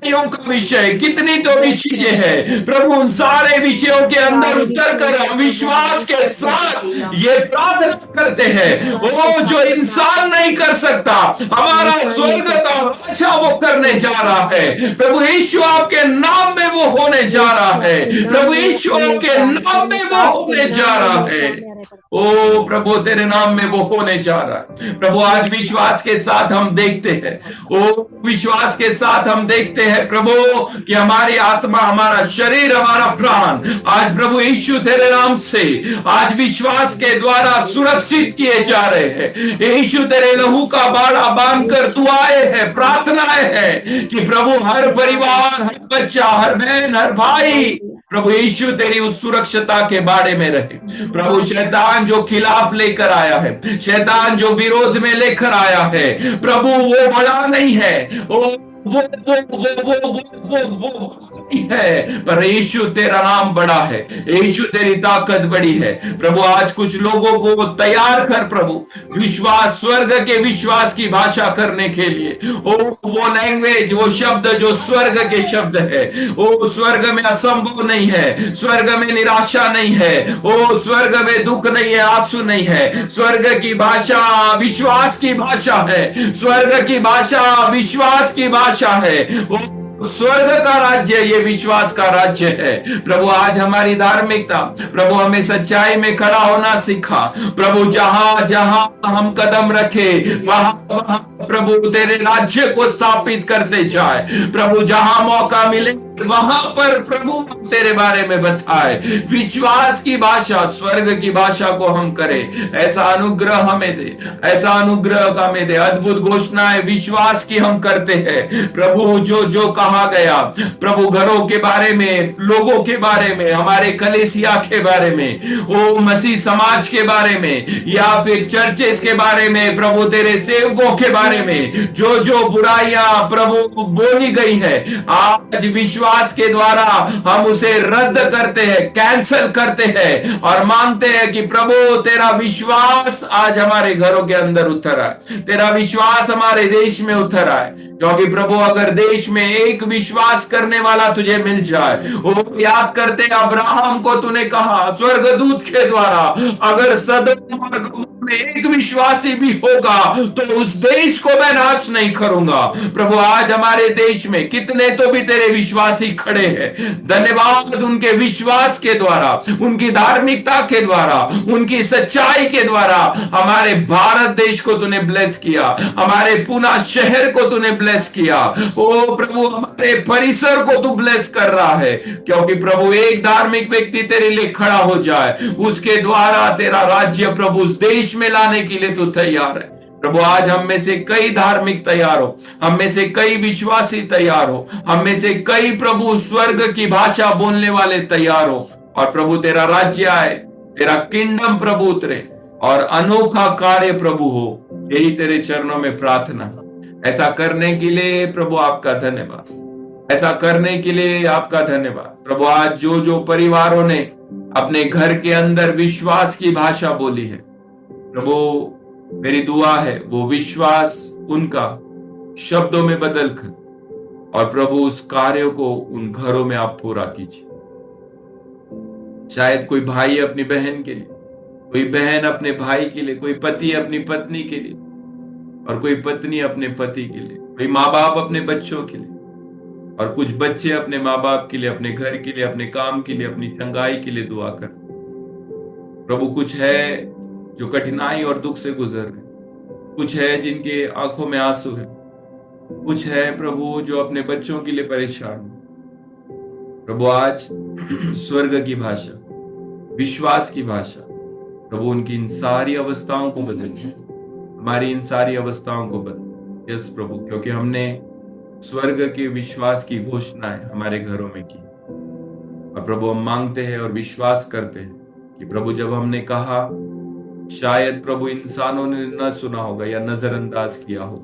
[SPEAKER 1] का विषय, कितनी तो भी चीजें हैं प्रभु, उन सारे विषयों के अंदर उतर कर हम विश्वास के साथ ये प्रार्थना करते हैं, वो जो इंसान नहीं कर सकता, हमारा स्वर्ग का अच्छा वो करने जा रहा है। प्रभु यीशु आपके नाम में वो होने जा रहा है, प्रभु यीशु के नाम में वो होने जा रहा है। ओ प्रभु, तेरे नाम में वो होने जा रहा है। प्रभु, आज विश्वास के साथ हम देखते हैं, ओ विश्वास के साथ हम देखते हैं प्रभु, कि हमारी आत्मा, हमारा शरीर, हमारा प्राण आज प्रभु यीशु तेरे नाम से आज विश्वास के द्वारा सुरक्षित किए जा रहे हैं। यीशु तेरे लहू का बाड़ा बांधकर तू आए हैं, प्रार्थनाएं है कि प्रभु हर परिवार, हर बच्चा, हर बहन, हर भाई, प्रभु यीशु तेरी उस सुरक्षता के बारे में रहे। प्रभु, शैतान जो खिलाफ लेकर आया है, शैतान जो विरोध में लेकर आया है, प्रभु वो बड़ा नहीं है, वो है, पर यीशु तेरा नाम बड़ा है, यीशु तेरी ताकत बड़ी है। प्रभु, आज कुछ लोगों को तैयार कर प्रभु, विश्वास, स्वर्ग के विश्वास की भाषा करने के लिए। वो लैंग्वेज, वो शब्द जो स्वर्ग के शब्द है, वो स्वर्ग में असंभव नहीं है, स्वर्ग में निराशा नहीं है, वो स्वर्ग में दुख नहीं है, आंसू नहीं है। स्वर्ग की भाषा विश्वास की भाषा है, स्वर्ग की भाषा विश्वास की भाषा है। वो स्वर्ग का राज्य, ये विश्वास का राज्य है। प्रभु, आज हमारी धार्मिकता, प्रभु हमें सच्चाई में खड़ा होना सिखा। प्रभु, जहां जहां हम कदम रखे, वहां वहां प्रभु तेरे राज्य को स्थापित करते जाए। प्रभु, जहां मौका मिले वहां पर प्रभु तेरे बारे में बताए। विश्वास की भाषा, स्वर्ग की भाषा को हम करें। ऐसा अनुग्रह हमें दे, ऐसा अनुग्रह हमें दे। अद्भुत घोषणाएं विश्वास की हम करते हैं प्रभु। जो जो कहा गया प्रभु, घरों के बारे में, लोगों के बारे में, हमारे कलीसिया के बारे में, ओ मसीह समाज के बारे में, या फिर चर्चेस के बारे में, प्रभु तेरे सेवकों के बारे में, जो जो बुराइयां प्रभु बोली गई है, आज विश्वास के द्वारा हम उसे रद्द करते हैं, कैंसल करते हैं और मानते हैं कि प्रभु तेरा विश्वास आज हमारे घरों के अंदर उतर आए, तेरा विश्वास हमारे देश में उतर आए। क्योंकि प्रभु, अगर देश में एक विश्वास करने वाला तुझे मिल जाए, वो याद करते अब्राहम को तूने कहा स्वर्गदूत के द्वारा, अगर सदोम और गमोरा में एक विश्वासी भी होगा तो उस देश को मैं नाश नहीं करूंगा। प्रभु, आज हमारे देश में कितने तो भी तेरे विश्वासी खड़े हैं, धन्यवाद उनके विश्वास के द्वारा, उनकी धार्मिकता के द्वारा, उनकी सच्चाई के द्वारा हमारे भारत देश को तूने ब्लेस किया, हमारे पुणे शहर को तूने ब्लेस किया। ओ प्रभु, हमारे परिसर को तू ब्लेस कर रहा है, क्योंकि प्रभु एक धार्मिक व्यक्ति तेरे लिए खड़ा हो जाए, उसके द्वारा तेरा राज्य प्रभु उस देश में लाने के लिए तू तैयार है। प्रभु, आज हम में से कई धार्मिक तैयार हो, हम में से कई विश्वासी तैयार हो, हम में से कई प्रभु स्वर्ग की भाषा बोलने वाले तैयार हो, और प्रभु तेरा राज्य आए, तेरा किंगडम प्रभु उतरे और अनोखा कार्य प्रभु हो। यही तेरे चरणों में प्रार्थना। ऐसा करने के लिए प्रभु आपका धन्यवाद, ऐसा करने के लिए आपका धन्यवाद। प्रभु, आज जो जो परिवारों ने अपने घर के अंदर विश्वास की भाषा बोली है, प्रभु मेरी दुआ है वो विश्वास उनका शब्दों में बदल कर और प्रभु उस कार्य को उन घरों में आप पूरा कीजिए। शायद कोई भाई अपनी बहन के लिए, कोई बहन अपने भाई के लिए, कोई पति अपनी पत्नी के लिए, और कोई पत्नी अपने पति के लिए, कोई माँ बाप अपने बच्चों के लिए, और कुछ बच्चे अपने माँ बाप के लिए, अपने घर के लिए, अपने काम के लिए, अपनी चंगाई के लिए दुआ कर। प्रभु कुछ है जो कठिनाई और दुख से गुजर रहे, कुछ है जिनके आंखों में आंसू है, कुछ है प्रभु जो अपने बच्चों के लिए परेशान है। प्रभु आज स्वर्ग की भाषा, विश्वास की भाषा, प्रभु उनकी इन सारी अवस्थाओं को बदलिए, हमारी इन सारी अवस्थाओं को बदलिए। यस प्रभु, क्योंकि हमने स्वर्ग के विश्वास की घोषणाएं हमारे घरों में की, और प्रभु हम मांगते हैं और विश्वास करते हैं कि प्रभु जब हमने कहा, शायद प्रभु इंसानों ने न सुना होगा या नजरअंदाज किया हो,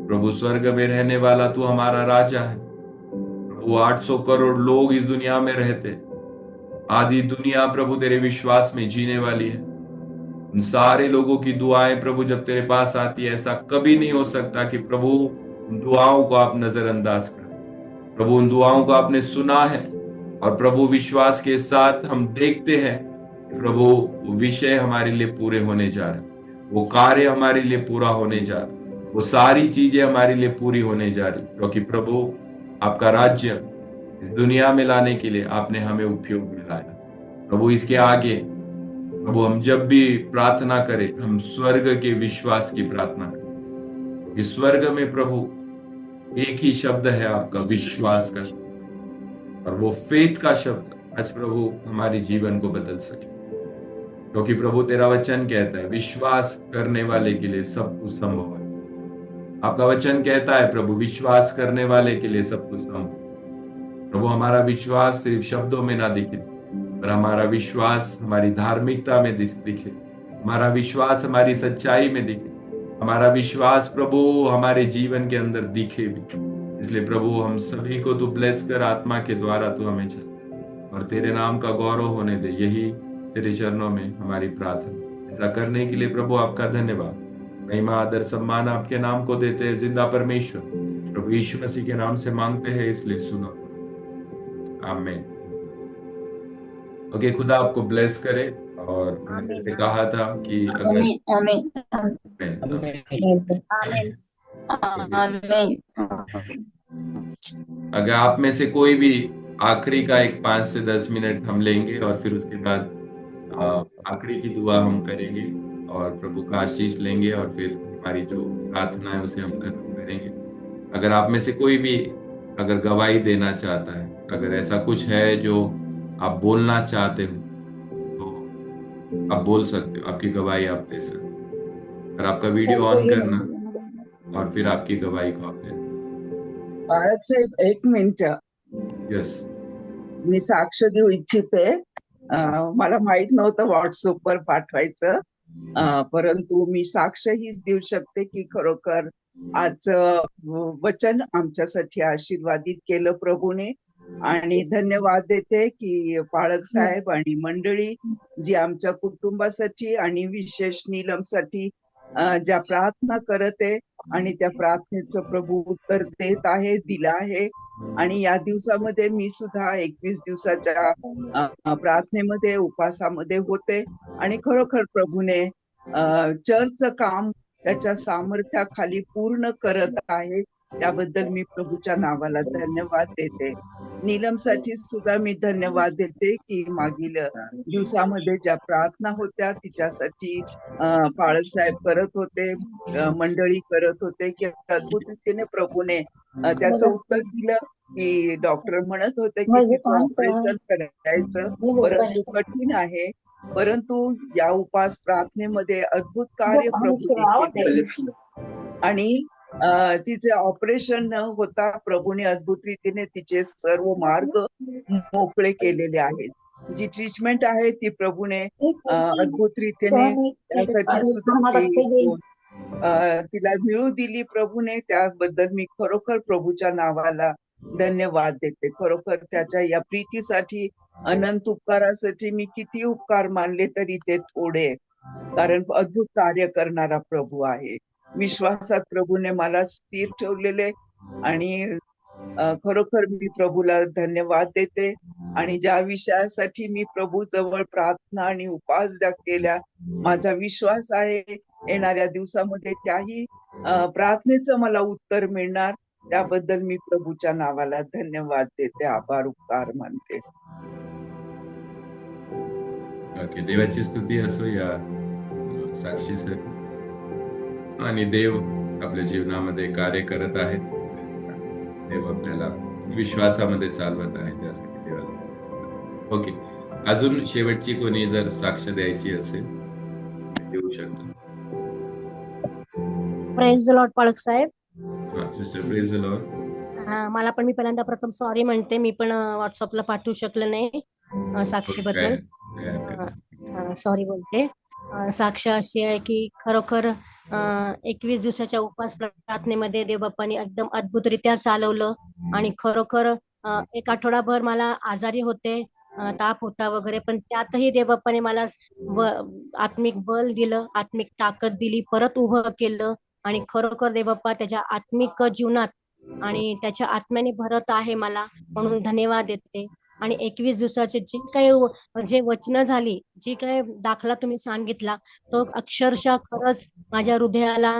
[SPEAKER 1] प्रभु स्वर्ग में रहने वाला तू हमारा राजा है। प्रभु 800 करोड़ लोग इस दुनिया में रहते, आधी दुनिया प्रभु तेरे विश्वास में जीने वाली है। उन सारे लोगों की दुआएं प्रभु जब तेरे पास आती है, ऐसा कभी नहीं हो सकता कि प्रभु उन दुआओं को आप नजरअंदाज करें। प्रभु उन दुआओं को आपने सुना है, और प्रभु विश्वास के साथ हम देखते हैं प्रभु वो विषय हमारे लिए पूरे होने जा रहे, वो कार्य हमारे लिए पूरा होने जा रहा, वो सारी चीजें हमारे लिए पूरी होने जा रही, क्योंकि प्रभु आपका राज्य इस दुनिया में लाने के लिए आपने हमें उपयोग में लाया। प्रभु इसके आगे प्रभु हम जब भी प्रार्थना करें, हम स्वर्ग के विश्वास की प्रार्थना करें, कि स्वर्ग में प्रभु एक ही शब्द है आपका, विश्वास का शब्द, और वो फेथ का शब्द आज प्रभु हमारे जीवन को बदल सके। क्योंकि प्रभु तेरा वचन कहता है विश्वास करने वाले के लिए सब कुछ संभव है। आपका वचन कहता है प्रभु विश्वास करने वाले के लिए सब कुछ संभव है। प्रभु हमारा विश्वास सिर्फ शब्दों में ना दिखे, पर हमारा विश्वास हमारी धार्मिकता में दिखे, हमारा विश्वास हमारी सच्चाई में दिखे, हमारा विश्वास प्रभु हमारे जीवन के अंदर दिखे भी। इसलिए प्रभु हम सभी को तू ब्लेस कर, आत्मा के द्वारा तू हमें चल, और तेरे नाम का गौरव होने दे। यही तेरे चरणों में हमारी प्रार्थना। ऐसा करने के लिए प्रभु आपका धन्यवाद। महिमा आदर सम्मान आपके नाम को देते हैं, जिंदा परमेश्वर प्रभु यीशु मसीह के नाम से मांगते हैं, इसलिए सुनो। आमीन। ओके, खुदा आपको ब्लेस करे। और मैंने कहा था कि अगर अगर आप में से कोई भी आखिरी का एक 5 से 10 मिनट हम लेंगे, और फिर उसके बाद आखिरी की दुआ हम करेंगे और प्रभु का आशीष लेंगे, और फिर हमारी जो प्रार्थना है उसे हम खत्म करेंगे। अगर आप में से कोई भी अगर गवाही देना चाहता है, अगर ऐसा कुछ है जो आप बोलना चाहते हो, तो आप बोल सकते हो, आपकी गवाही आप दे सकते हो। और आपका वीडियो ऑन करना, और फिर आपकी गवाही को आप देना।
[SPEAKER 6] बाळासाहेब, 1 मिनिट.
[SPEAKER 1] यस,
[SPEAKER 6] मी साक्ष देऊ इच्छिते. मला माहित नव्हतं व्हॉट्सअपवर पाठवायचं, परंतु मी साक्ष हीच देऊ शकते की खरोखर आजचं वचन आमच्यासाठी आशीर्वादित केलं प्रभूने. आणि धन्यवाद देते की पाळक साहेब आणि मंडळी जी आमच्या कुटुंबासाठी आणि विशेष नीलमसाठी ज्या प्रार्थना करत आहे, आणि त्या प्रार्थनेचं प्रभू उत्तर देत आहे, दिलं आहे. आणि या दिवसामध्ये मी सुद्धा 21 दिवसाच्या प्रार्थनेमध्ये, उपासामध्ये होते, आणि खरोखर प्रभूने चर्चचं काम त्याच्या सामर्थ्याखाली पूर्ण करत आहे. त्याबद्दल मी प्रभूच्या नावाला धन्यवाद देते. नीलमसाठी सुद्धा मी धन्यवाद देते की मागील दिवसामध्ये ज्या प्रार्थना होत्या तिच्यासाठी पाळक साहेब करत होते, मंडळी करत होते, की अद्भुत रीतीने प्रभूने त्याचं उत्तर दिलं. की डॉक्टर म्हणत होते की तिचं ऑपरेशन करायचं, परंतु कठीण आहे, परंतु या उपास प्रार्थनेमध्ये अद्भुत कार्य प्रभूने केलं, आणि तिचे ऑपरेशन न होता प्रभूने अद्भुत रीतीने तिचे सर्व मार्ग मोकळे केलेले आहेत. जी ट्रीटमेंट आहे ती प्रभूने अद्भुत रीतीने त्यासाठी सुद्धा तिला मिळू दिली प्रभूने. त्याबद्दल मी खरोखर प्रभूच्या नावाला धन्यवाद देते. खरोखर त्याच्या या प्रीतीसाठी, अनंत उपकारासाठी मी किती उपकार मानले तरी ते थोडे, कारण अद्भुत कार्य करणारा प्रभू आहे. विश्वासात प्रभूने मला स्थिर ठेवलेले, आणि खरोखर मी प्रभूला धन्यवाद देते. आणि ज्या विषयासाठी मी प्रभू जवळ प्रार्थना आणि उपासना केल्या, माझा विश्वास आहे येणाऱ्या दिवसामध्ये त्याही प्रार्थनेचं मला उत्तर मिळणार. त्याबद्दल मी प्रभूच्या नावाला धन्यवाद देते, आभार उपकार मानते.
[SPEAKER 1] ओके, देवाची स्तुती असो या साक्षीसाठी. आणि देव आपल्या जीवनामध्ये कार्य करत आहे. देव आपल्याला विश्वासामध्ये चालवत आहे, त्यासाठी देवाला. ओके, अजून शेवटची कोणी जर साक्ष द्यायची असेल देऊ शकतो.
[SPEAKER 7] प्रेज द लॉर्ड पाळक साहेब.
[SPEAKER 1] Sister, praise the Lord.
[SPEAKER 7] मला पण मी पहिल्यांदा प्रथम सॉरी म्हणते, मी पण व्हॉट्सअपला पाठवू शकले नाही साक्षीबद्दल. सॉरी बोलते. साक्ष अशी आहे की खरोखर 21 दिवसाच्या उपवास प्रार्थनेमध्ये देवबाप्पांनी एकदम अद्भुतरित्या चालवलं. आणि खरोखर एक आठवडाभर मला आजारी होते, ताप होता वगैरे, पण त्यातही देवबाप्पाने मला आत्मिक बल दिलं, आत्मिक ताकद दिली, परत उभं केलं. आणि खरोखर देवबाप्पा त्याच्या आत्मिक जीवनात आणि त्याच्या आत्म्याने भरत आहे मला, म्हणून धन्यवाद देते. आणि 21 दिवसाचे जे काही जे वचन झाली, जी काही दाखला तुम्ही सांगितला, तो अक्षरशः खरंच माझ्या हृदयाला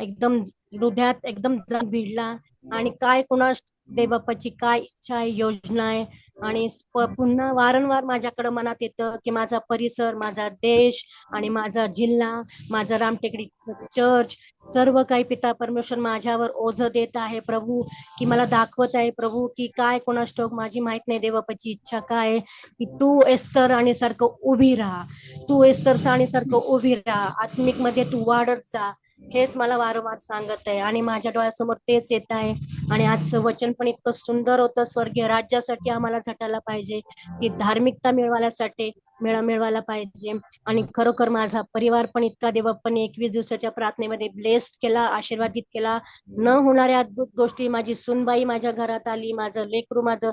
[SPEAKER 7] एकदम हृदयात एकदम भिडला. आणि काय कोणास देवबाप्पाची काय इच्छा आहे, योजना आहे. आणि पुन्हा वारंवार माझ्याकडे मनात येतं की माझा परिसर, माझा देश आणि माझा जिल्हा, माझा रामटेकडी चर्च, सर्व काही पिता परमेश्वर माझ्यावर ओझं देत आहे प्रभू, की मला दाखवत आहे प्रभू की काय कोणास ठाऊक, माझी माहित नाही देवबाप्पाची इच्छा काय आहे, की तू एस्तर आणि सारखं उभी राहा, तू एस्तर आणि सारखं उभी राहा, आत्मिक मध्ये तू वाढत जा, हेच मला वारंवार सांगत आहे. आणि माझ्या डोळ्यासमोर तेच येत आहे. आणि आजचं वचन पण इतकं सुंदर होतं, स्वर्गीय राज्यासाठी आम्हाला झटायला पाहिजे, की धार्मिकता मिळवायला पाहिजे. आणि खरोखर माझा परिवार पण इतका देवबाप्पाने 21 दिवसाच्या प्रार्थनेमध्ये ब्लेस्ड केला, आशीर्वादित केला. न होणाऱ्या अद्भुत गोष्टी, माझी सुनबाई माझ्या घरात आली, माझं लेकरू, माझं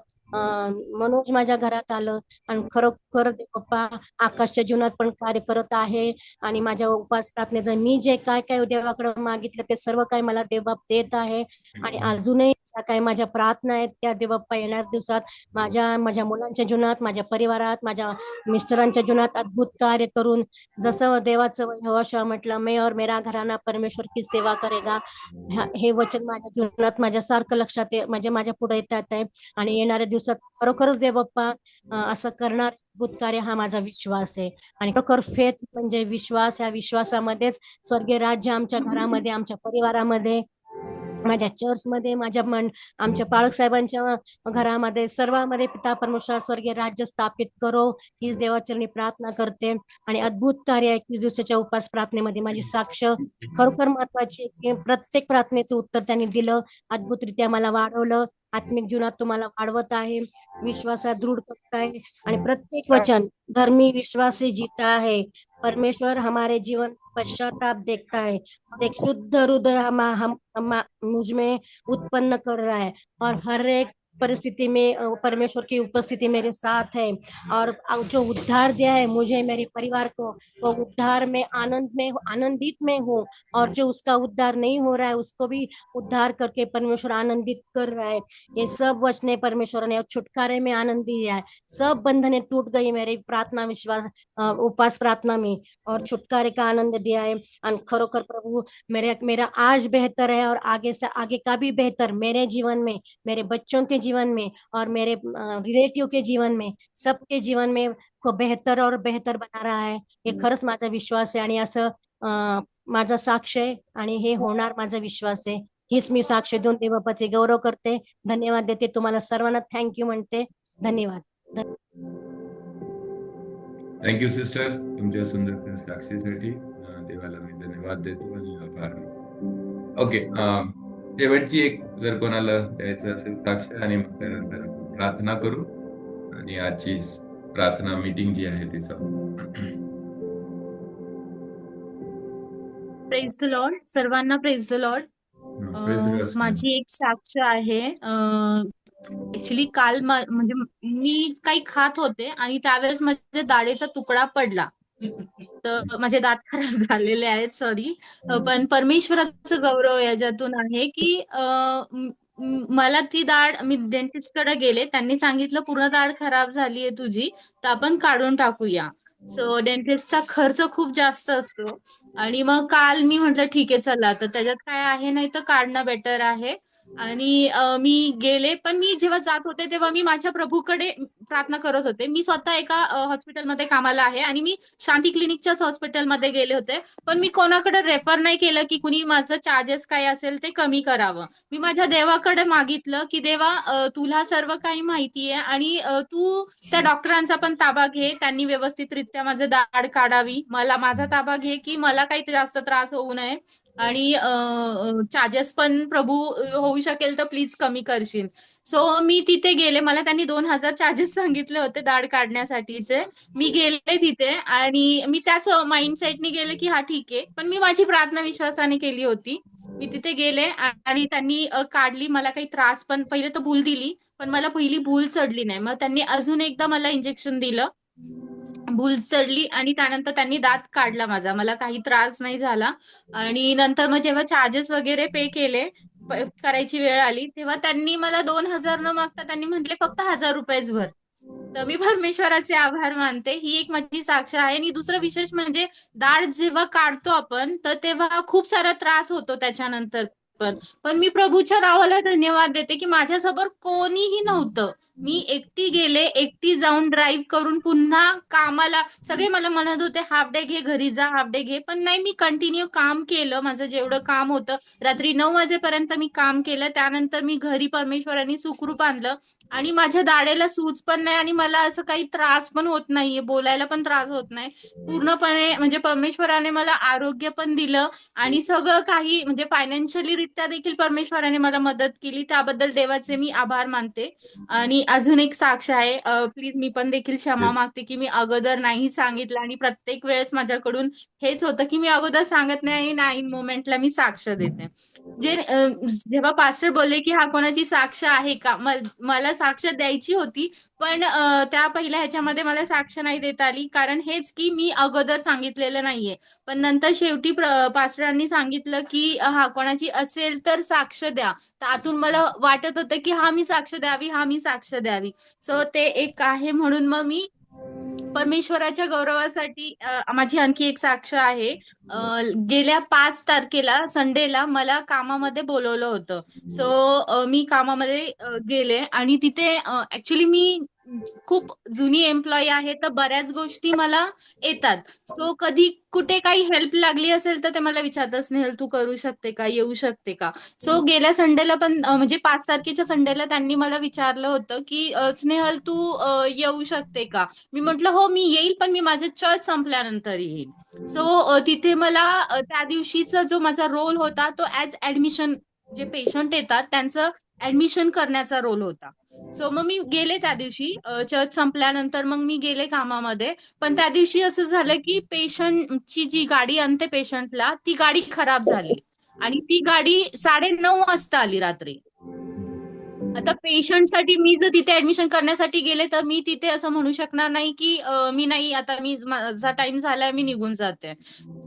[SPEAKER 7] मनोज माझ्या घरात आलं. आणि खरोखर देवबाप्पा आकाशच्या जीवनात पण कार्य करत आहे. आणि माझ्या उपास प्रार्थनेचं मी जे काय काय देवाकडे मागितलं ते सर्व काही मला देवबाप देत आहे. आणि अजूनही ज्या काही माझ्या प्रार्थना आहेत त्या देवबाप्पा येणार दिवसात माझ्या मुलांच्या जीवनात, माझ्या परिवारात, माझ्या मिस्टरांच्या जीवनात अद्भुत कार्य करून, जसं देवाचं यहोशुआ म्हटलं, मैं और मेरा घराना परमेश्वर की सेवा करेगा, हे वचन माझ्या जीवनात माझ्यासारखं लक्षात म्हणजे माझ्या पुढे येतात आहे. आणि येणाऱ्या दिवसात खरोखरच देवबाप्पा असं करणार अद्भुत कार्य, हा माझा विश्वास आहे. आणि खरोखर फेथ म्हणजे विश्वास, या विश्वासामध्येच स्वर्गीय राज्य आमच्या घरामध्ये, आमच्या परिवारामध्ये, माझ्या चर्चमध्ये, आमच्या पाळक साहेबांच्या घरामध्ये, सर्वांमध्ये पिता परमेश्वर स्वर्गीय राज्य स्थापित करो, हीच देवाचरणी प्रार्थना करते. आणि अद्भुत कार्य 21 दिवसाच्या उपास प्रार्थनेमध्ये माझी साक्ष खरोखर महत्वाची, की प्रत्येक प्रार्थनेचं उत्तर त्यांनी दिलं, अद्भुतरित्या मला वाढवलं, आत्मिक जीवनात तुम्हाला वाढवत आहे, विश्वासात दृढ करत आहे. आणि प्रत्येक वचन धर्मी विश्वासी जीता है, परमेश्वर हमारे जीवन पश्चाताप देखता है, और एक शुद्ध हृदय हम मुझ में उत्पन्न कर रहा है। और हर एक परिस्थिति में परमेश्वर की उपस्थिति मेरे साथ है। और जो उद्धार दिया है मुझे, मेरे परिवार को, वो उद्धार में आनंदित में हूँ। और जो उसका उद्धार नहीं हो रहा है उसको भी उद्धार करके परमेश्वर आनंदित कर रहा है। ये सब वचने परमेश्वर ने छुटकारे में आनंद दिया है। सब बंधने टूट गई मेरी प्रार्थना विश्वास उपास प्रार्थना में, और छुटकारे का आनंद दिया है। और खरोखर प्रभु मेरा आज बेहतर है, और आगे से आगे का भी बेहतर मेरे जीवन में, मेरे बच्चों के जीवन में, और मेरे रिलेटिव के जीवन में, सबके जीवन में को बेहतर और बेहतर बना रहा है। हे खरंच माझा विश्वास आहे, आणि असं माझा साक्ष आहे, आणि हे होणार माझा विश्वास आहे। हीच मी साक्ष देऊन देवबाप्पाचे गौरव करते, धन्यवाद देते, तुम्हाला सर्वांना थँक्यू म्हणते, धन्यवाद।
[SPEAKER 1] थँक्यू सिस्टर, तुमच्या सुंदर साक्षीसाठी देवाला मी धन्यवाद देतो आणि आभार। ओके, शेवटची एक जर कोणाला द्यायचं असेल साक्ष, आणि मग त्यानंतर प्रार्थना करू आणि आजची प्रार्थना मीटिंग जी आहे ती
[SPEAKER 8] प्रेज द लॉर्ड, सर्वांना प्रेज द लॉर्ड। माझी एक साक्ष आहे। ऍक्च्युली काल म्हणजे मी काही खात होते आणि त्यावेळेस माझ्या दाढेचा तुकडा पडला, तर माझे दात खराब झालेले आहेत, सॉरी। पण परमेश्वराचं गौरव याच्यातून आहे की मला ती दाढ, मी डेंटिस्ट कडे गेले, त्यांनी सांगितलं पूर्ण दाढ खराब झालीये तुझी, तर आपण काढून टाकूया. सो डेंटिस्टचा खर्च खूप जास्त असतो. आणि मग काल मी म्हटलं ठीक आहे चला, तर त्याच्यात काय आहे, नाही तर काढणं बेटर आहे. आणि मी गेले, पण मी जेव्हा जात होते तेव्हा मी माझ्या प्रभूकडे प्रार्थना करत होते. मी स्वतः एका हॉस्पिटलमध्ये कामाला आहे आणि मी शांती क्लिनिकच्याच हॉस्पिटलमध्ये गेले होते. पण मी कोणाकडे रेफर नाही केलं की कुणी माझं चार्जेस काय असेल ते कमी करावं. मी माझ्या देवाकडे मागितलं की देवा, तुला सर्व काही माहिती आहे आणि तू त्या डॉक्टरांचा पण ताबा घे, त्यांनी व्यवस्थितरित्या माझं दाढ काढावी. मला माझा ताबा घे की मला काही जास्त त्रास होऊ नये. आणि चार्जेस पण प्रभू होऊ शकेल तर प्लीज कमी करशील. सो मी तिथे गेले, मला त्यांनी 2,000 चार्जेस सांगितले होते दाढ काढण्यासाठीचे. मी गेले तिथे आणि मी त्याच माइंडसेटनी गेले की हा ठीक आहे, पण मी माझी प्रार्थना विश्वासाने केली होती. मी तिथे गेले आणि त्यांनी काढली. मला काही त्रास पण, पहिले तर भूल दिली, पण मला पहिली भूल चढली नाही. मग त्यांनी अजून एकदा मला इंजेक्शन दिलं, भूल चढली आणि त्यानंतर त्यांनी दात काढला माझा. मला काही त्रास नाही झाला. आणि नंतर मग जेव्हा चार्जेस वगैरे पे केले, करायची वेळ आली, तेव्हा त्यांनी मला 2,000 न मागता त्यांनी म्हटले फक्त 1,000 रुपयेच भर. तर मी परमेश्वराचे आभार मानते. ही एक माझी साक्ष आहे. आणि दुसरं विशेष म्हणजे दाढ जेव्हा काढतो आपण, तर तेव्हा खूप सारा त्रास होतो त्याच्यानंतर पण. पण मी प्रभूच्या नावाला धन्यवाद देते की माझ्यासोबत कोणीही नव्हतं. मी एकटी गेले, एकटी जाऊन ड्राईव्ह करून पुन्हा कामाला. सगळे मला म्हणत होते हाफ डे घे, घरी जा, हाफ डे घे, पण नाही, मी कंटिन्यू काम केलं. माझं जेवढं काम होतं, रात्री 9 वाजेपर्यंत मी काम केलं. त्यानंतर मी घरी परमेश्वरांनी सुखरूप आणलं आणि माझ्या दाढेला सूज पण नाही आणि मला असं काही त्रास पण होत नाहीये, बोलायला पण त्रास होत नाही. पूर्णपणे म्हणजे परमेश्वराने मला आरोग्य पण दिलं आणि सगळं काही म्हणजे फायनान्शियली रित्या देखील परमेश्वराने मला मदत केली. त्याबद्दल देवाचे मी आभार मानते. आणि अजून एक साक्ष आहे, प्लीज मी पण देखील क्षमा मागते की मी अगोदर नाही सांगितलं आणि प्रत्येक वेळेस माझ्याकडून हेच होतं की मी अगोदर सांगत नाही आणि ऐन मोमेंटला मी साक्ष देते. जेव्हा पास्टर बोलले की हा कोणाची साक्ष आहे का, मला साक्ष द्यायची होती, पण त्या पहिल्या ह्याच्यामध्ये मला साक्ष नाही देता आली, कारण हेच की मी अगोदर सांगितलेलं नाहीये. पण नंतर शेवटी पास्टरांनी सांगितलं की हा कोणाची असेल तर साक्ष द्या. त्यातून मला वाटत होतं की हा मी साक्ष द्यावी, हा मी साक्ष द्यावी. सो ते एक आहे. म्हणून मग मी परमेश्वराच्या गौरवासाठी माझी आणखी एक साक्ष आहे. गेल्या 5 तारखेला संडेला मला कामामध्ये बोलवलं होतं. सो मी कामामध्ये गेले आणि तिथे ऍक्च्युली मी खूप जुनी एम्प्लॉई आहे, तर बऱ्याच गोष्टी मला येतात. सो कधी कुठे काही हेल्प लागली असेल तर ते मला विचारतात, स्नेहल तू करू शकते का, येऊ शकते का. सो गेल्या संडेला पण म्हणजे 5 तारखेच्या संडेला त्यांनी मला विचारलं होतं की स्नेहल तू येऊ शकते का. मी म्हटलं हो मी येईल, पण मी माझं चर्च संपल्यानंतर येईल. सो तिथे मला त्या दिवशीचा जो माझा रोल होता तो ऍज ऍडमिशन, जे पेशंट येतात त्यांचं ऍडमिशन करण्याचा रोल होता. सो मग मी गेले त्या दिवशी, चर्च संपल्यानंतर मग मी गेले कामामध्ये. पण त्या दिवशी असं झालं की पेशंटची जी गाडी आणते पेशंटला, ती गाडी खराब झाली आणि ती गाडी 9:30 वाजता आली रात्री. आता पेशंटसाठी मी जर तिथे ऍडमिशन करण्यासाठी गेले तर मी तिथे असं म्हणू शकणार नाही की मी नाही, आता माझा टाइम झालाय, मी निघून जाते.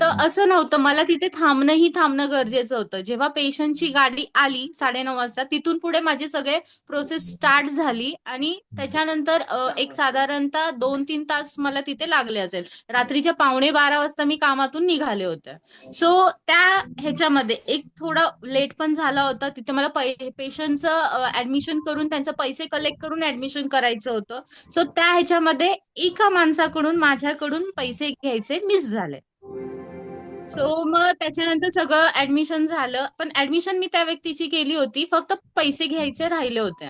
[SPEAKER 8] तर असं नव्हतं, मला तिथे थांबणं गरजेचं होतं. जेव्हा पेशंटची गाडी आली 9:30 वाजता, तिथून पुढे माझे सगळे प्रोसेस स्टार्ट झाली आणि त्याच्यानंतर एक साधारणतः 2-3 तास मला तिथे लागले असेल. रात्रीच्या 11:45 वाजता मी कामातून निघाले होते. सो त्या ह्याच्यामध्ये एक थोडा लेट पण झाला होता. तिथे मला पेशंटचं ऍडमिशन करून त्यांचे पैसे कलेक्ट करून ऍडमिशन करायचं होतं. सो त्या ह्याच्यामध्ये एका माणसाकडून माझ्याकडून पैसे घ्यायचे मिस झाले. सो मग त्याच्यानंतर सगळं ऍडमिशन झालं, पण ऍडमिशन मी त्या व्यक्तीची केली होती, फक्त पैसे घ्यायचे राहिले होते.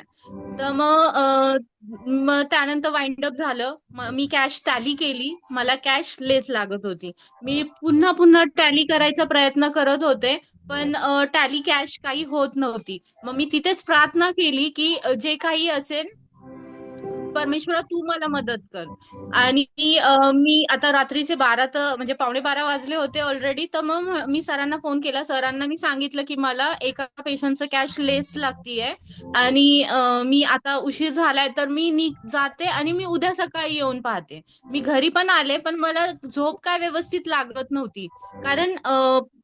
[SPEAKER 8] तर मग त्यानंतर वाइंड अप झालं. मग मी कॅश टॅली केली, मला कॅश लेस लागत होती. मी पुन्हा टॅली करायचा प्रयत्न करत होते, पण टॅली कॅश काही होत नव्हती. मग मी तिथेच प्रार्थना केली की जे काही असेल परमेश्वरा तू मला मदत कर. आणि मी आता रात्रीचे 12 तर म्हणजे 11:45 वाजले होते ऑलरेडी. तर मग मी सरांना फोन केला, सरांना मी सांगितलं की मला एका पेशंटचं कॅश लेस लागतीये आणि मी आता उशीर झालाय, तर मी जाते आणि मी उद्या सकाळी येऊन पाहते. मी घरी पण आले, पण मला झोप काय व्यवस्थित लागत नव्हती, कारण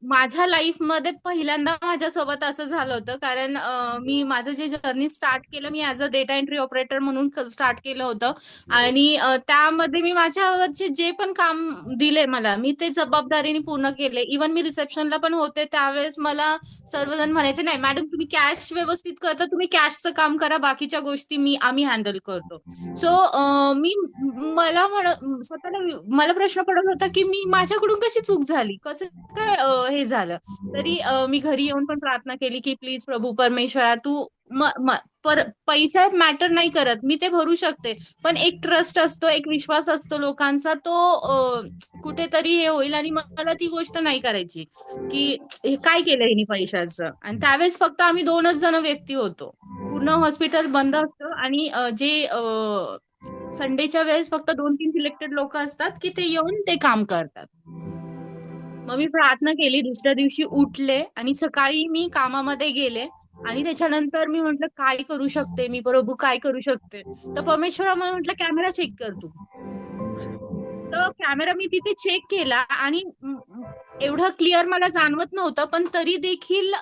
[SPEAKER 8] माझ्या लाईफमध्ये पहिल्यांदा माझ्यासोबत असं झालं होतं, कारण मी माझं जे जर्नी स्टार्ट केलं, मी as a data entry operator म्हणून स्टार्ट केलं होतं. आणि त्यामध्ये मी माझ्यावरचे जे पण काम दिले मला, मी ते जबाबदारीने पूर्ण केले. इव्हन मी रिसेप्शनला पण होते त्यावेळेस मला सर्वजण म्हणायचे, नाही मॅडम तुम्ही कॅश व्यवस्थित करता, तुम्ही कॅशचं काम करा, बाकीच्या गोष्टी आम्ही हँडल करतो. सो मी मला प्रश्न पडत होता की माझ्याकडून कशी चूक झाली, कसं काय हे झालं. तरी मी घरी येऊन पण प्रार्थना केली की प्लीज प्रभू परमेश्वरा तू पैसा मॅटर नाही करत, मी ते भरू शकते, पण एक ट्रस्ट असतो, एक विश्वास असतो लोकांचा, तो कुठेतरी हे होईल. आणि मला ती गोष्ट नाही करायची की हे काय केलं हिने पैशाचं. आणि त्यावेळेस फक्त आम्ही 2च जण व्यक्ती होतो, पूर्ण हॉस्पिटल बंद असतं. आणि जे संडेच्या वेळेस फक्त 2-3 सिलेक्टेड लोक असतात की ते येऊन ते काम करतात. मग मी प्रार्थना केली, दुसऱ्या दिवशी उठले आणि सकाळी मी कामामध्ये गेले. आणि त्याच्यानंतर मी म्हंटल काय करू शकते मी, प्रभू काय करू शकते. तर परमेश्वरा मला म्हटलं कॅमेरा चेक कर तू. तर कॅमेरा मी तिथे चेक केला आणि एवढं क्लिअर मला जाणवत नव्हतं, पण तरी देखील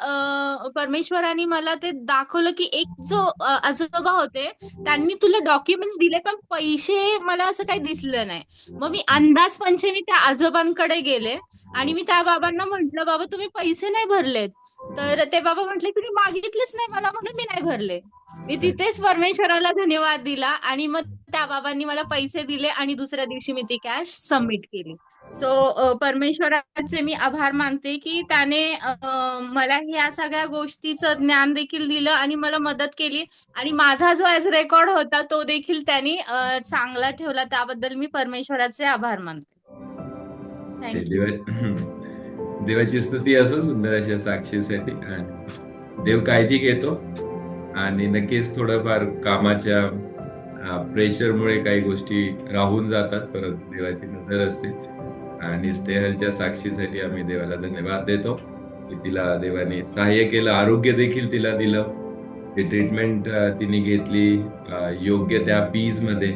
[SPEAKER 8] परमेश्वराने मला ते दाखवलं की एक जो आजोबा होते त्यांनी तुला डॉक्युमेंट्स दिले, पण पैसे मला असं काही दिसलं नाही. मग मी अंदाज पंचमी त्या आजोबांकडे गेले आणि मी त्या बाबांना म्हंटल, बाबा तुम्ही पैसे नाही भरलेत. तर ते बाबा म्हटले तुम्ही मागितलेच नाही मला म्हणून मी नाही भरले. मी तिथेच परमेश्वराला धन्यवाद दिला आणि मग त्या बाबांनी मला पैसे दिले आणि दुसऱ्या दिवशी मी ती कॅश सबमिट केली. सो परमेश्वराचे मी आभार मानते की त्याने मला ह्या सगळ्या गोष्टीचं ज्ञान देखील दिलं आणि मला मदत केली. आणि माझा जो ॲज रेकॉर्ड होता तो देखील त्यांनी चांगला ठेवला. त्याबद्दल मी परमेश्वराचे आभार मानते.
[SPEAKER 1] देवाची स्तुती असो सुंदर अशा साक्षीसाठी. देव काळजी घेतो आणि नक्कीच थोडंफार कामाच्या प्रेशरमुळे काही गोष्टी राहून जातात, परंतु देवाची नजर असते. आणि स्नेहलच्या साक्षीसाठी आम्ही देवाला धन्यवाद देतो की तिला देवाने सहाय्य केलं, आरोग्य देखील तिला दिलं. ती ट्रीटमेंट तिने घेतली योग्य त्या फीज मध्ये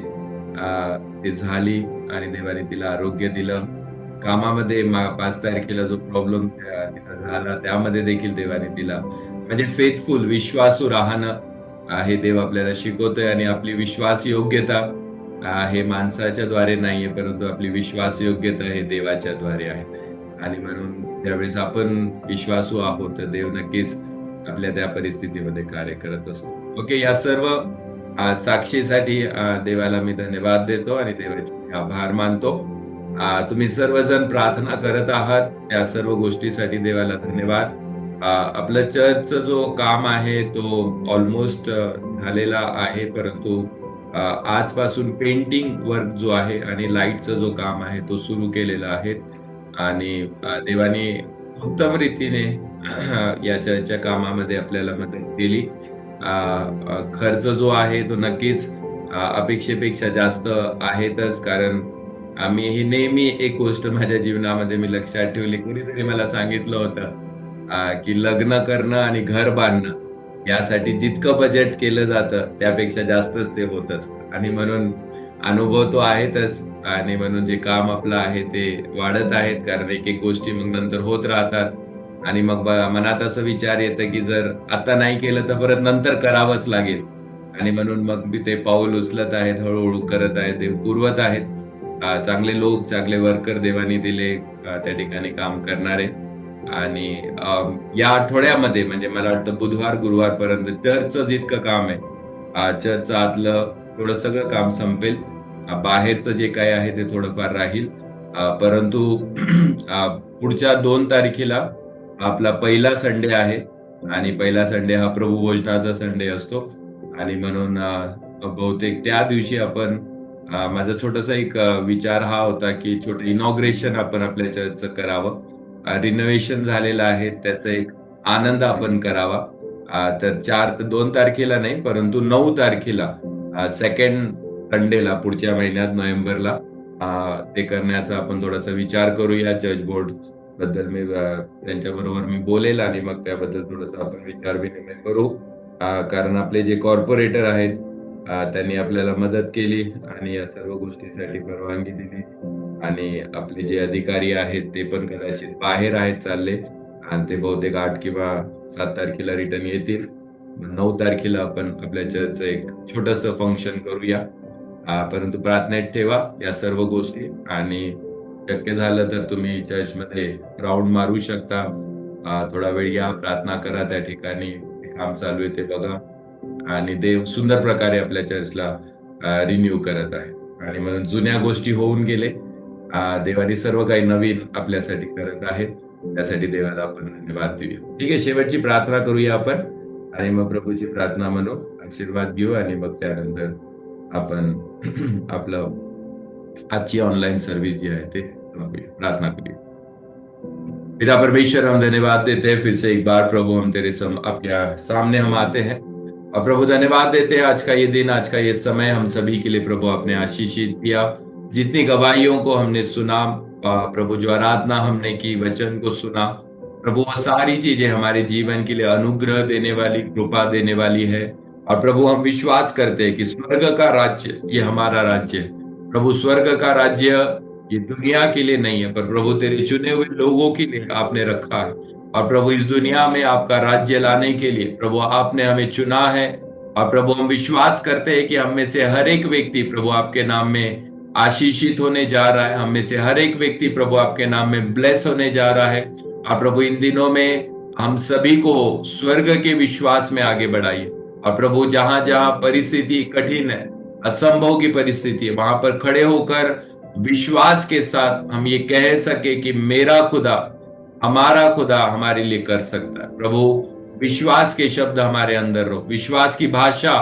[SPEAKER 1] ते झाली आणि देवाने तिला आरोग्य दिलं. कामामध्ये 5 तारखेला जो प्रॉब्लेम तिला झाला त्यामध्ये देखील देवाने तिला म्हणजे फेथफुल विश्वासू राहणं हे देव आपल्याला शिकवतोय. आणि आपली विश्वास योग्यता हे माणसाच्या द्वारे नाहीये, परंतु आपली विश्वास योग्यता हे देवाच्या द्वारे आहे. आणि म्हणून ज्यावेळेस आपण विश्वासू आहोत तर देव नक्कीच आपल्या त्या परिस्थितीमध्ये कार्य करत असतो. ओके, या सर्व साक्षीसाठी देवाला मी धन्यवाद देतो आणि देवाचे आभार मानतो. तुम्ही सर्वजण प्रार्थना करत आहात या सर्व गोष्टीसाठी देवाला धन्यवाद. आपलं चर्चचं जो काम आहे तो ऑलमोस्ट झालेला आहे, परंतु आजपासून पेंटिंग वर्क जो आहे आणि लाईटचं जो काम आहे तो सुरू केलेला आहे. आणि देवाने उत्तम रीतीने या चर्चच्या कामामध्ये आपल्याला मदत केली. खर्च जो आहे तो नक्कीच अपेक्षेपेक्षा जास्त आहेतच, कारण आम्ही ही नेहमी एक गोष्ट माझ्या जीवनामध्ये मी लक्षात ठेवली. कोणीतरी मला सांगितलं होतं की लग्न करणं आणि घर बांधणं यासाठी जितकं बजेट केलं जातं त्यापेक्षा जास्तच ते होत असतं. आणि म्हणून अनुभव तो आहेतच. आणि म्हणून जे काम आपलं आहे ते वाढत आहेत, कारण एक एक गोष्टी मग नंतर होत राहतात. आणि मग मनात असं विचार येतं की जर आता नाही केलं तर परत नंतर करावंच लागेल. आणि म्हणून मग मी ते पाऊल उचलत आहेत, हळूहळू करत आहेत, देव पुरवत आहेत. चांगले लोक, चांगले वर्कर देवानी दिले त्या ठिकाणी काम करणारे. आणि या आठवड्यामध्ये म्हणजे मला वाटतं बुधवार गुरुवार पर्यंत चर्चचं जितकं काम आहे, चर्चचं आतलं थोडं सगळं काम संपेल. बाहेरचं जे काय आहे ते थोडंफार राहील. परंतु पुढच्या 2 तारखेला आपला पहिला संडे आहे आणि पहिला संडे हा प्रभू भोजनाचा संडे असतो. आणि म्हणून बहुतेक त्या दिवशी आपण माझा छोटासा एक विचार हा होता की छोटं इनॉग्रेशन आपण आपल्या चर्चचं करावं. रिनोव्हेशन झालेलं आहे त्याचा एक आनंद आपण करावा. तर 2 तारखेला नाही, परंतु 9 तारखेला सेकंड संडेला पुढच्या महिन्यात नोव्हेंबरला ते करण्याचा आपण थोडासा विचार करूया. चर्च बोर्ड बद्दल मी त्यांच्याबरोबर मी बोलेल आणि मग त्याबद्दल थोडंसं आपण विचार विनिमय करू. कारण आपले जे कॉर्पोरेटर आहेत त्यांनी आपल्याला मदत केली आणि या सर्व गोष्टीसाठी परवानगी दिली. आणि आपले जे अधिकारी आहेत ते पण कदाचित बाहेर आहेत चालले, आणि ते बहुतेक 8 किंवा 7 तारखेला रिटर्न येतील. 9 तारखेला आपण आपल्या चर्चचं एक छोटंसं फंक्शन करूया. परंतु प्रार्थनेत ठेवा या सर्व गोष्टी, आणि शक्य झालं तर तुम्ही चर्चमध्ये राऊंड मारू शकता. थोडा वेळ या, प्रार्थना करा, त्या ठिकाणी काम चालू आहे ते बघा, आणि देव सुंदर प्रकारे आपल्या चर्चला रिन्यू करत आहे. आणि म्हणून जुन्या गोष्टी होऊन गेले, देवाने सर्व काही नवीन आपल्यासाठी करत आहेत. त्यासाठी देवाला आपण धन्यवाद देऊया. ठीक आहे, शेवटची प्रार्थना करूया आपण, आणि मग प्रभूची प्रार्थना म्हणू, आशीर्वाद घेऊ, आणि मग त्यानंतर आपण आपलं आजची ऑनलाइन सर्विस जी है ते प्रार्थना करिए। पिता परमेश्वर, हम धन्यवाद देते हैं फिर से एक बार प्रभु, हम तेरे आपके सामने हम आते हैं, और प्रभु धन्यवाद देते हैं आज का ये दिन, आज का ये समय हम सभी के लिए प्रभु आपने आशीषित किया। जितनी गवाहियों को हमने सुना प्रभु, जो आराधना हमने की, वचन को सुना प्रभु, वो सारी चीजें हमारे जीवन के लिए अनुग्रह देने वाली, कृपा देने वाली है। और प्रभु हम विश्वास करते हैं कि स्वर्ग का राज्य ये हमारा राज्य है प्रभु। स्वर्ग का राज्य ये दुनिया के लिए नहीं है, पर प्रभु तेरे चुने हुए लोगों के लिए आपने रखा है। और प्रभु इस दुनिया में आपका राज्य लाने के लिए प्रभु आपने हमें चुना है। और प्रभु हम विश्वास करते हैं कि हम में से हर एक व्यक्ति प्रभु आपके नाम में आशीषित होने जा रहा है, हम में से हर एक व्यक्ति प्रभु आपके नाम में ब्लेस होने जा रहा है। और प्रभु इन दिनों में हम सभी को स्वर्ग के विश्वास में आगे बढ़ाइए। और प्रभु जहां जहां परिस्थिति कठिन है, असंभव की परिस्थिति है, वहां पर खड़े होकर विश्वास के साथ हम ये कह सके कि मेरा खुदा, हमारा खुदा हमारे लिए कर सकता है। प्रभु विश्वास के शब्द हमारे अंदर रहो, विश्वास की भाषा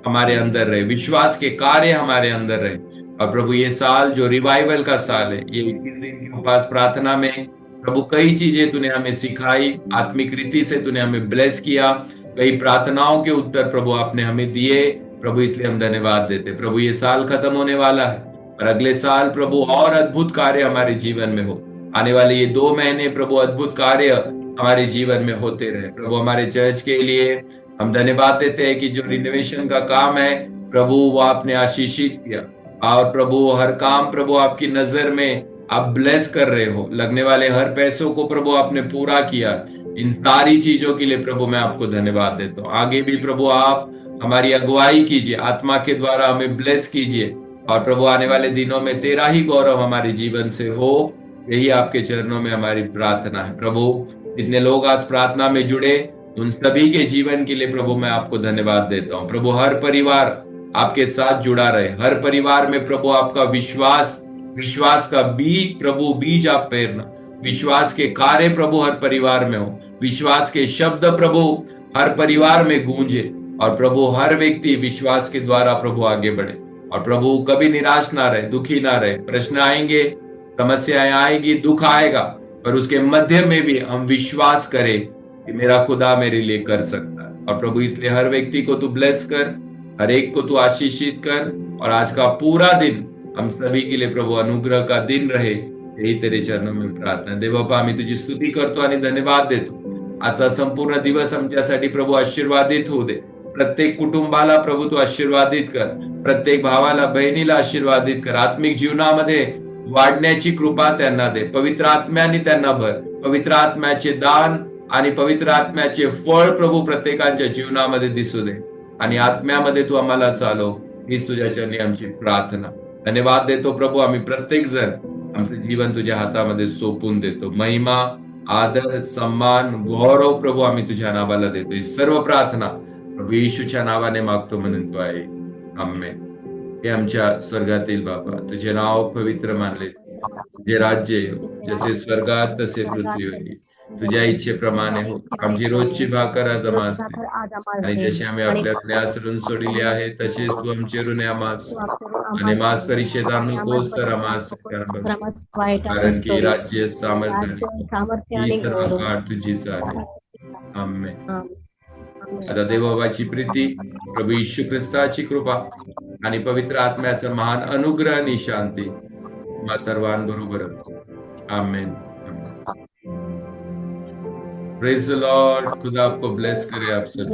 [SPEAKER 1] हमारे अंदर रहे, विश्वास के कार्य हमारे अंदर रहे। और प्रभु ये साल जो रिवाइवल का साल है, ये 21 दिन की उपास प्रार्थना में प्रभु कई चीजें तूने हमें सिखाई, आत्मिक रीति से तूने हमें ब्लेस किया, कई प्रार्थनाओं के उत्तर प्रभु आपने हमें दिए प्रभु, इसलिए हम धन्यवाद देते। प्रभु ये साल खत्म होने वाला है, और अगले साल प्रभु और अद्भुत कार्य हमारे जीवन में हो। आने वाले ये 2 महीने प्रभु अद्भुत कार्य हमारे जीवन में होते रहे। प्रभु हमारे चर्च के लिए हम धन्यवाद देते हैं कि जो रिनोवेशन का काम है प्रभु वो आपने आशीषित किया, और प्रभु हर काम प्रभु आपकी नजर में आप ब्लेस कर रहे हो। लगने वाले हर पैसों को प्रभु आपने पूरा किया। इन सारी चीजों के लिए प्रभु मैं आपको धन्यवाद देता हूँ। आगे भी प्रभु आप हमारी अगुवाई कीजिए, आत्मा के द्वारा हमें ब्लेस कीजिए, और प्रभु आने वाले दिनों में तेरा ही गौरव हमारे जीवन से हो, यही आपके चरणों में हमारी प्रार्थना है। प्रभु जितने लोग आज प्रार्थना में जुड़े उन सभी के जीवन के लिए प्रभु मैं आपको धन्यवाद देता हूँ। प्रभु हर परिवार आपके साथ जुड़ा रहे, हर परिवार में प्रभु आपका विश्वास का बीज आप पेरना, विश्वास के कार्य प्रभु हर परिवार में हो, विश्वास के शब्द प्रभु हर परिवार में गूंजे, और प्रभु हर व्यक्ति विश्वास के द्वारा प्रभु आगे बढ़े। और प्रभु कभी निराश ना रहे, दुखी ना रहे। प्रश्न आएंगे, समस्याएं आएगी, दुख आएगा, पर उसके मध्य में भी हम विश्वास करें कि मेरा खुदा मेरे लिए कर सकता है। और प्रभु इसलिए हर व्यक्ति को तू ब्लेस कर, हर एक को तू आशीषित कर, और आज का पूरा दिन हम सभी के लिए प्रभु अनुग्रह का दिन रहे, यही तेरे चरणों में प्रार्थना। देवबापा आम्ही तुझी स्तुती करतो आणि धन्यवाद देतो। आजचा संपूर्ण दिवस आमच्यासाठी प्रभु आशीर्वादित होऊ दे। प्रत्येक कुटुंबाला प्रभु तू आशीर्वादित कर, प्रत्येक भावाला बहिणीला आशीर्वादित कर, आत्मिक जीवनामध्ये वाढण्याची कृपा त्यांना दे। पवित्र आत्म्याने त्यांना भर, पवित्र आत्म्याचे दान आणि पवित्र आत्म्याचे फळ प्रभु प्रत्येकाच्या जीवनामध्ये दिसू दे, आणि आत्म्यामध्ये तू आम्हाला चालव, हीच तुझ्या चरणी आमची प्रार्थना। धन्यवाद देतो प्रभु, आम्ही प्रत्येक जण आमचे जीवन तुझ्या हातामध्ये सोपून देतो। महिमा, आदर, सम्मान, गौरव प्रभु आम्ही तुझ्या नावाला देतो। ही सर्व प्रार्थना प्रभू येशूच्या नावाने मागतो म्हणून तो आहे, आमेन। हे आमच्या स्वर्गातील बाबा, तुझे नाव पवित्र मानले, तुझे राज्य हो, जसे स्वर्गात तसे पृथ्वीवर, तुझ्या इच्छेप्रमाणे हो। आमची रोजची भाकर आज आम्हास दे, आणि जसे आम्ही आपल्या ऋण सोडिले आहे तसेच तू आमचे ऋण आम्हास, आणि मास परीक्षेत आणू नकोस तर आम्हास, कारण की राज्य, सामर्थ्य ही सर्व काळ तुझीच आहे, आमेन। आता देवबाबाची प्रीती, प्रभू येशू ख्रिस्ताची कृपा आणि पवित्र आत्म्याचा महान अनुग्रह आणि शांती तुम्हा सर्वांबरोबर, आमेन। Praise the Lord. खुदा आपको ब्लेस करे आप सभी।